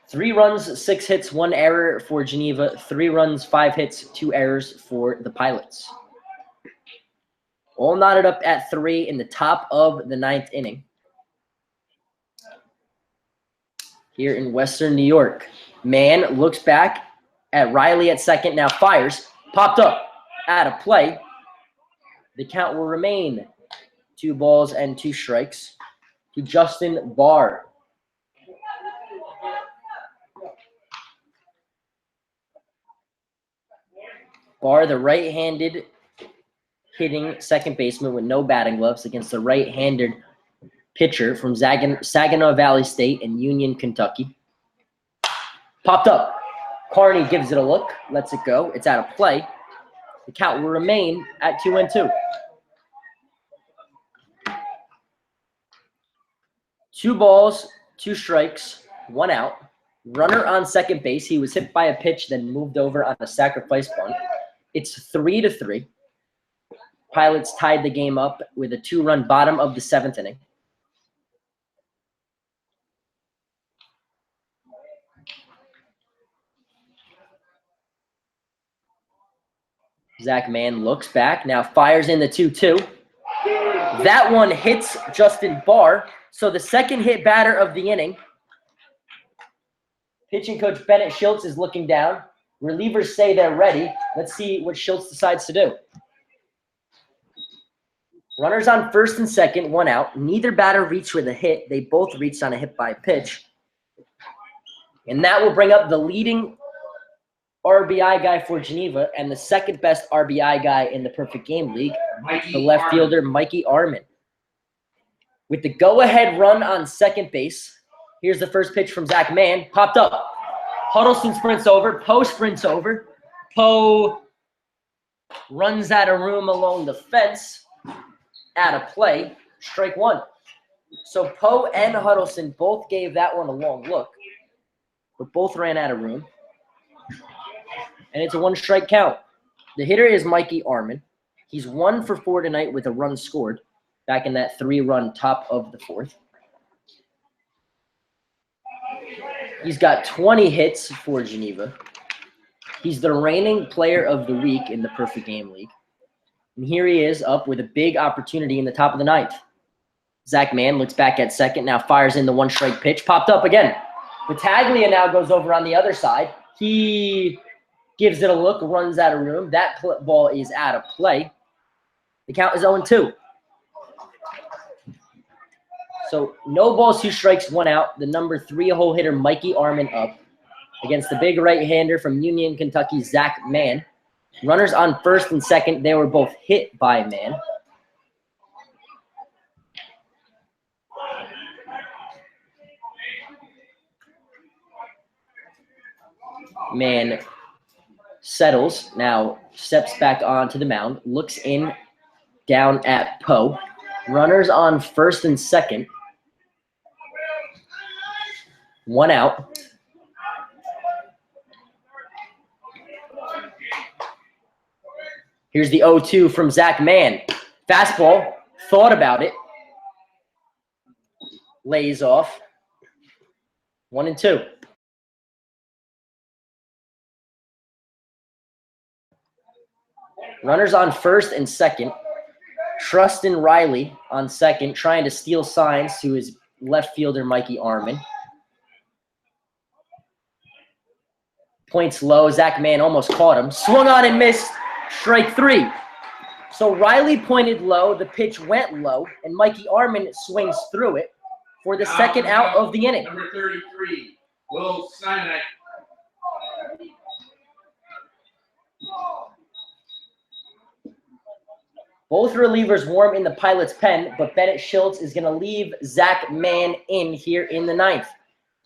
3 runs, 6 hits, 1 error for Geneva. 3 runs, 5 hits, 2 errors for the Pilots. All knotted up at 3 in the top of the 9th inning. Here in Western New York, Mann looks back at Riley at second, now fires. Popped up, out of play. The count will remain 2 balls and 2 strikes to Justin Barr. Barr, the right-handed hitting second baseman with no batting gloves against the right-handed pitcher from Saginaw Valley State and Union, Kentucky. Popped up. Carney gives it a look, lets it go. It's out of play. The count will remain at 2-2. 2 balls, 2 strikes, 1 out. Runner on second base. He was hit by a pitch, then moved over on a sacrifice bunt. It's 3-3. Pilots tied the game up with a 2-run bottom of the 7th inning. Zach Mann looks back, now fires in the 2-2. That one hits Justin Barr. So the second hit batter of the inning. Pitching coach Bennett Schultz is looking down. Relievers say they're ready. Let's see what Schultz decides to do. Runners on first and second, 1 out. Neither batter reached with a hit. They both reached on a hit by pitch. And that will bring up the leading RBI guy for Geneva and the second best RBI guy in the Perfect Game League, the left fielder, Mikey Armin. With the go-ahead run on second base, here's the first pitch from Zach Mann. Popped up. Huddleston sprints over. Poe sprints over. Poe runs out of room along the fence. Out of play. Strike 1. So Poe and Huddleston both gave that one a long look, but both ran out of room. And it's a 1-strike count. The hitter is Mikey Armin. He's 1 for 4 tonight with a run scored back in that 3-run top of the 4th. He's got 20 hits for Geneva. He's the reigning player of the week in the Perfect Game League. And here he is up with a big opportunity in the top of the 9th. Zach Mann looks back at second, now fires in the 1-strike pitch. Popped up again. Battaglia now goes over on the other side. He gives it a look, runs out of room. That ball is out of play. The count is 0-2. So no balls, 2 strikes, 1 out. The number 3 hole hitter, Mikey Armin, up against the big right-hander from Union, Kentucky, Zach Mann. Runners on first and second. They were both hit by Mann. Mann settles, now steps back onto the mound, looks in, down at Poe. Runners on first and second. 1 out. Here's the 0-2 from Zach Mann. Fastball, thought about it. Lays off. 1-2. Runners on first and second. Trustin Riley on second, trying to steal signs to his left fielder, Mikey Armin. Points low. Zach Mann almost caught him. Swung on and missed. Strike 3. So Riley pointed low, the pitch went low, and Mikey Arman swings through it for the second out of the inning. Number 33, Will Simonite. Both relievers warm in the Pilots' pen, but Bennett Schultz is going to leave Zach Mann in here in the 9th.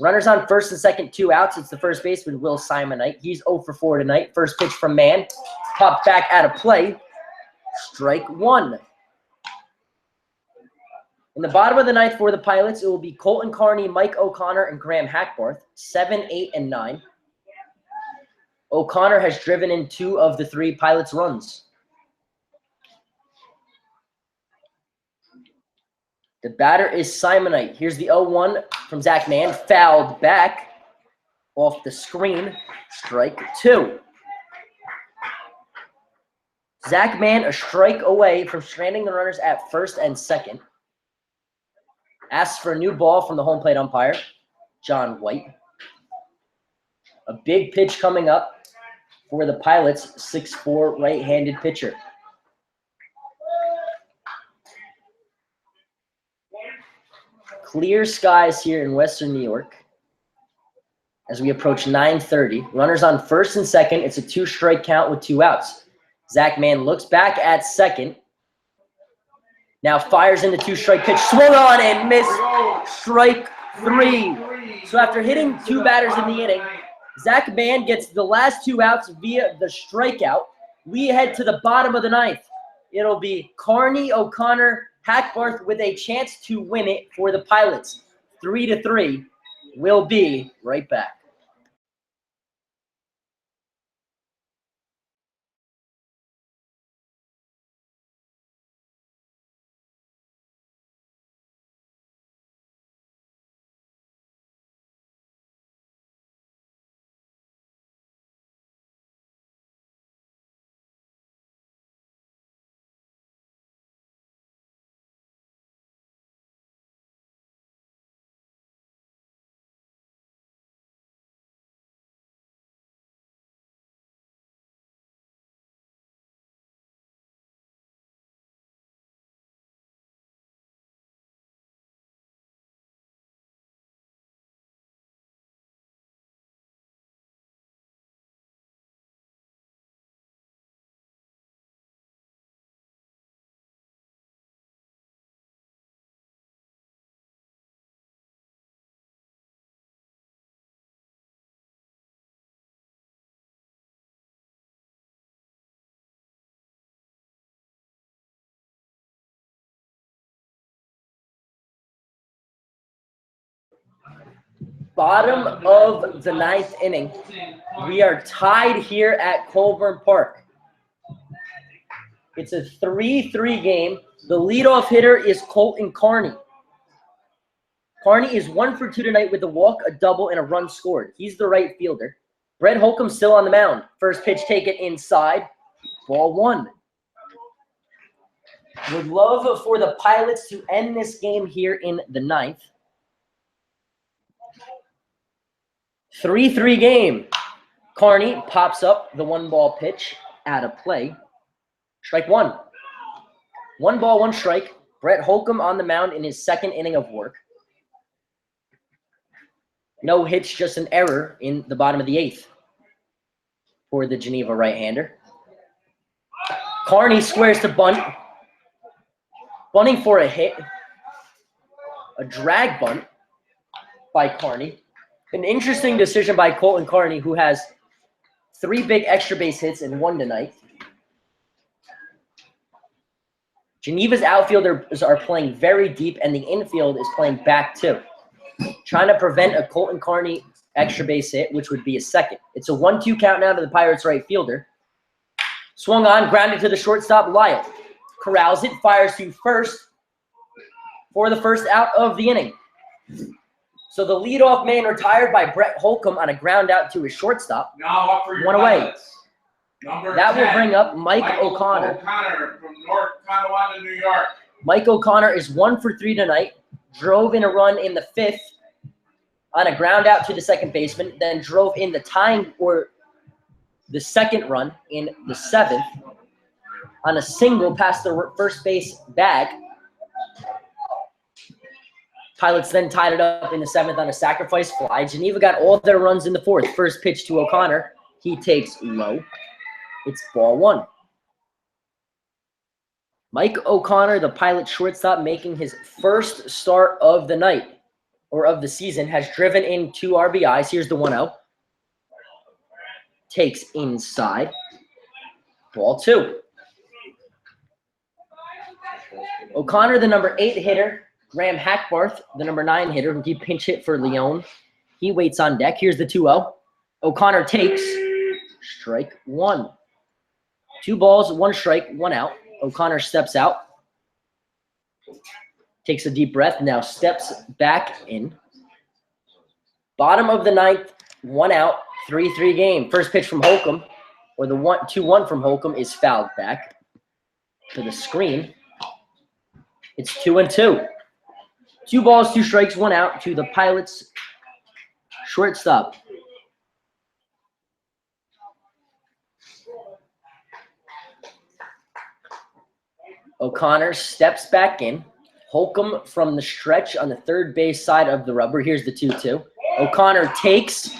Runners on first and second, 2 outs. It's the first baseman, Will Simonite. He's 0 for 4 tonight. First pitch from Mann. Popped back out of play. Strike 1. In the bottom of the 9th for the Pilots, it will be Colton Carney, Mike O'Connor, and Graham Hackbarth, 7, 8, and 9. O'Connor has driven in 2 of the 3 Pilots' runs. The batter is Simonite. Here's the 0-1 from Zach Mann. Fouled back off the screen. Strike 2. Zach Mann a strike away from stranding the runners at first and second. Asks for a new ball from the home plate umpire, John White. A big pitch coming up for the Pilots, 6'4" right-handed pitcher. Clear skies here in western New York as we approach 9:30. Runners on first and second. It's a 2-strike count with 2 outs. Zach Mann looks back at second. Now fires in the 2-strike pitch. Swung on and missed. Strike 3. So after hitting 2 batters in the inning, Zach Mann gets the last 2 outs via the strikeout. We head to the bottom of the 9th. It'll be Carney, O'Connor, Hackbarth with a chance to win it for the Pilots. 3-3. We'll be right back. Bottom of the 9th inning. We are tied here at Colburn Park. It's a 3-3 game. The leadoff hitter is Colton Carney. Carney is 1 for 2 tonight with a walk, a double, and a run scored. He's the right fielder. Brett Holcomb still on the mound. First pitch taken inside. Ball 1. Would love for the Pilots to end this game here in the 9th. 3-3 game. Carney pops up the 1-ball pitch out of play. Strike 1. 1 ball, 1 strike. Brett Holcomb on the mound in his 2nd inning of work. No hits, just an error in the bottom of the 8th for the Geneva right-hander. Carney squares to bunt. Bunting for a hit. A drag bunt by Carney. An interesting decision by Colton Carney, who has 3 big extra base hits and 1 tonight. Geneva's outfielders are playing very deep, and the infield is playing back too, trying to prevent a Colton Carney extra base hit, which would be a 2nd. It's a 1-2 count now to the Pirates right fielder. Swung on, grounded to the shortstop, Lyle. Corrals it, fires to first for the first out of the inning. So the leadoff man retired by Brett Holcomb on a ground out to his shortstop. Now up for your 1 away. Pilots. Number That 10, will bring up Mike O'Connor. O'Connor from North Tonawanda, New York. Mike O'Connor is 1 for 3 tonight. Drove in a run in the 5th on a ground out to the second baseman, then drove in the tying or the 2nd run in the 7th. on a single past the first base bag. Pilots then tied it up in the 7th on a sacrifice fly. Geneva got all their runs in the 4th. First pitch to O'Connor. He takes low. It's ball 1. Mike O'Connor, the Pilot shortstop, making his first start of the night or of the season, has driven in 2 RBIs. Here's the 1-0. Takes inside. Ball 2. O'Connor, the number 8 hitter. Graham Hackbarth, the number 9 hitter, who he pinch hit for Leon. He waits on deck. Here's the 2-0. O'Connor takes strike 1. 2 balls, 1 strike, 1 out. O'Connor steps out. Takes a deep breath. Now steps back in. Bottom of the 9th, 1 out, 3-3 game. First pitch from Holcomb, or the 2-1 from Holcomb, is fouled back to the screen. It's 2-2. 2 balls, 2 strikes, 1 out to the Pilots shortstop. O'Connor steps back in. Holcomb from the stretch on the third base side of the rubber. Here's the 2-2. O'Connor takes.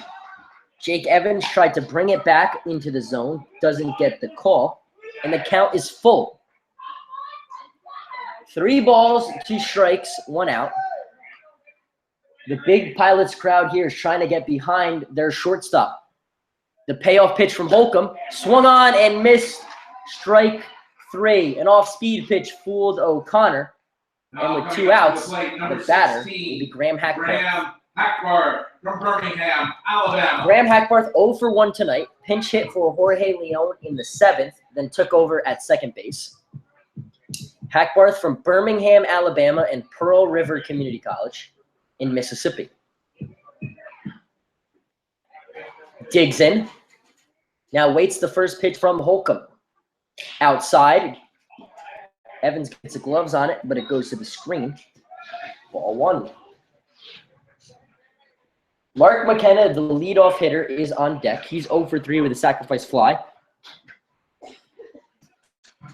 Jake Evans tried to bring it back into the zone. Doesn't get the call. And the count is full. 3 balls, 2 strikes, 1 out. The big Pilots crowd here is trying to get behind their shortstop. The payoff pitch from Holcomb swung on and missed. Strike 3. An off-speed pitch fooled O'Connor. And with 2 outs, the batter will be Graham Hackbarth. Graham Hackbarth from Birmingham, Alabama. Graham Hackbarth 0 for 1 tonight. Pinch hit for Jorge Leon in the 7th, then took over at second base. Hackbarth from Birmingham, Alabama, and Pearl River Community College in Mississippi. Digs in. Now waits the first pitch from Holcomb. Outside. Evans gets the gloves on it, but it goes to the screen. Ball 1. Mark McKenna, the leadoff hitter, is on deck. He's 0 for 3 with a sacrifice fly.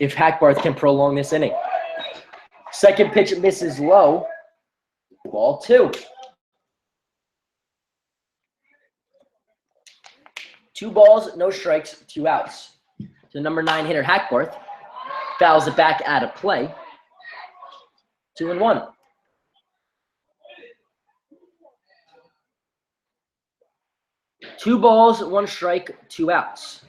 If Hackbarth can prolong this inning. Second pitch misses low. Ball 2. 2 balls, no strikes, 2 outs. The number 9 hitter, Hackbarth, fouls it back out of play. 2-1. Two balls, 1 strike, 2 outs.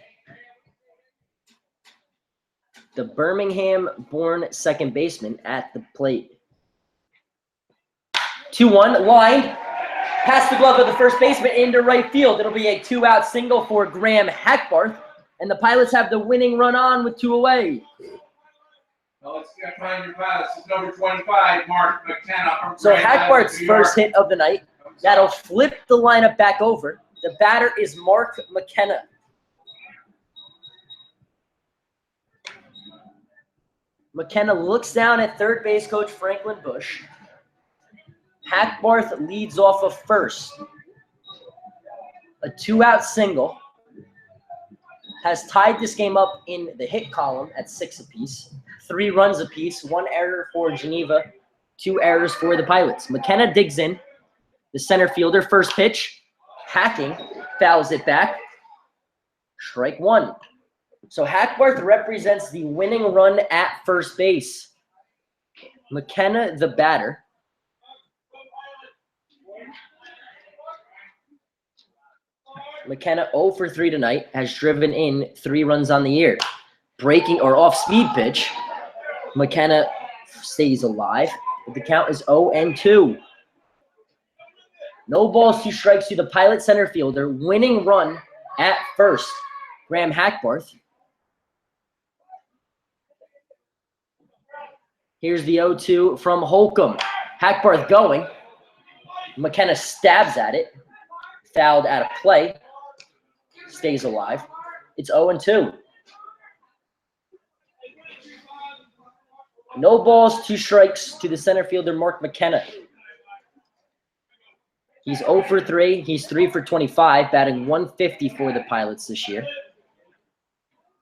The Birmingham-born second baseman at the plate. 2-1, lined. Past the glove of the first baseman into right field. It'll be a 2-out single for Graham Hackbarth. And the Pilots have the winning run on with 2 away. Well, let's get behind your Pilots. It's number 25, Mark McKenna from So Grand Hackbarth's Rapids, New first York. hit of the night. That'll flip the lineup back over. The batter is Mark McKenna. McKenna looks down at third base coach Franklin Bush. Hackbarth leads off of first. A 2-out single has tied this game up in the hit column at 6 apiece. 3 runs apiece, 1 error for Geneva, 2 errors for the Pilots. McKenna digs in. The center fielder, first pitch, hacking, fouls it back. Strike 1. So Hackbarth represents the winning run at first base. McKenna, the batter. McKenna 0 for 3 tonight, has driven in 3 runs on the year. Breaking or off-speed pitch. McKenna stays alive. But the count is 0-2. No balls, 2 strikes to the Pilot center fielder. Winning run at first. Graham Hackbarth. Here's the 0-2 from Holcomb. Hackbarth going. McKenna stabs at it. Fouled out of play. Stays alive. It's 0-2. No balls, 2 strikes to the center fielder, Mark McKenna. He's 0 for 3. He's 3 for 25, batting 150 for the Pilots this year.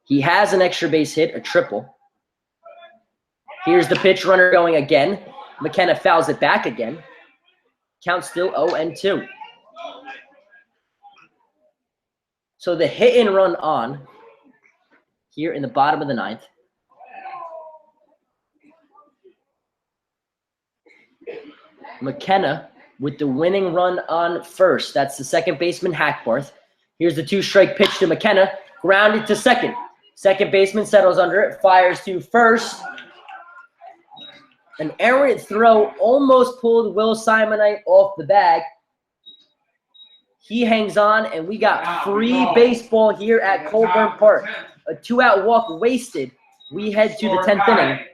He has an extra base hit, a triple. Here's the pitch runner going again. McKenna fouls it back again. Count still 0-2. So the hit and run on here in the bottom of the ninth. McKenna with the winning run on first. That's the second baseman, Hackbarth. Here's the 2-strike pitch to McKenna. Grounded to second. Second baseman settles under it. Fires to first. An errant throw almost pulled Will Simonite off the bag. He hangs on, and we got free baseball here at Colburn Park. A 2-out walk wasted. We head to the 10th inning.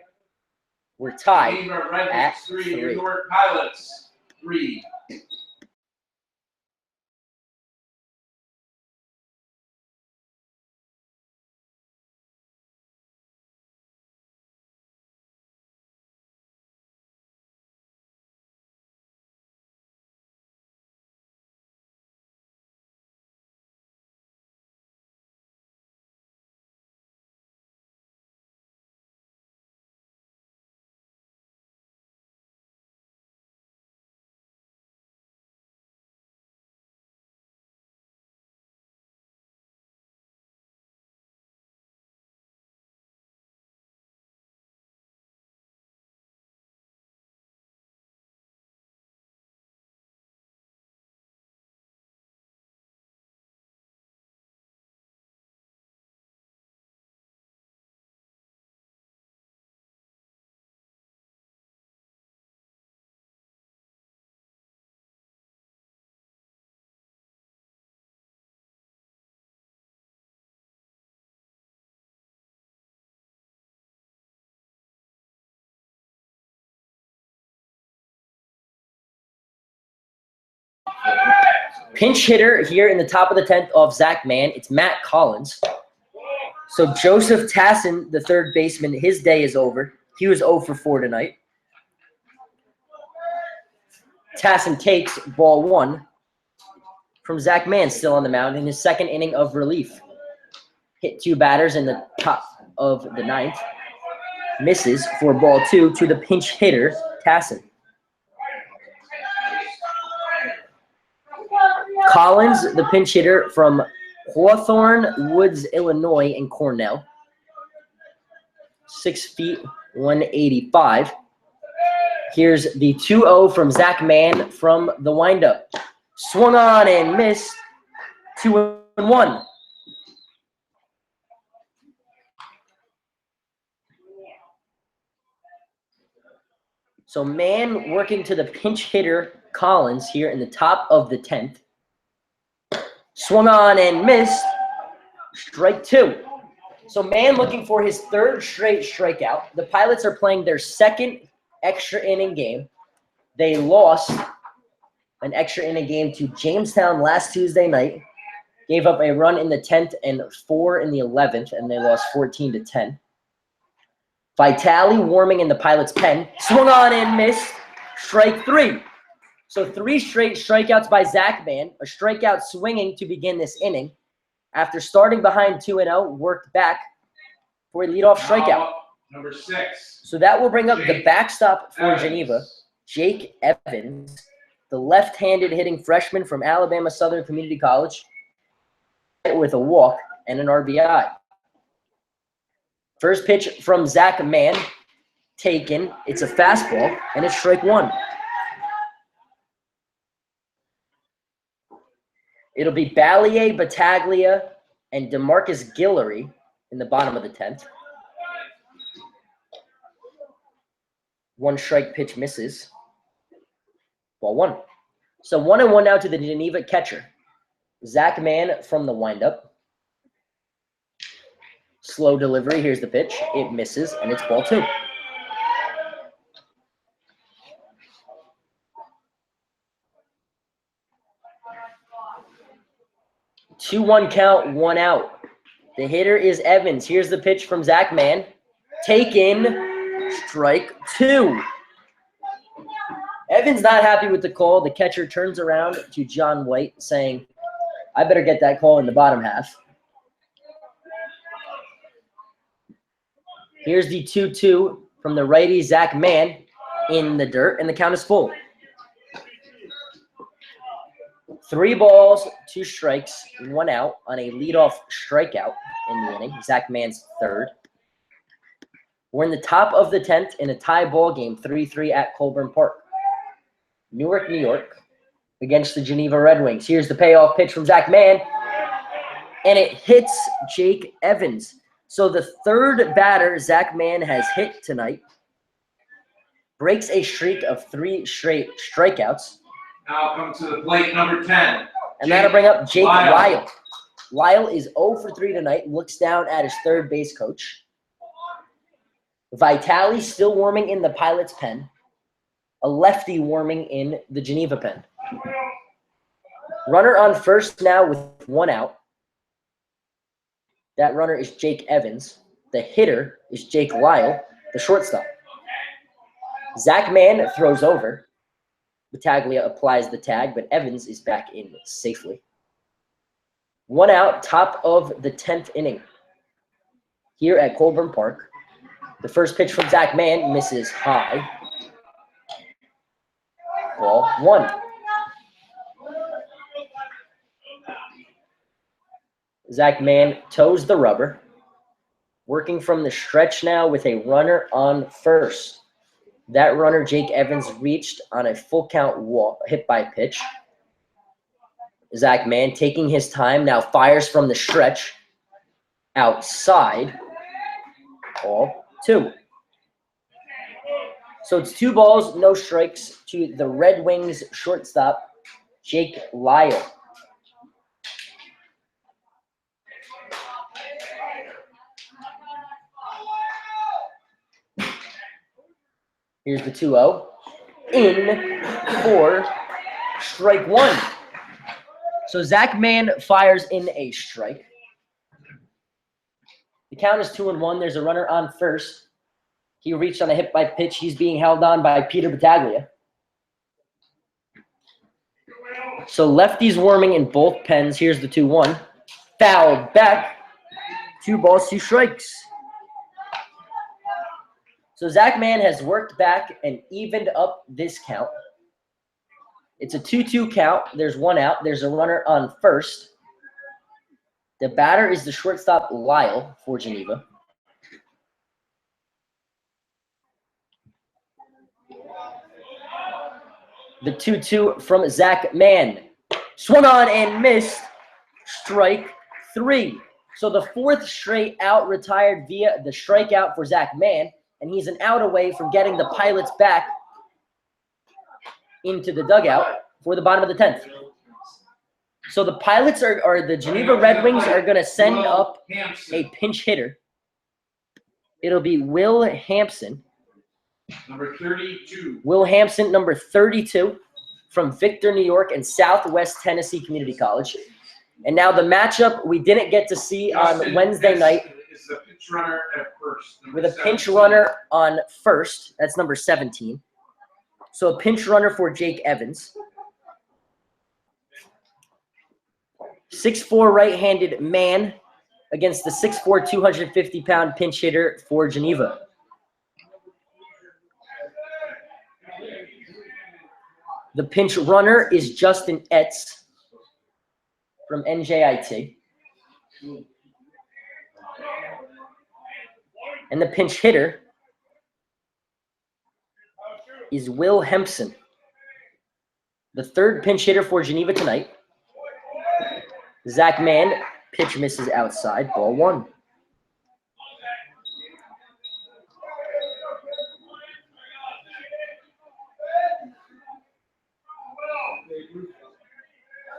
We're tied at 3. Newark Pilots 3. Pinch hitter here in the top of the 10th off Zach Mann. It's Matt Collins. So Joseph Tassin, the third baseman, his day is over. He was 0 for 4 tonight. Tassin takes ball 1 from Zach Mann, still on the mound in his second inning of relief. Hit 2 batters in the top of the 9th. Misses for ball 2 to the pinch hitter, Tassin. Collins, the pinch hitter from Hawthorne Woods, Illinois, in Cornell. 6 feet, 185. Here's the 2-0 from Zach Mann from the windup. Swung on and missed. 2-1. So Mann working to the pinch hitter, Collins, here in the top of the 10th. Swung on and missed. Strike 2. So Mann looking for his 3rd straight strikeout. The Pilots are playing their 2nd extra inning game. They lost an extra inning game to Jamestown last Tuesday night. Gave up a run in the 10th and 4 in the 11th, and they lost 14-10. Vitale warming in the Pilots' pen. Swung on and missed. Strike 3. So 3 straight strikeouts by Zach Mann. A strikeout swinging to begin this inning. After starting behind 2-0, worked back for a leadoff strikeout. Number 6. So that will bring up the backstop for Geneva, Jake Evans, the left-handed hitting freshman from Alabama Southern Community College, with a walk and an RBI. First pitch from Zach Mann, taken. It's a fastball, and it's strike 1. It'll be Ballier, Battaglia, and DeMarcus Guillory in the bottom of the 10th. 1 strike pitch misses. Ball 1. So 1-1 now to the Geneva catcher. Zach Mann from the windup. Slow delivery. Here's the pitch. It misses, and it's ball 2. Two 2-1 count, 1 out. The hitter is Evans. Here's the pitch from Zach Mann. Taken. Strike 2. Evans not happy with the call. The catcher turns around to John White saying, I better get that call in the bottom half. Here's the 2-2 from the righty, Zach Mann, in the dirt, and the count is full. 3 balls, 2 strikes, 1 out on a leadoff strikeout in the inning. Zach Mann's third. We're in the top of the 10th in a tie ball game, 3-3 at Colburn Park. Newark, New York, against the Geneva Red Wings. Here's the payoff pitch from Zach Mann, and it hits Jake Evans. So the third batter Zach Mann has hit tonight breaks a streak of 3 straight strikeouts. Now come to the plate, number 10. And that'll bring up Jake Lyle. Lyle is 0 for 3 tonight, looks down at his third base coach. Vitale still warming in the Pilots pen. A lefty warming in the Geneva pen. Runner on first now with 1 out. That runner is Jake Evans. The hitter is Jake Lyle, the shortstop. Zach Mann throws over. Battaglia applies the tag, but Evans is back in safely. 1 out, top of the 10th inning. Here at Colburn Park. The first pitch from Zach Mann misses high. Ball 1. Zach Mann toes the rubber. Working from the stretch now with a runner on first. That runner, Jake Evans, reached on a full count walk, hit by pitch. Zach Mann taking his time, now fires from the stretch. Outside. Ball 2. So it's 2 balls, no strikes to the Red Wings shortstop, Jake Lyle. Here's the 2-0. In for strike 1. So Zach Mann fires in a strike. The count is 2-1. There's a runner on first. He reached on a hit by pitch. He's being held on by Peter Battaglia. So lefties warming in both pens. Here's the 2-1. Foul back. 2 balls, 2 strikes. So Zach Mann has worked back and evened up this count. It's a 2-2 count. There's 1 out. There's a runner on first. The batter is the shortstop, Lyle, for Geneva. The 2-2 from Zach Mann. Swung on and missed. Strike 3. So the 4th straight out retired via the strikeout for Zach Mann. And he's an out away from getting the Pilots back into the dugout for the bottom of the 10th. So the Pilots or the Geneva Red Wings are going to send up a pinch hitter. It'll be Will Hampson. Number 32. Will Hampson, number 32, from Victor, New York, and Southwest Tennessee Community College. And now the matchup we didn't get to see on Wednesday night. Is the pinch runner at first. With a pinch runner on first. That's number 17. So a pinch runner for Jake Evans. 6'4" right-handed man against the 6'4", 250-pound pinch hitter for Geneva. The pinch runner is Justin Etz from NJIT. And the pinch hitter is Will Hampson, the 3rd pinch hitter for Geneva tonight. Zach Mann, pitch misses outside, ball 1.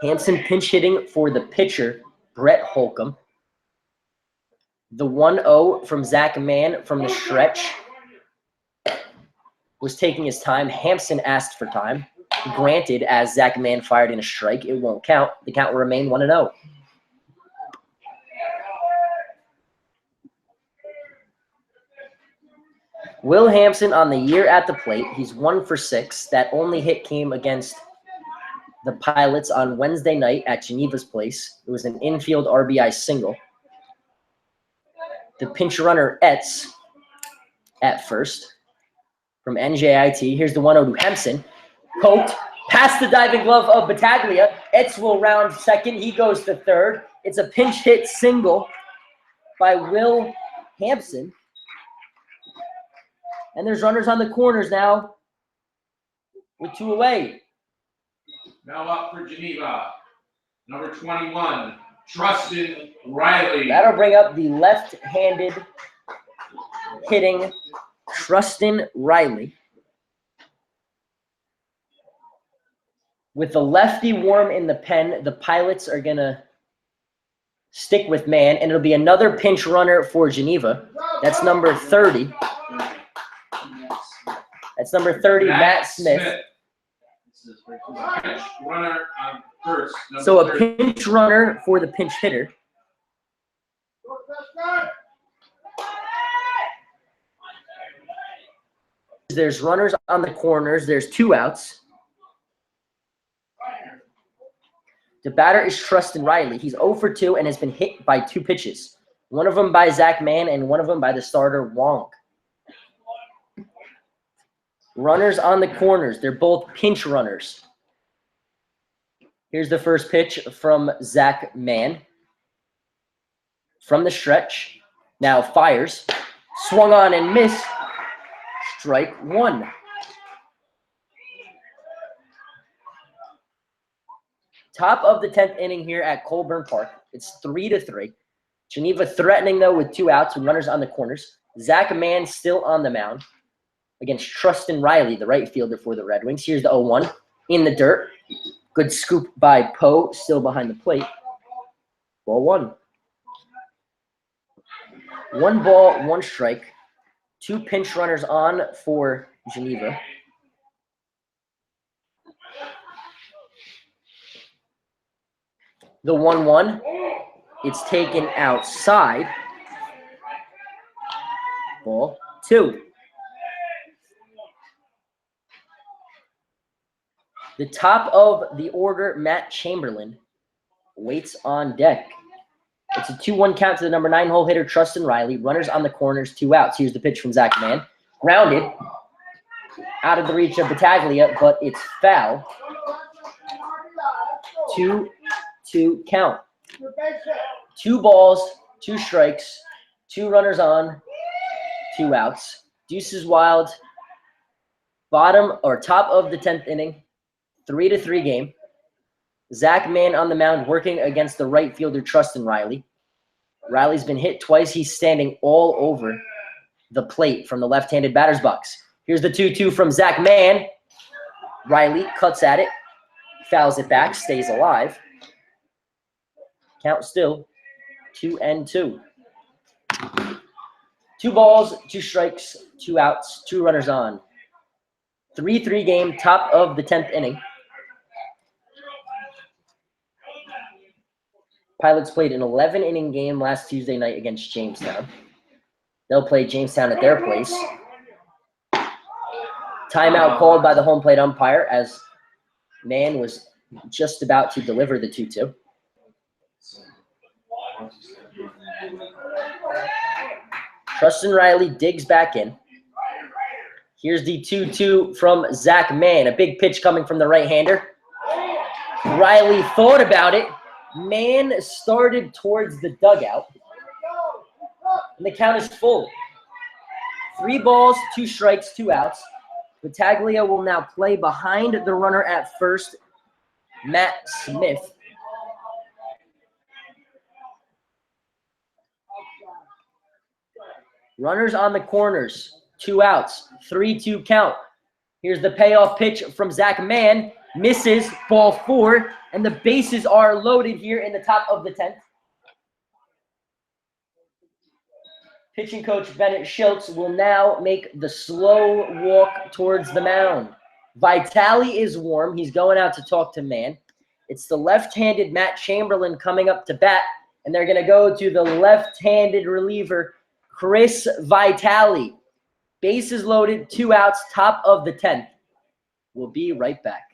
Hampson pinch hitting for the pitcher, Brett Holcomb. The 1-0 from Zach Mann from the stretch was taking his time. Hampson asked for time. Granted, as Zach Mann fired in a strike, it won't count. The count will remain 1-0. Will Hampson on the year at the plate. He's 1 for 6. That only hit came against the Pilots on Wednesday night at Geneva's place. It was an infield RBI single. The pinch runner, Etz, at first. from NJIT. Here's the 1-0 to Hempson. Poked. Past the diving glove of Battaglia. Etz will round second. He goes to third. It's a pinch hit single by Will Hampson. And there's runners on the corners now with 2 away. Now up for Geneva. Number 21, Trustin Riley. That'll bring up the left-handed hitting Trustin Riley. With the lefty warm in the pen, the Pilots are going to stick with man, and it'll be another pinch runner for Geneva. That's number 30. That's number 30, Matt Smith. Pinch runner on first. So a 30. pinch runner for the pinch hitter. There's runners on the corners. There's 2 outs. The batter is Trustin Riley. He's 0 for 2 and has been hit by 2 pitches. One of them by Zach Mann and one of them by the starter Wong. Runners on the corners. They're both pinch runners. Here's the first pitch from Zach Mann. From the stretch. Now fires. Swung on and missed. Strike 1. Top of the 10th inning here at Colburn Park. It's 3-3. Geneva threatening, though, with 2 outs with runners on the corners. Zach Mann still on the mound against Trustin Riley, the right fielder for the Red Wings. Here's the 0-1 in the dirt. Good scoop by Poe, still behind the plate. Ball 1. 1 ball, 1 strike. 2 pinch runners on for Geneva. The 1-1, it's taken outside. Ball 2. The top of the order, Matt Chamberlain, waits on deck. It's a 2-1 count to the number 9 hole hitter, Trustin Riley. Runners on the corners, 2 outs. Here's the pitch from Zach Mann. Grounded. Out of the reach of Battaglia, but it's foul. 2-2 count. 2 balls, 2 strikes, 2 runners on, 2 outs. Deuces wild. Bottom or top of the 10th inning. 3-3 game. Zach Mann on the mound working against the right fielder, Trustin Riley. Riley's been hit twice. He's standing all over the plate from the left-handed batter's box. Here's the 2-2 from Zach Mann. Riley cuts at it, fouls it back, stays alive. Count still 2-2. 2 balls, 2 strikes, 2 outs, 2 runners on. 3-3 game, top of the 10th inning. Pilots played an 11-inning game last Tuesday night against Jamestown. They'll play Jamestown at their place. Timeout called by the home plate umpire as Mann was just about to deliver the 2-2. Trustin Riley digs back in. Here's the 2-2 from Zach Mann. A big pitch coming from the right-hander. Riley thought about it. Mann started towards the dugout. And the count is full. 3 balls, 2 strikes, 2 outs. Battaglia will now play behind the runner at first, Matt Smith. Runners on the corners, 2 outs, 3-2 count. Here's the payoff pitch from Zach Mann. Misses, ball 4, and the bases are loaded here in the top of the 10th. Pitching coach Bennett Schultz will now make the slow walk towards the mound. Vitale is warm. He's going out to talk to Mann. It's the left-handed Matt Chamberlain coming up to bat, and they're going to go to the left-handed reliever, Chris Vitale. Bases loaded, 2 outs, top of the 10th. We'll be right back.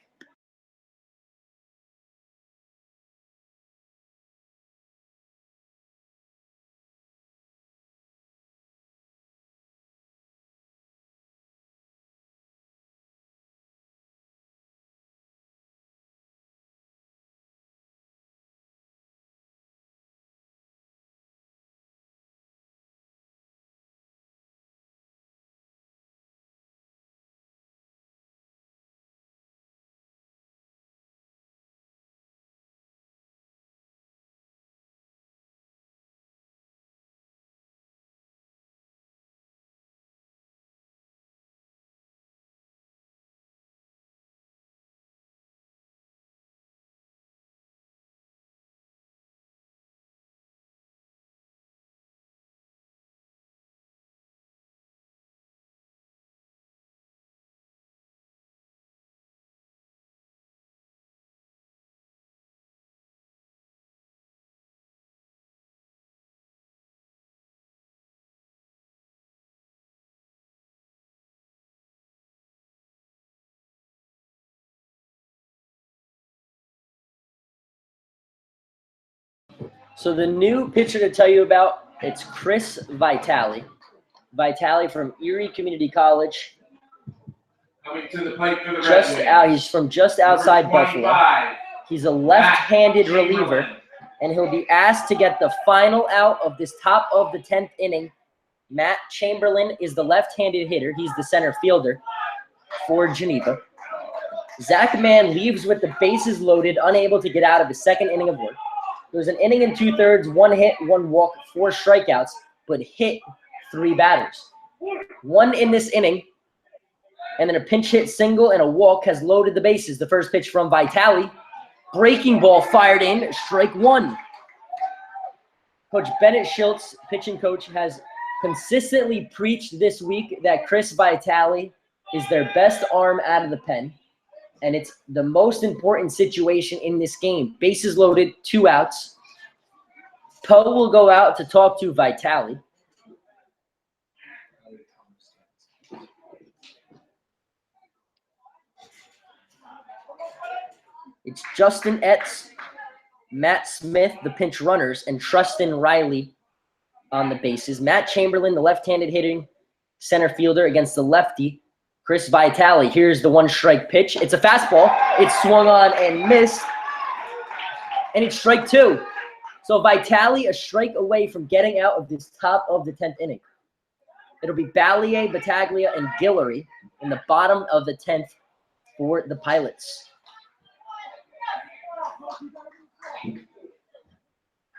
So the new pitcher to tell you about, it's Chris Vitale. Vitale from Erie Community College. Coming to the plate for the Red Wings. He's from just outside Buffalo. He's a left-handed reliever, and he'll be asked to get the final out of this top of the 10th inning. Matt Chamberlain is the left-handed hitter. He's the center fielder for Geneva. Zach Mann leaves with the bases loaded, unable to get out of his second inning of work. There was an inning and 2/3, 1 hit, 1 walk, 4 strikeouts, but hit 3 batters. 1 in this inning, and then a pinch hit single and a walk has loaded the bases. The first pitch from Vitale. Breaking ball fired in, strike 1. Coach Bennett Schultz, pitching coach, has consistently preached this week that Chris Vitale is their best arm out of the pen. And it's the most important situation in this game. Bases loaded, 2 outs. Poe will go out to talk to Vitale. It's Justin Etz, Matt Smith, the pinch runners, and Trustin Riley on the bases. Matt Chamberlain, the left-handed hitting center fielder against the lefty, Chris Vitale. Here's the 1-strike pitch. It's a fastball. It's swung on and missed, and it's strike 2. So Vitale a strike away from getting out of this top of the 10th inning. It'll be Ballier, Battaglia, and Guillory in the bottom of the 10th for the Pilots.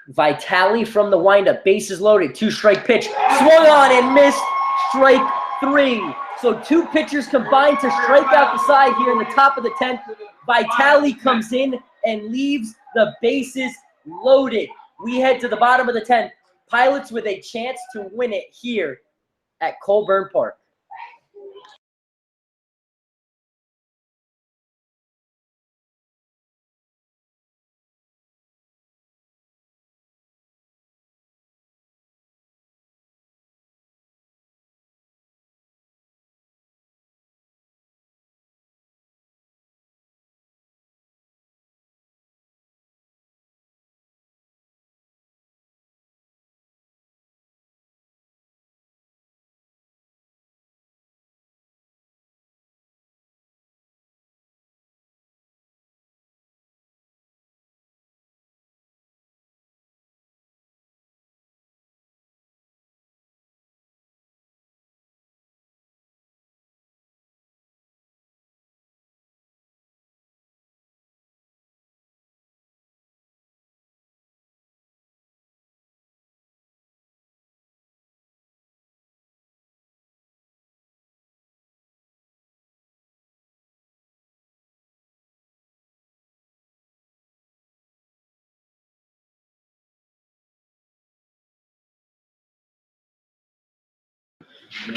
Vitale from the windup, bases loaded, 2-strike pitch, swung on and missed, strike 3. So 2 pitchers combined to strike out the side here in the top of the 10th. Vitale comes in and leaves the bases loaded. We head to the bottom of the 10th. Pilots with a chance to win it here at Colburn Park.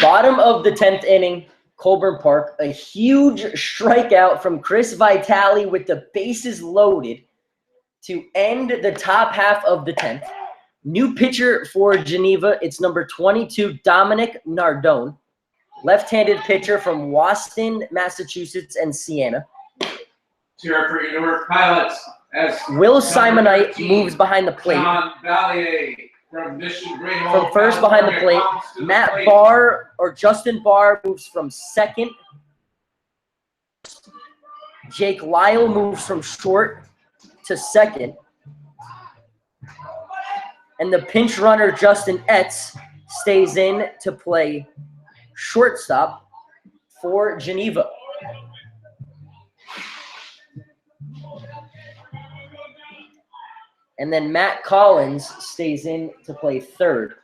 Bottom of the 10th inning, Colburn Park, a huge strikeout from Chris Vitale with the bases loaded to end the top half of the 10th. New pitcher for Geneva, it's number 22, Dominic Nardone. Left-handed pitcher from Boston, Massachusetts, and Siena. Cheer for your Newark Pilots as Will Simonite moves behind the plate. John Ballier from first behind the plate. Matt Barr or Justin Barr moves from second. Jake Lyle moves from short to second. And the pinch runner, Justin Etz, stays in to play shortstop for Geneva. And then Matt Collins stays in to play third.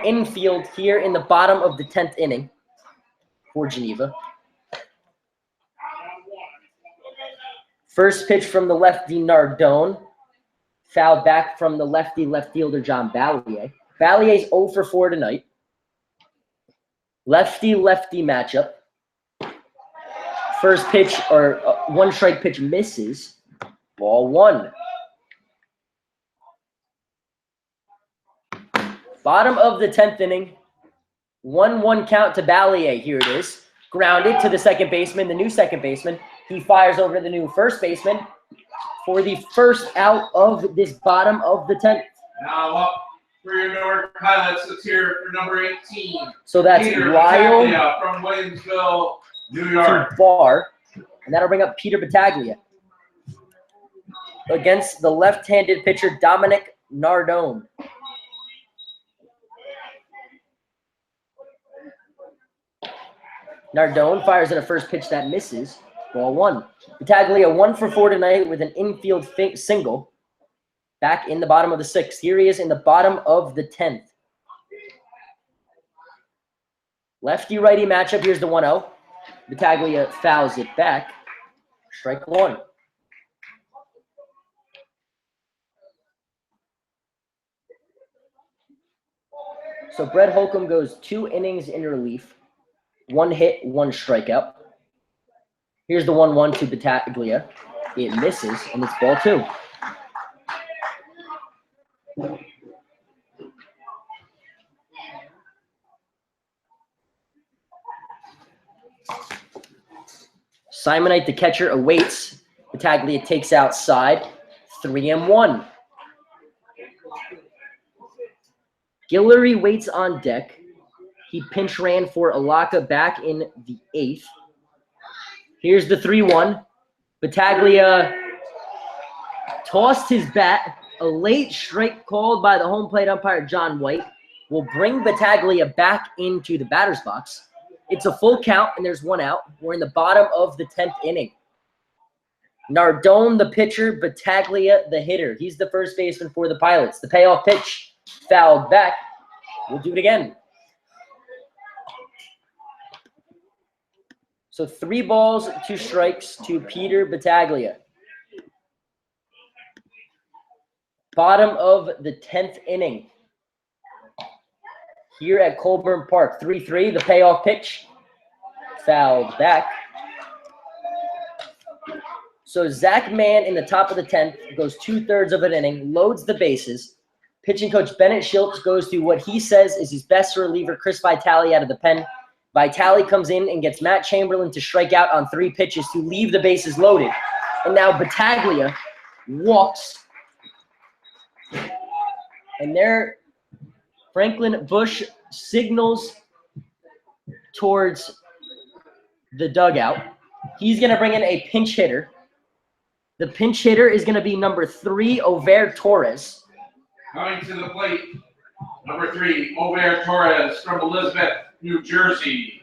Infield here in the bottom of the 10th inning for Geneva. First pitch from the lefty, Nardone. Foul back from the lefty left fielder, John Ballier. Ballier's 0 for 4 tonight. Lefty-lefty matchup. First pitch, or 1-strike pitch misses. Ball 1. Bottom of the 10th inning. 1-1 count to Ballier. Here it is. Grounded to the second baseman, the new second baseman. He fires over to the new first baseman. for the first out of this bottom of the 10th. Now up for your Newark Pilots. Let's hear it for number 18. So that's Peter Lyle Battaglia from Williamsville, New York. to Bar, and that'll bring up Peter Battaglia against the left-handed pitcher Dominic Nardone. Nardone fires at a first pitch that misses. Ball one. Battaglia 1 for 4 tonight with an infield single. Back in the bottom of the 6th. Here he is in the bottom of the 10th. Lefty-righty matchup. Here's the 1-0. Battaglia fouls it back. Strike one. So Brett Holcomb goes 2 innings in relief. 1 hit, 1 strikeout. Here's the 1-1 to Battaglia. It misses, and it's ball 2. Simonite, the catcher, awaits. Battaglia takes outside. 3-1. Guillory waits on deck. He pinch ran for Alaka back in the 8th. Here's the 3-1. Battaglia tossed his bat. A late strike called by the home plate umpire, John White, will bring Battaglia back into the batter's box. It's a full count, and there's 1 out. We're in the bottom of the 10th inning. Nardone, the pitcher, Battaglia, the hitter. He's the first baseman for the Pilots. The payoff pitch fouled back. We'll do it again. So 3 balls, 2 strikes to Peter Battaglia. Bottom of the 10th inning. Here at Colburn Park, 3-3, the payoff pitch fouled back. So Zach Mann in the top of the 10th goes 2/3 of an inning, loads the bases. Pitching coach Bennett Schultz goes to what he says is his best reliever, Chris Vitale, out of the pen. Vitale comes in and gets Matt Chamberlain to strike out on 3 pitches to leave the bases loaded. And now Battaglia walks. And there, Franklin Bush signals towards the dugout. He's going to bring in a pinch hitter. The pinch hitter is going to be number 3, Over Torres. Coming to the plate, number 3, Over Torres from Elizabeth, New Jersey.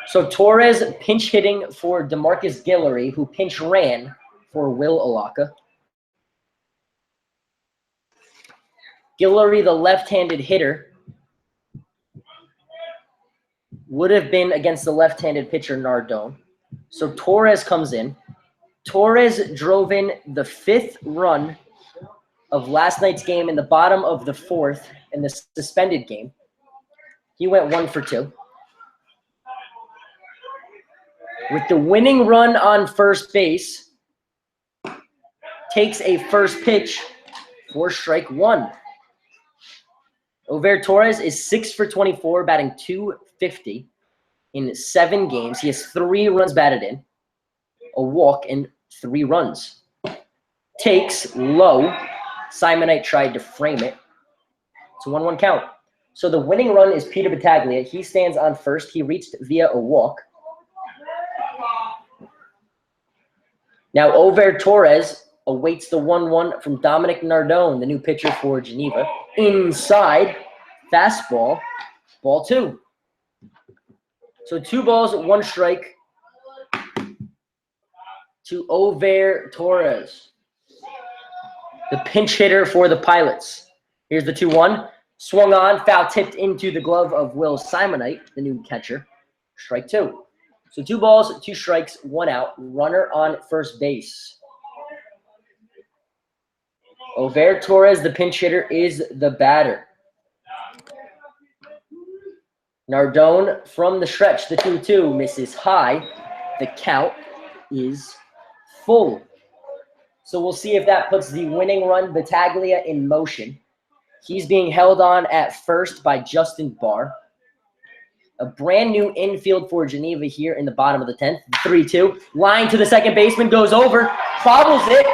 So Torres pinch hitting for DeMarcus Guillory, who pinch ran for Will Alaka. Guillory, the left-handed hitter, would have been against the left-handed pitcher Nardone. So Torres comes in. Torres drove in the 5th run of last night's game in the bottom of the 4th in the suspended game. He went 1 for 2. With the winning run on first base, takes a first pitch for strike 1. Over Torres is 6 for 24, batting .250 in 7 games. He has 3 runs batted in, a walk, and 3 runs. Takes low. Simonite tried to frame it. It's a 1-1 count. So the winning run is Peter Battaglia. He stands on first. He reached via a walk. Now Over Torres awaits the 1-1 from Dominic Nardone, the new pitcher for Geneva. Inside, fastball, ball 2. So 2 balls, 1 strike to Over Torres, the pinch hitter for the Pilots. Here's the 2-1. Swung on, foul tipped into the glove of Will Simonite, the new catcher. Strike 2. So 2 balls, 2 strikes, 1 out. Runner on first base. Over Torres, the pinch hitter, is the batter. Nardone from the stretch, the 2-2, misses high. The count is full. So we'll see if that puts the winning run, Battaglia, in motion. He's being held on at first by Justin Barr. A brand new infield for Geneva here in the bottom of the 10th. 3-2. Line to the second baseman, goes over, bobbles it.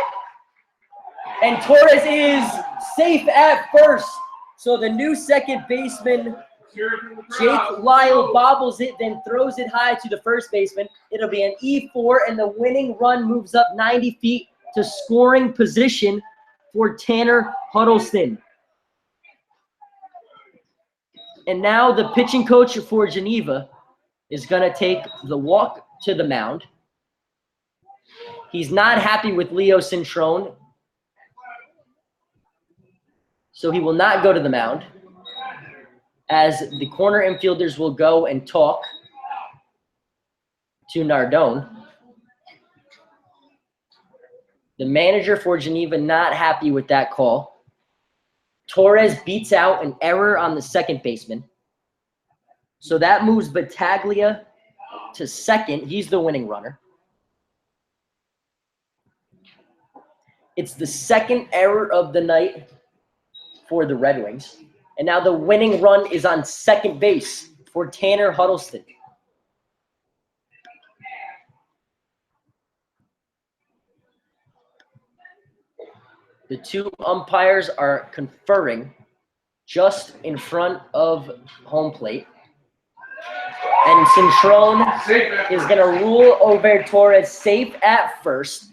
And Torres is safe at first. So the new second baseman, Jake Lyle, bobbles it, then throws it high to the first baseman. It'll be an E4, and the winning run moves up 90 feet to scoring position for Tanner Huddleston. And now the pitching coach for Geneva is going to take the walk to the mound. He's not happy with Leo Cintrone, so he will not go to the mound, as the corner infielders will go and talk to Nardone. The manager for Geneva not happy with that call. Torres beats out an error on the second baseman. So that moves Battaglia to second. He's the winning runner. It's the second error of the night for the Red Wings. And now the winning run is on second base for Tanner Huddleston. The two umpires are conferring just in front of home plate. And Cintrone is going to rule over Torres safe at first.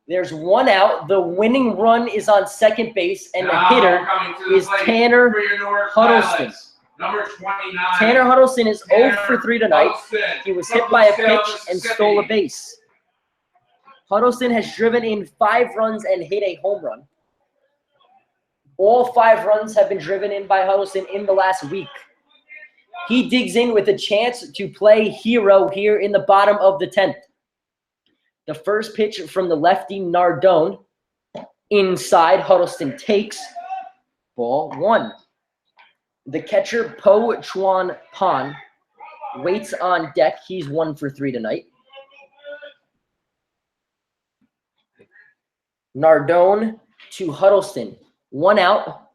There's one out. The winning run is on second base, and the hitter is Tanner Huddleston. Number 29. Tanner Huddleston is 0 for 3 tonight. He was hit by a pitch and stole a base. Huddleston has driven in 5 runs and hit a home run. All 5 runs have been driven in by Huddleston in the last week. He digs in with a chance to play hero here in the bottom of the 10th. The first pitch from the lefty Nardone. Inside, Huddleston takes. Ball 1. The catcher, Po Chuan Pan, waits on deck. He's 1 for 3 tonight. Nardone to Huddleston. 1 out.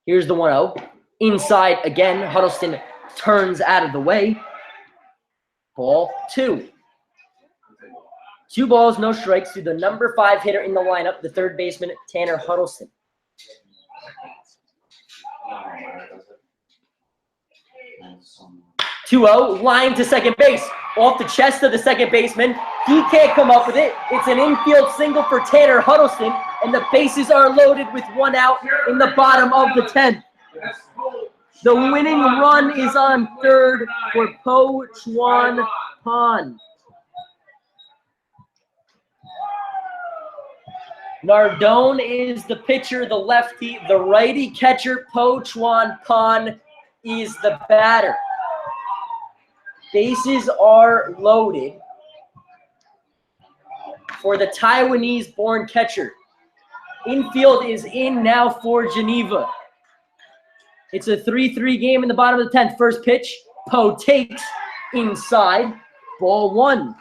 Here's the 1-0. Inside again. Huddleston turns out of the way. Ball 2. 2 balls, no strikes to the number 5 hitter in the lineup, the third baseman, Tanner Huddleston. 2-0, line to second base. Off the chest of the second baseman. He can't come up with it. It's an infield single for Tanner Huddleston, and the bases are loaded with 1 out in the bottom of the 10th. The winning run is on third for Po Chuan Pan. Nardone is the pitcher, the lefty. The righty catcher, Po Chuan Pan, is the batter. Bases are loaded for the Taiwanese-born catcher. Infield is in now for Geneva. It's a 3-3 game in the bottom of the 10th. First pitch, Po takes inside. Ball 1.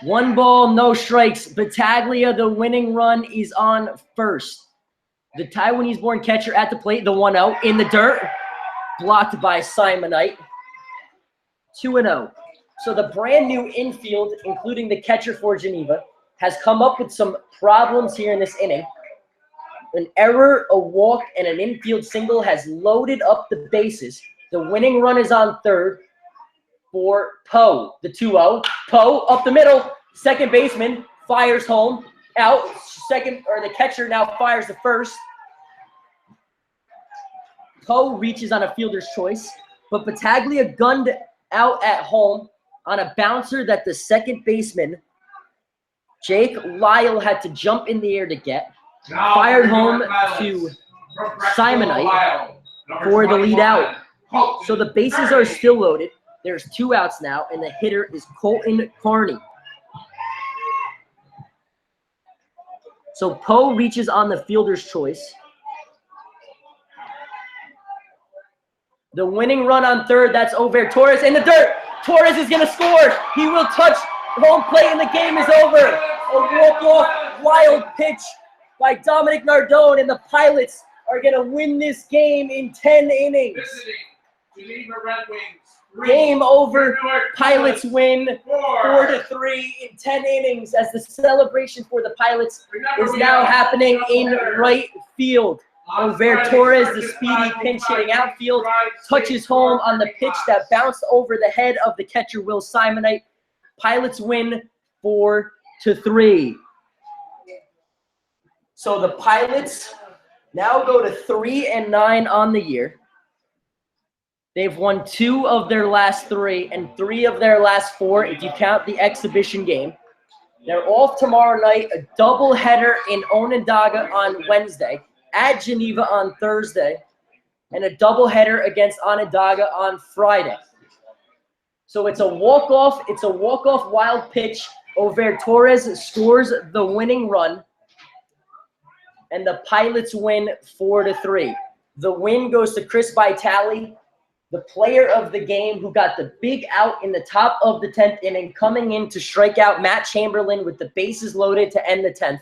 One ball, no strikes. Battaglia, the winning run, is on first. The Taiwanese-born catcher at the plate, the 1-0 in the dirt, blocked by Simonite. 2-0. So the brand new infield, including the catcher for Geneva, has come up with some problems here in this inning. An error, a walk, and an infield single has loaded up the bases. The winning run is on third for Po, the 2-0. Po up the middle, second baseman fires home, out. Second, or the catcher now fires the first. Po reaches on a fielder's choice, but Battaglia gunned out at home on a bouncer that the second baseman, Jake Lyle, had to jump in the air to get. Fired home to Simonite for the lead out. So the bases are still loaded. There's 2 outs now, and the hitter is Colton Carney. So Po reaches on the fielder's choice. The winning run on third, that's over. Torres in the dirt. Torres is going to score. He will touch home plate, and the game is over. A walk-off wild pitch by Dominic Nardone, and the Pilots are going to win this game in 10 innings. Visiting Geneva Red Wings. 3. Game over. Newark Pilots win 4. 4-3 in 10 innings as the celebration for the Pilots Remember, is we now have happening in doubleheader right field. on Over Friday, Torres, the Circus speedy Bible pinch hitting Friday, outfield, Friday, touches home on the pitch that bounced over the head of the catcher, Will Simonite. Pilots win 4-3. So the Pilots now go to 3-9 on the year. They've won 2 of their last 3 and 3 of their last 4 if you count the exhibition game. They're off tomorrow night, a doubleheader in Onondaga on Wednesday, at Geneva on Thursday, and a doubleheader against Onondaga on Friday. So it's a walk-off. It's a walk-off wild pitch. Over Torres scores the winning run, and the Pilots win 4-3. The win goes to Chris Vitale, the player of the game who got the big out in the top of the 10th inning, coming in to strike out Matt Chamberlain with the bases loaded to end the 10th.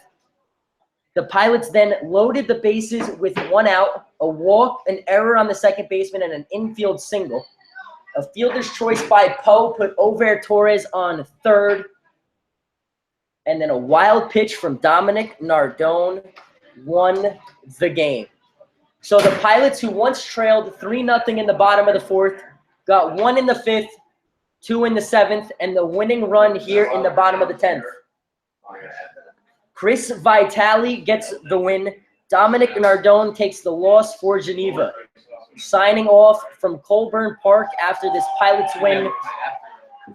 The Pilots then loaded the bases with 1 out, a walk, an error on the second baseman, and an infield single. A fielder's choice by Poe put Over Torres on third. And then a wild pitch from Dominic Nardone won the game. So the Pilots, who once trailed 3-0 in the bottom of the 4th, got 1 in the 5th, 2 in the 7th, and the winning run here in the bottom of the 10th. Chris Vitale gets the win. Dominic Nardone takes the loss for Geneva. Signing off from Colburn Park after this Pilots win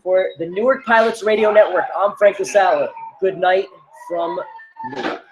for the Newark Pilots Radio Network. I'm Frank Lasala. Good night from Newark.